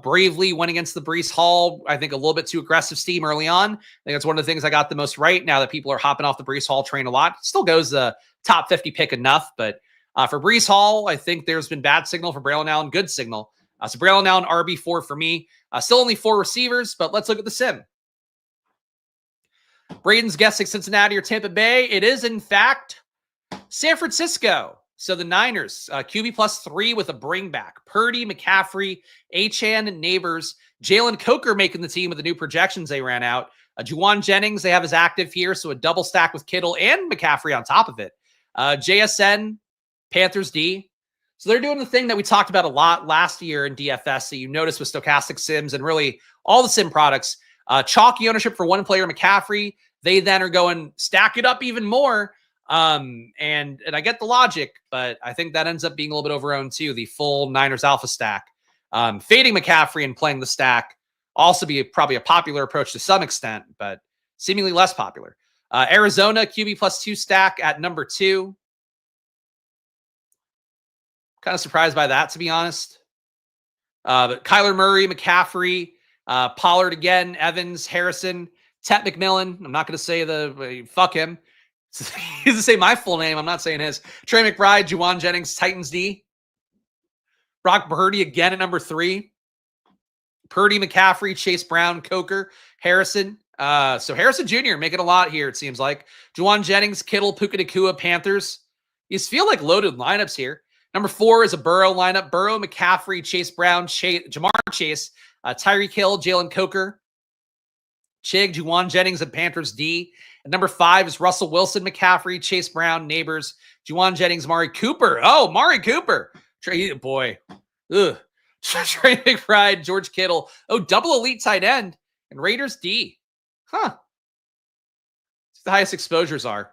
Bravely went against the Breece Hall. I think a little bit too aggressive steam early on. I think that's one of the things I got the most right now that people are hopping off the Breece Hall train a lot. Still goes the top 50 pick enough. But for Breece Hall, I think there's been bad signal. For Braylon Allen, good signal. So Braylon now an RB4 for me. Still only 4 receivers, but let's look at the sim. Braden's guessing Cincinnati or Tampa Bay. It is, in fact, San Francisco. So the Niners, QB +3 with a bring back. Purdy, McCaffrey, Achane, Nabers, Jalen Coker making the team with the new projections they ran out. Juwan Jennings, they have as active here, so a double stack with Kittle and McCaffrey on top of it. JSN, Panthers D. So they're doing the thing that we talked about a lot last year in DFS that you notice with stochastic sims and really all the sim products. Chalky ownership for one player, McCaffrey. They then are going stack it up even more. And I get the logic, but I think that ends up being a little bit overowned too. The full Niners alpha stack, fading McCaffrey and playing the stack also be probably a popular approach to some extent, but seemingly less popular. Arizona QB +2 stack at number 2. Kind of surprised by that, to be honest. But Kyler Murray, McCaffrey, Pollard again, Evans, Harrison, Tet McMillan. I'm not going to say fuck him. He's to say my full name. I'm not saying his. Trey McBride, Juwan Jennings, Titans D. Brock Purdy again at number 3. Purdy, McCaffrey, Chase Brown, Coker, Harrison. So Harrison Jr. making a lot here, it seems like. Juwan Jennings, Kittle, Puka Nacua, Panthers. You just feel like loaded lineups here. Number 4 is a Burrow lineup. Burrow, McCaffrey, Chase Brown, Jamar Chase, Tyreek Hill, Jalen Coker, Chig, Juwan Jennings, and Panthers D. And number 5 is Russell Wilson, McCaffrey, Chase Brown, Nabers, Juwan Jennings, Mari Cooper. Oh, Mari Cooper. Trey, boy. Ugh. Trey McBride, George Kittle. Oh, double elite tight end. And Raiders D. Huh. That's the highest exposures are.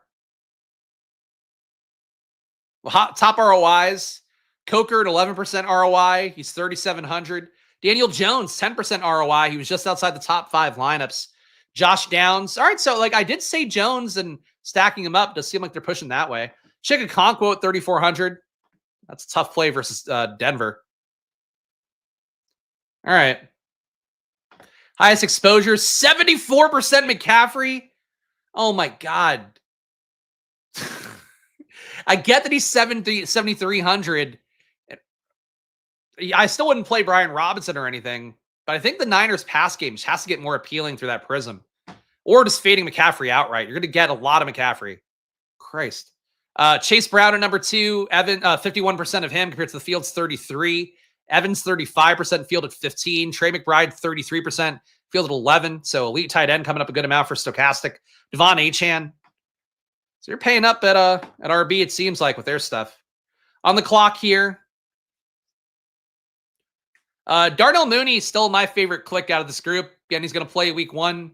Well, top ROIs. Coker at 11% ROI. He's 3,700. Daniel Jones, 10% ROI. He was just outside the top 5 lineups. Josh Downs. All right, so like I did say Jones and stacking him up does seem like they're pushing that way. Chicago at 3,400. That's a tough play versus Denver. All right. Highest exposure, 74% McCaffrey. Oh my God. I get that he's 7,300. I still wouldn't play Brian Robinson or anything, but I think the Niners pass game just has to get more appealing through that prism. Or just fading McCaffrey outright. You're going to get a lot of McCaffrey. Christ. Chase Brown at number 2. Evan, 51% of him compared to the field's 33. Evans, 35%, field at 15. Trey McBride, 33%, field at 11. So elite tight end coming up a good amount for stochastic. Devon Achane. So you're paying up at RB, it seems like, with their stuff. On the clock here, Darnell Mooney is still my favorite click out of this group. Again, he's going to play week 1.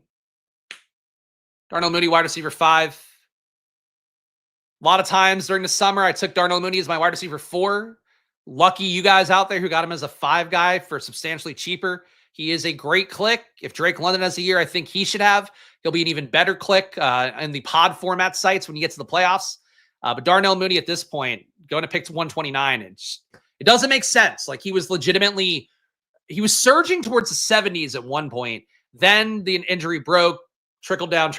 Darnell Mooney, wide receiver 5. A lot of times during the summer, I took Darnell Mooney as my wide receiver 4. Lucky you guys out there who got him as a 5 guy for substantially cheaper. He is a great click. If Drake London has a year, I think he should have. He'll be an even better click in the pod format sites when you get to the playoffs. But Darnell Mooney at this point, going to pick to 129, it doesn't make sense. Like he was surging towards the 70s at one point. Then the injury broke, trickle down.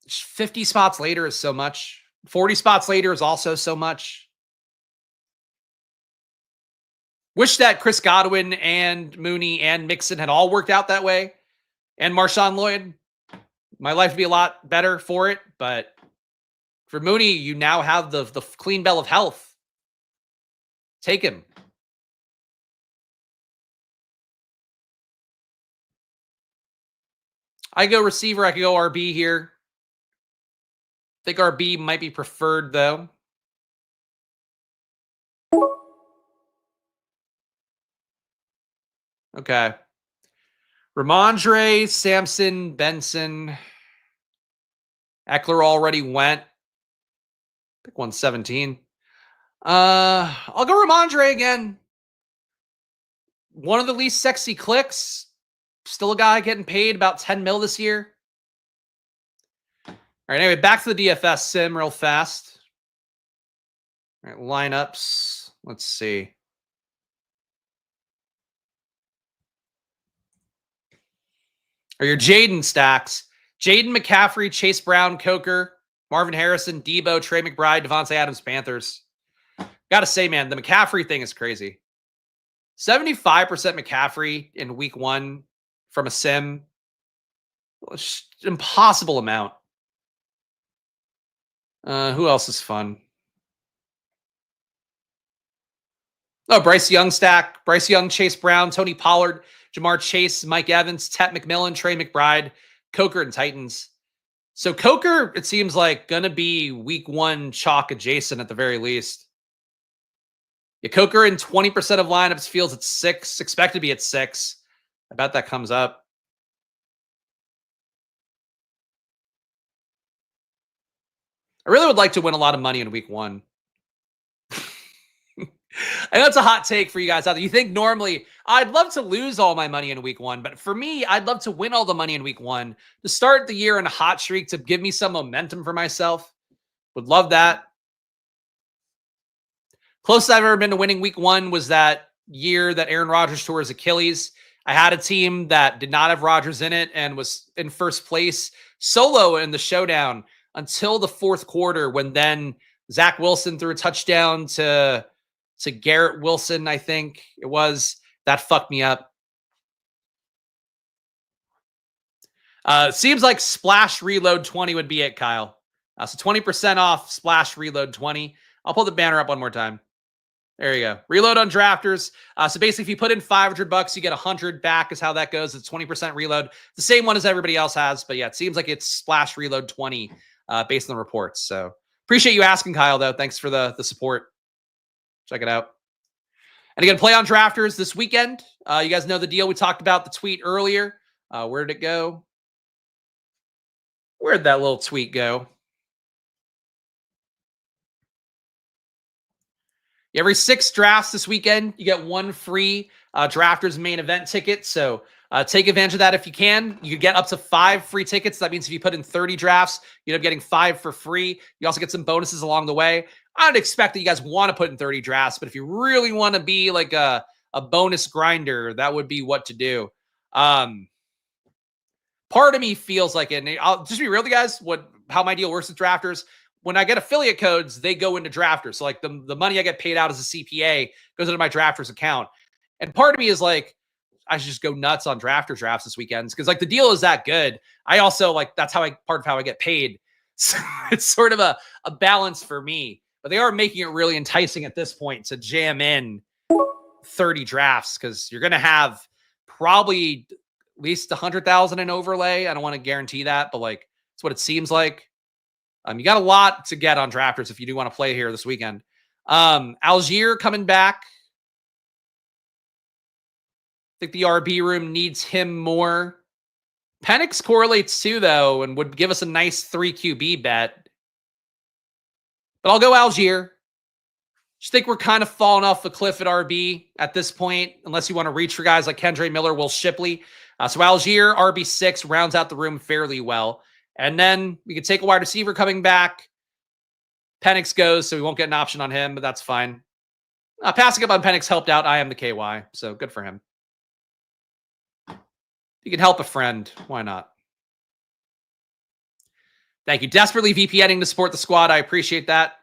50 spots later is so much. 40 spots later is also so much. Wish that Chris Godwin and Mooney and Mixon had all worked out that way. And Marshawn Lloyd. My life would be a lot better for it. But for Mooney, you now have the clean bill of health. Take him. I go receiver. I could go RB here. I think RB might be preferred, though. Okay. Ramondre, Sampson, Benson. Eckler already went. Pick 117. I'll go Ramondre again. One of the least sexy clicks. Still a guy getting paid about 10 mil this year. All right, anyway, back to the DFS sim real fast. All right, lineups. Let's see. Or your Jayden stacks. Jayden, McCaffrey, Chase Brown, Coker, Marvin Harrison, Debo, Trey McBride, Devontae Adams, Panthers. Gotta say, man, the McCaffrey thing is crazy. 75% McCaffrey in week 1 from a sim. Impossible amount. Who else is fun? Oh, Bryce Young stack. Bryce Young, Chase Brown, Tony Pollard, Jamar Chase, Mike Evans, Tet McMillan, Trey McBride, Coker, and Titans. So Coker, it seems like, going to be week 1 chalk adjacent at the very least. Yeah, Coker in 20% of lineups feels at 6, expect to be at 6. I bet that comes up. I really would like to win a lot of money in week 1. I know it's a hot take for you guys out there. You think normally I'd love to lose all my money in week 1, but for me, I'd love to win all the money in week 1 to start the year in a hot streak to give me some momentum for myself. Would love that. Closest I've ever been to winning week 1 was that year that Aaron Rodgers tore his Achilles. I had a team that did not have Rodgers in it and was in first place solo in the showdown until the fourth quarter, when then Zach Wilson threw a touchdown to Garrett Wilson, I think it was. That fucked me up. Seems like Splash Reload 20 would be it, Kyle. So 20% off Splash Reload 20. I'll pull the banner up one more time. There you go. Reload on drafters. So basically, if you put in $500, you get 100 back is how that goes. It's 20% reload. The same one as everybody else has. But yeah, it seems like it's Splash Reload 20 based on the reports. So appreciate you asking, Kyle, though. Thanks for the support. Check it out. And again, play on drafters this weekend. You guys know the deal. We talked about the tweet earlier. Where did it go? Where'd that little tweet go? Every 6 drafts this weekend, you get 1 free drafters main event ticket. So take advantage of that if you can. You get up to 5 free tickets. That means if you put in 30 drafts, you end up getting 5 for free. You also get some bonuses along the way. I'd expect that you guys want to put in 30 drafts, but if you really want to be like a bonus grinder, that would be what to do. Part of me feels like it. And I'll just be real with you guys, how my deal works with drafters. When I get affiliate codes, they go into drafters. So like the money I get paid out as a CPA goes into my drafters account. And part of me is like, I should just go nuts on drafter drafts this weekend because like the deal is that good. I also like, that's part of how I get paid. So it's sort of a balance for me, but they are making it really enticing at this point to jam in 30 drafts because you're going to have probably at least 100,000 in overlay. I don't want to guarantee that, but like, it's what it seems like. You got a lot to get on drafters if you do want to play here this weekend. Algier coming back. I think the RB room needs him more. Penix correlates too, though, and would give us a nice 3 QB bet. But I'll go Algier. Just think we're kind of falling off the cliff at RB at this point, unless you want to reach for guys like Kendre Miller, Will Shipley. So Algier, RB6, rounds out the room fairly well. And then we could take a wide receiver coming back. Penix goes, so we won't get an option on him, but that's fine. Passing up on Penix helped out. I am the KY, so good for him. You can help a friend. Why not? Thank you. Desperately VPNing to support the squad. I appreciate that.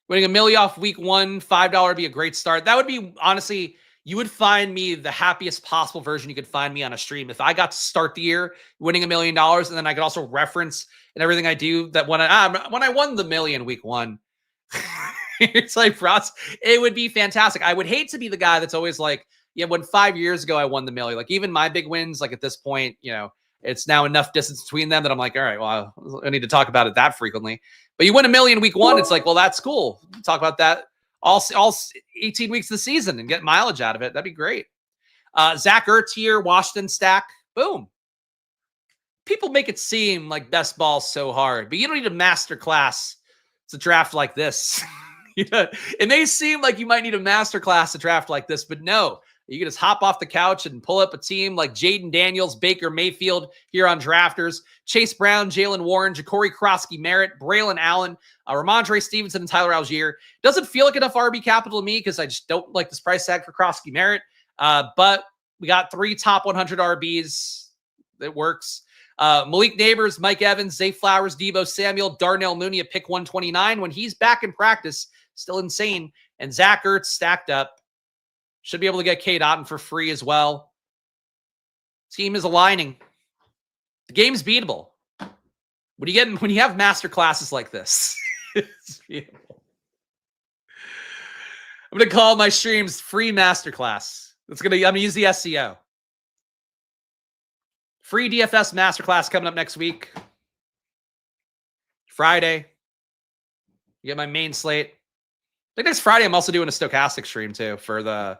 Winning $1 million off week 1, $5 would be a great start. That would be, honestly, you would find me the happiest possible version you could find me on a stream. If I got to start the year winning $1 million, and then I could also reference and everything I do that when I won the million week 1, it's like, for us, it would be fantastic. I would hate to be the guy that's always like, yeah, when 5 years ago I won the million, like even my big wins, like at this point, you know, it's now enough distance between them that I'm like, all right, well, I need to talk about it that frequently. But you win $1 million week 1, it's like, well, that's cool. We'll talk about that all 18 weeks of the season and get mileage out of it. That'd be great. Zach Ertz here, Washington stack. Boom. People make it seem like best ball's so hard, but you don't need a master class to draft like this. You know, it may seem like you might need a master class to draft like this, but no. You can just hop off the couch and pull up a team like Jaden Daniels, Baker Mayfield here on drafters, Chase Brown, Jalen Warren, Ja'Cory Krosky-Merritt, Braylon Allen, Ramondre Stevenson, and Tyler Algier. Doesn't feel like enough RB capital to me because I just don't like this price tag for Krosky-Merritt. But we got 3 top 100 RBs. It works. Malik Nabers, Mike Evans, Zay Flowers, Deebo Samuel, Darnell Mooney at pick 129. When he's back in practice, still insane. And Zach Ertz stacked up. Should be able to get Cade Otton for free as well. Team is aligning. The game's beatable. When you have master classes like this, it's beautiful. I'm gonna call my streams free masterclass. I'm gonna use the SEO. Free DFS masterclass coming up next week. Friday. You get my main slate. I think next Friday I'm also doing a stochastic stream too for the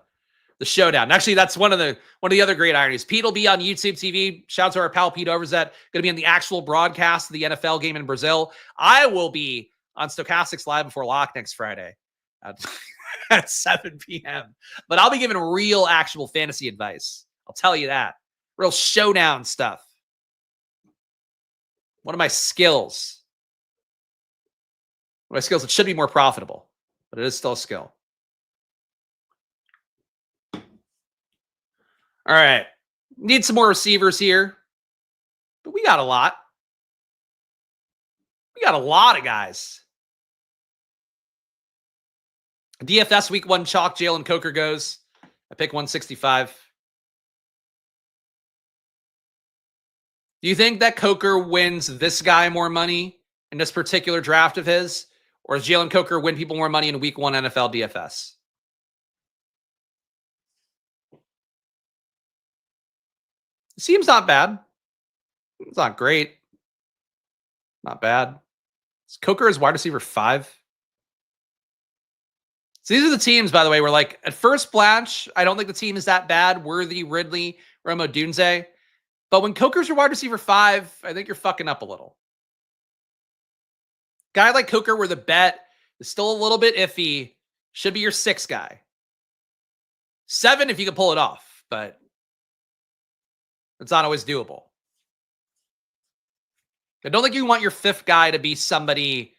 showdown. Actually, that's one of the other great ironies. Pete will be on YouTube TV. Shout out to our pal Pete Overzet. Going to be on the actual broadcast of the NFL game in Brazil. I will be on Stochastics Live Before Lock next Friday at 7 p.m. But I'll be giving real, actual fantasy advice. I'll tell you that. Real showdown stuff. One of my skills. One of my skills that should be more profitable, but it is still a skill. All right. Need some more receivers here. But we got a lot. We got a lot of guys. DFS week 1 chalk. Jalen Coker goes. I pick 165. Do you think that Coker wins this guy more money in this particular draft of his? Or does Jalen Coker win people more money in week 1 NFL DFS? Seems not bad. It's not great. Not bad. Coker is wide receiver 5. So these are the teams, by the way, where like at first blanch, I don't think the team is that bad. Worthy, Ridley, Romo Dunze. But when Coker's your wide receiver 5, I think you're fucking up a little. Guy like Coker where the bet is still a little bit iffy. Should be your 6 guy. 7 if you can pull it off, but it's not always doable. I don't think you want your 5th guy to be somebody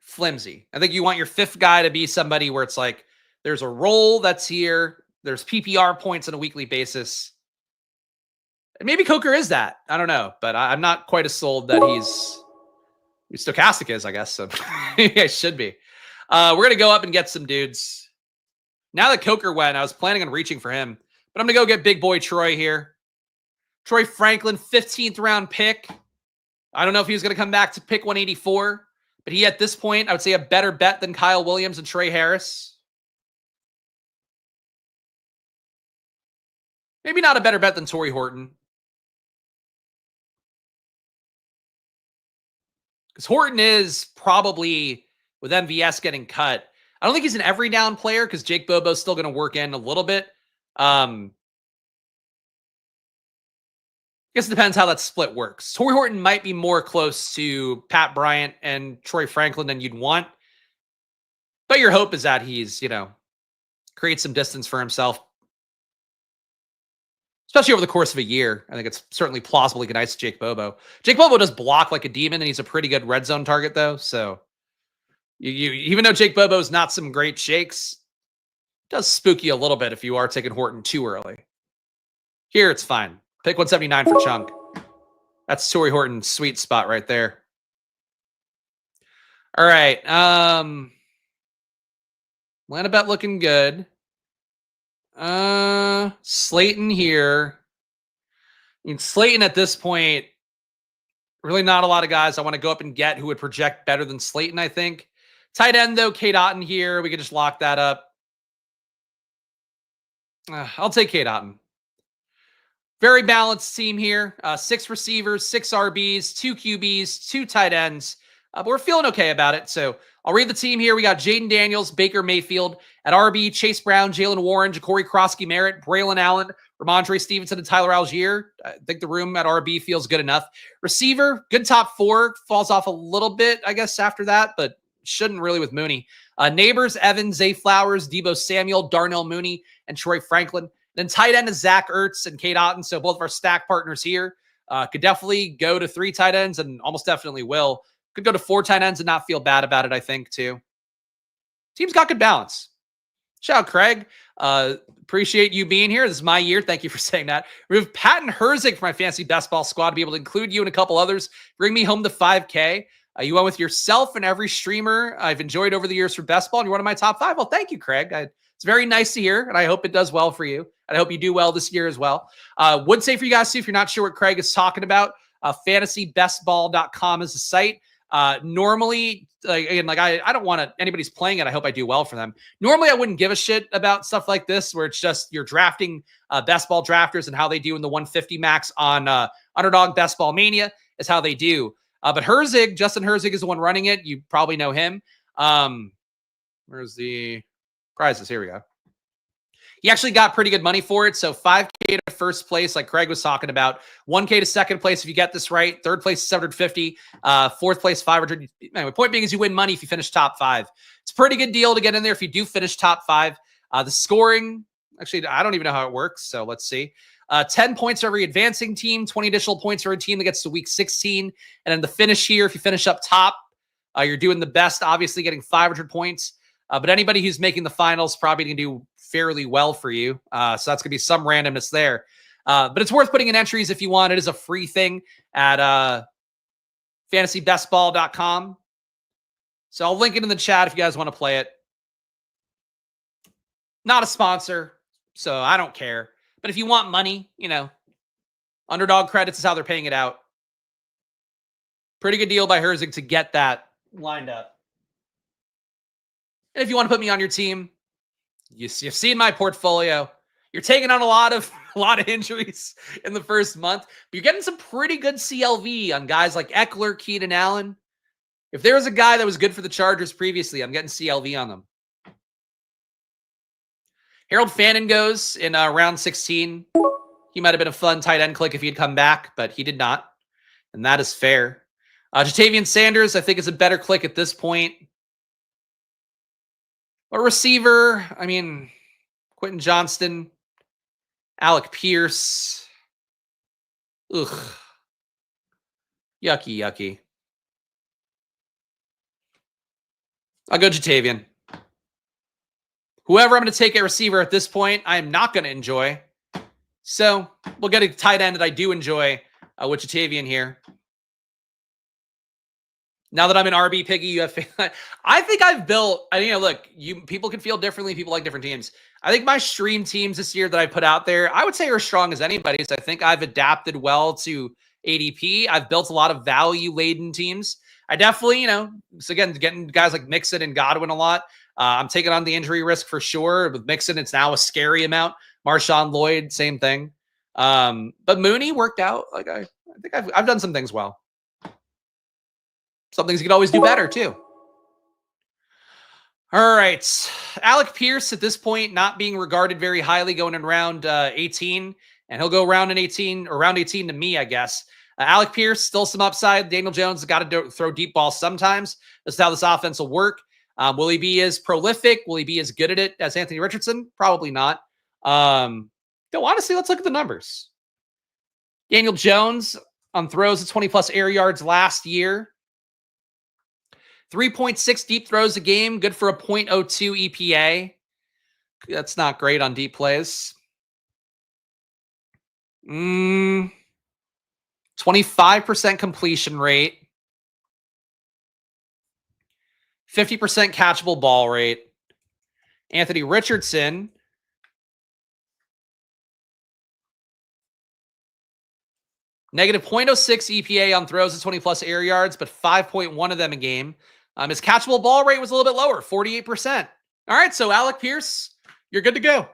flimsy. I think you want your 5th guy to be somebody where it's like, there's a role that's here. There's PPR points on a weekly basis. And maybe Coker is that. I don't know. But I'm not quite as sold that he's stochastic is, I guess. So I should be. We're going to go up and get some dudes. Now that Coker went, I was planning on reaching for him. But I'm going to go get big boy Troy here. Troy Franklin, 15th round pick. I don't know if he was going to come back to pick 184, but he at this point, I would say a better bet than Kyle Williams and Trey Harris. Maybe not a better bet than Torrey Horton. Because Horton is probably, with MVS getting cut, I don't think he's an every down player because Jake Bobo's still going to work in a little bit. I guess it depends how that split works. Torrey Horton might be more close to Pat Bryant and Troy Franklin than you'd want. But your hope is that he's, creates some distance for himself. Especially over the course of a year. I think it's certainly plausible he can ice Jake Bobo. Jake Bobo does block like a demon, and he's a pretty good red zone target, though. So, you even though Jake Bobo is not some great shakes, it does spook you a little bit if you are taking Horton too early. Here, it's fine. Pick 179 for Chunk. That's Torrey Horton's sweet spot right there. All right. Atlanta bet looking good. Slayton here. I mean, Slayton at this point, really not a lot of guys I want to go up and get who would project better than Slayton, I think. Tight end, though, Cade Otton here. We could just lock that up. I'll take Cade Otton. Very balanced team here. 6 receivers, 6 RBs, 2 QBs, 2 tight ends. But we're feeling okay about it. So I'll read the team here. We got Jaden Daniels, Baker Mayfield. At RB, Chase Brown, Jalen Warren, Ja'Cory Krosky-Merritt, Braylon Allen, Ramondre Stevenson, and Tyler Algier. I think the room at RB feels good enough. Receiver, good top 4. Falls off a little bit, I guess, after that, but shouldn't really with Mooney. Nabers, Evans, Zay Flowers, Deebo Samuel, Darnell Mooney, and Troy Franklin. Then tight end is Zach Ertz and Cade Otton. So both of our stack partners here could definitely go to 3 tight ends and almost definitely will. Could go to 4 tight ends and not feel bad about it, I think, too. Team's got good balance. Shout out, Craig. Appreciate you being here. This is my year. Thank you for saying that. We have Patton Herzig for my fantasy best ball squad to be able to include you and a couple others. Bring me home to 5K. You went with yourself and every streamer I've enjoyed over the years for best ball, and you're one of my top 5. Well, thank you, Craig. It's very nice to hear, and I hope it does well for you. And I hope you do well this year as well. Would say for you guys, too, if you're not sure what Craig is talking about, fantasybestball.com is the site. Normally, I don't want anybody's playing it. I hope I do well for them. Normally, I wouldn't give a shit about stuff like this, where it's just you're drafting best ball drafters and how they do in the 150 max on Underdog Best Ball Mania is how they do. But Herzig, Justin Herzig is the one running it. You probably know him. Where's the prizes? Here we go. He actually got pretty good money for it. So 5K to first place, like Craig was talking about. 1K to second place if you get this right. Third place, 750. Fourth place, 500. Anyway, point being is you win money if you finish top 5. It's a pretty good deal to get in there if you do finish top 5. The scoring, actually, I don't even know how it works. So let's see. 10 points for every advancing team, 20 additional points for every team that gets to week 16. And then the finish here, if you finish up top, you're doing the best, obviously getting 500 points. But anybody who's making the finals probably going to do fairly well for you. So that's going to be some randomness there. But it's worth putting in entries if you want. It is a free thing at fantasybestball.com. So I'll link it in the chat if you guys want to play it. Not a sponsor, so I don't care. But if you want money, Underdog credits is how they're paying it out. Pretty good deal by Herzig to get that lined up. And if you want to put me on your team, you've seen my portfolio. You're taking on a lot of injuries in the first month, but you're getting some pretty good CLV on guys like Eckler, Keenan Allen. If there was a guy that was good for the Chargers previously, I'm getting CLV on them. Harold Fannin goes in round 16. He might have been a fun tight end click if he had come back, but he did not, and that is fair. Jatavian Sanders, I think, is a better click at this point. A receiver, Quentin Johnston, Alec Pierce. Ugh. Yucky. I'll go Jatavian. Whoever I'm going to take at receiver at this point, I am not going to enjoy. So we'll get a tight end that I do enjoy with Jatavian here. Now that I'm an RB Piggy, you have. I think I've built. Look, people can feel differently. People like different teams. I think my stream teams this year that I put out there, I would say are as strong as anybody's. I think I've adapted well to ADP. I've built a lot of value-laden teams. I definitely, so again, getting guys like Mixon and Godwin a lot. I'm taking on the injury risk for sure. With Mixon, it's now a scary amount. Marshawn Lloyd, same thing. But Mooney worked out. Like I think I've done some things well. Some things you could always do better, too. All right. Alec Pierce, at this point, not being regarded very highly going in round 18. And he'll go round 18 to me, I guess. Alec Pierce, still some upside. Daniel Jones has got to throw deep balls sometimes. This is how this offense will work. Will he be as prolific? Will he be as good at it as Anthony Richardson? Probably not. Honestly, let's look at the numbers. Daniel Jones on throws of 20-plus air yards last year. 3.6 deep throws a game, good for a .02 EPA. That's not great on deep plays. 25% completion rate. 50% catchable ball rate. Anthony Richardson. Negative .06 EPA on throws of 20-plus air yards, but 5.1 of them a game. His catchable ball rate was a little bit lower, 48%. All right, so Alec Pierce, you're good to go.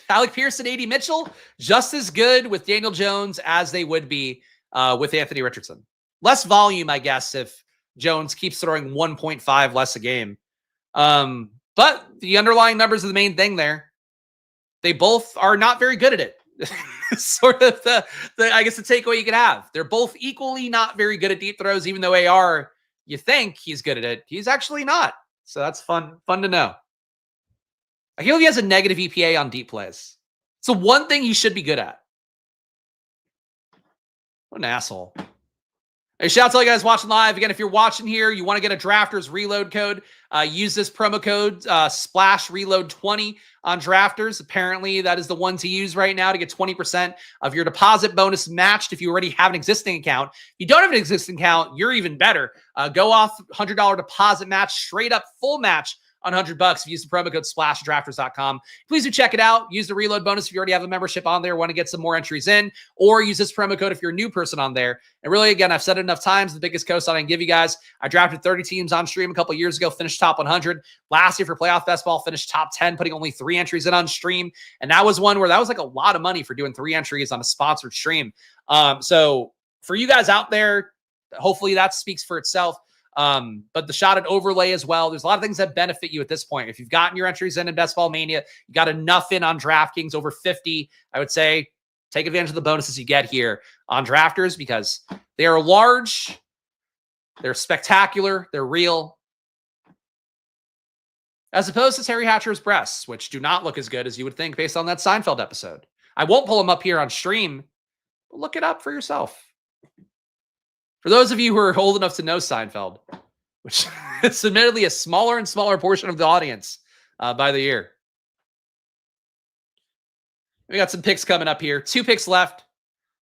Alec Pierce and A.D. Mitchell, just as good with Daniel Jones as they would be with Anthony Richardson. Less volume, I guess, if Jones keeps throwing 1.5 less a game. But the underlying numbers are the main thing there. They both are not very good at it. Sort of the I guess the takeaway you could have. They're both equally not very good at deep throws, even though AR, you think he's good at it. He's actually not. So that's fun to know. I feel he has a negative EPA on deep plays. So one thing he should be good at. What an asshole. Hey, shout out to all you guys watching live. Again, if you're watching here, you want to get a Drafters reload code, use this promo code Splash Reload 20 on Drafters. Apparently, that is the one to use right now to get 20% of your deposit bonus matched if you already have an existing account. If you don't have an existing account, you're even better. Go off $100 deposit match, straight up full match on $100 if you use the promo code SPLASH at drafters.com. Please do check it out. Use the reload bonus if you already have a membership on there, want to get some more entries in, or use this promo code if you're a new person on there. And really, again, I've said it enough times, the biggest cosign I can give you guys. I drafted 30 teams on stream a couple years ago, finished top 100. Last year for playoff best ball, finished top 10, putting only 3 entries in on stream. And that was one where that was like a lot of money for doing 3 entries on a sponsored stream. So for you guys out there, hopefully that speaks for itself. But the shot at overlay as well. There's a lot of things that benefit you at this point. If you've gotten your entries in Best Ball Mania, you got enough in on DraftKings, over 50, I would say take advantage of the bonuses you get here on Drafters because they are large, they're spectacular, they're real. As opposed to Terry Hatcher's breasts, which do not look as good as you would think based on that Seinfeld episode. I won't pull them up here on stream, but look it up for yourself. For those of you who are old enough to know Seinfeld, which is admittedly a smaller and smaller portion of the audience by the year. We got some picks coming up here. 2 picks left.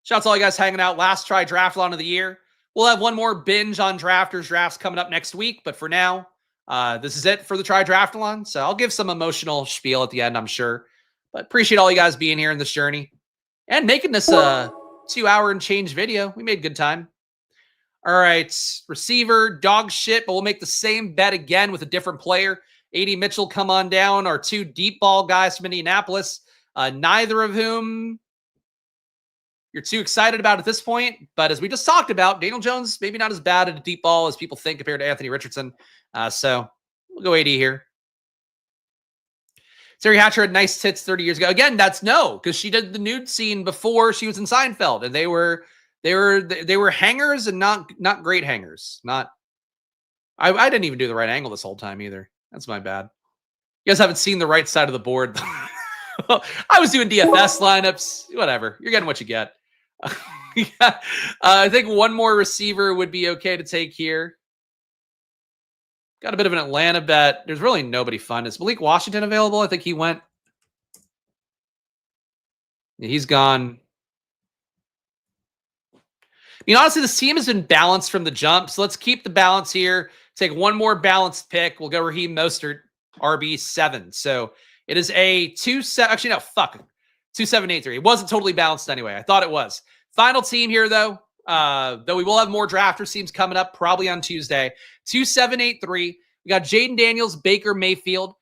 Shout out to all you guys hanging out. Last try draftalon of the year. We'll have one more binge on Drafters drafts coming up next week. But for now, this is it for the try draftalon. So I'll give some emotional spiel at the end, I'm sure. But appreciate all you guys being here in this journey and making this a 2-hour and change video. We made good time. All right, receiver, dog shit, but we'll make the same bet again with a different player. A.D. Mitchell, come on down. Our 2 deep ball guys from Indianapolis, neither of whom you're too excited about at this point. But as we just talked about, Daniel Jones, maybe not as bad at a deep ball as people think compared to Anthony Richardson. So we'll go A.D. here. Terry Hatcher had nice tits 30 years ago. Again, that's no, because she did the nude scene before she was in Seinfeld, and they were hangers and not great hangers. I didn't even do the right angle this whole time either. That's my bad. You guys haven't seen the right side of the board. I was doing DFS lineups. Whatever. You're getting what you get. Yeah. I think one more receiver would be okay to take here. Got a bit of an Atlanta bet. There's really nobody fun. Is Malik Washington available? I think he went. Yeah, he's gone. I mean, honestly, this team has been balanced from the jump, so let's keep the balance here. Take one more balanced pick. We'll go Raheem Mostert, RB7. So it is a 2783. It wasn't totally balanced anyway. I thought it was. Final team here, though we will have more drafters teams coming up probably on Tuesday. 2783. We got Jaden Daniels, Baker Mayfield,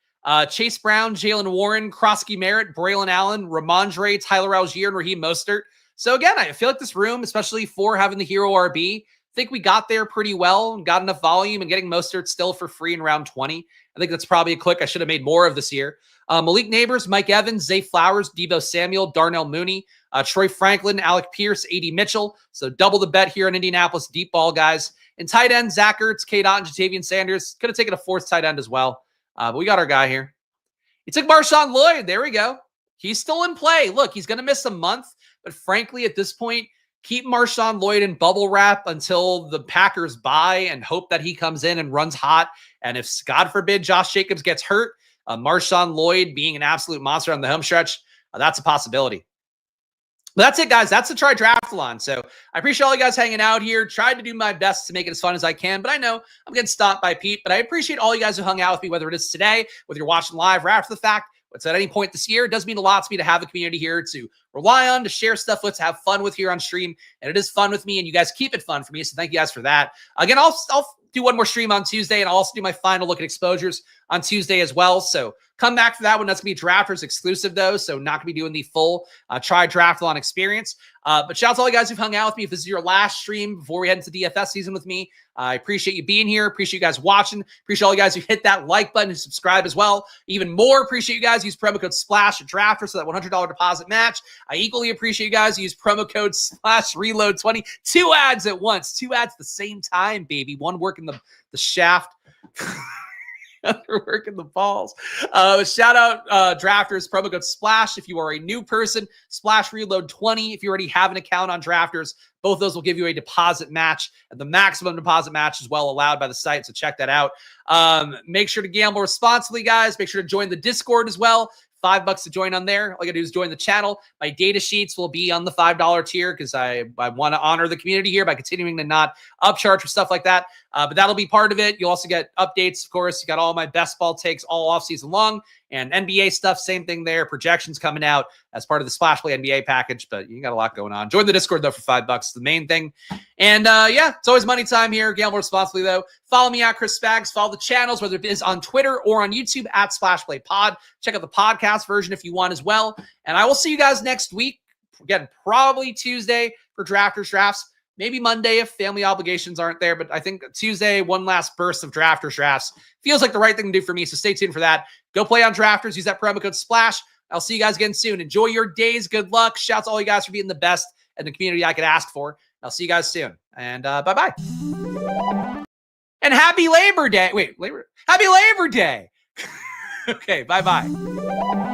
Chase Brown, Jalen Warren, Krosky Merritt, Braylon Allen, Ramondre, Tyler Algier, and Raheem Mostert. So again, I feel like this room, especially for having the hero RB, I think we got there pretty well and got enough volume and getting Mostert still for free in round 20. I think that's probably a click I should have made more of this year. Malik Nabers, Mike Evans, Zay Flowers, Deebo Samuel, Darnell Mooney, Troy Franklin, Alec Pierce, A.D. Mitchell. So double the bet here in Indianapolis, deep ball guys. And tight end, Zach Ertz, K-Dot, and Jatavian Sanders. Could have taken a 4th tight end as well. But we got our guy here. He took Marshawn Lloyd. There we go. He's still in play. Look, he's going to miss a month. But frankly, at this point, keep Marshawn Lloyd in bubble wrap until the Packers buy and hope that he comes in and runs hot. And if, God forbid, Josh Jacobs gets hurt, Marshawn Lloyd being an absolute monster on the home stretch, that's a possibility. But that's it, guys. That's the Try Draftalon. So I appreciate all you guys hanging out here. Tried to do my best to make it as fun as I can, but I know I'm getting stopped by Pete. But I appreciate all you guys who hung out with me, whether it is today, whether you're watching live or after the fact. It's at any point this year. It does mean a lot to me to have a community here to rely on, to share stuff with, to have fun with here on stream. And it is fun with me, and you guys keep it fun for me. So thank you guys for that. Again, I'll do one more stream on Tuesday, and I'll also do my final look at exposures on Tuesday as well. So come back for that one. That's going to be Drafters exclusive, though, so not going to be doing the full Try Draftalon experience. But shout out to all you guys who've hung out with me. If this is your last stream before we head into DFS season with me, I appreciate you being here. Appreciate you guys watching. Appreciate all you guys who hit that like button and subscribe as well. Even more appreciate you guys use promo code SPLASH at Drafters so that $100 deposit match. I equally appreciate you guys use promo code SPLASH Reload 20. 2 ads at once. 2 ads at the same time, baby. One working the shaft. They're working the balls. Shout out Drafters, promo code SPLASH if you are a new person. Splash Reload 20 if you already have an account on Drafters. Both of those will give you a deposit match. And the maximum deposit match is well allowed by the site, so check that out. Make sure to gamble responsibly, guys. Make sure to join the Discord as well. $5 to join on there. All you gotta do is join the channel. My data sheets will be on the $5 tier because I want to honor the community here by continuing to not upcharge for stuff like that. But that'll be part of it. You'll also get updates, of course. You got all my best ball takes all off season long, and NBA stuff, same thing there. Projections coming out as part of the Splash Play NBA package, but you got a lot going on. Join the Discord though for $5, the main thing. And yeah, it's always money time here. Gamble responsibly though. Follow me at Chris Spags. Follow the channels, whether it is on Twitter or on YouTube at Splash Play Pod. Check out the podcast version if you want as well. And I will see you guys next week. Again, probably Tuesday for Drafters Drafts. Maybe Monday if family obligations aren't there, but I think Tuesday, one last burst of Drafters Drafts feels like the right thing to do for me, so stay tuned for that. Go play on Drafters. Use that promo code SPLASH. I'll see you guys again soon. Enjoy your days. Good luck. Shouts to all you guys for being the best in the community I could ask for. I'll see you guys soon, and bye-bye. And happy Labor Day. Happy Labor Day. Okay, bye-bye.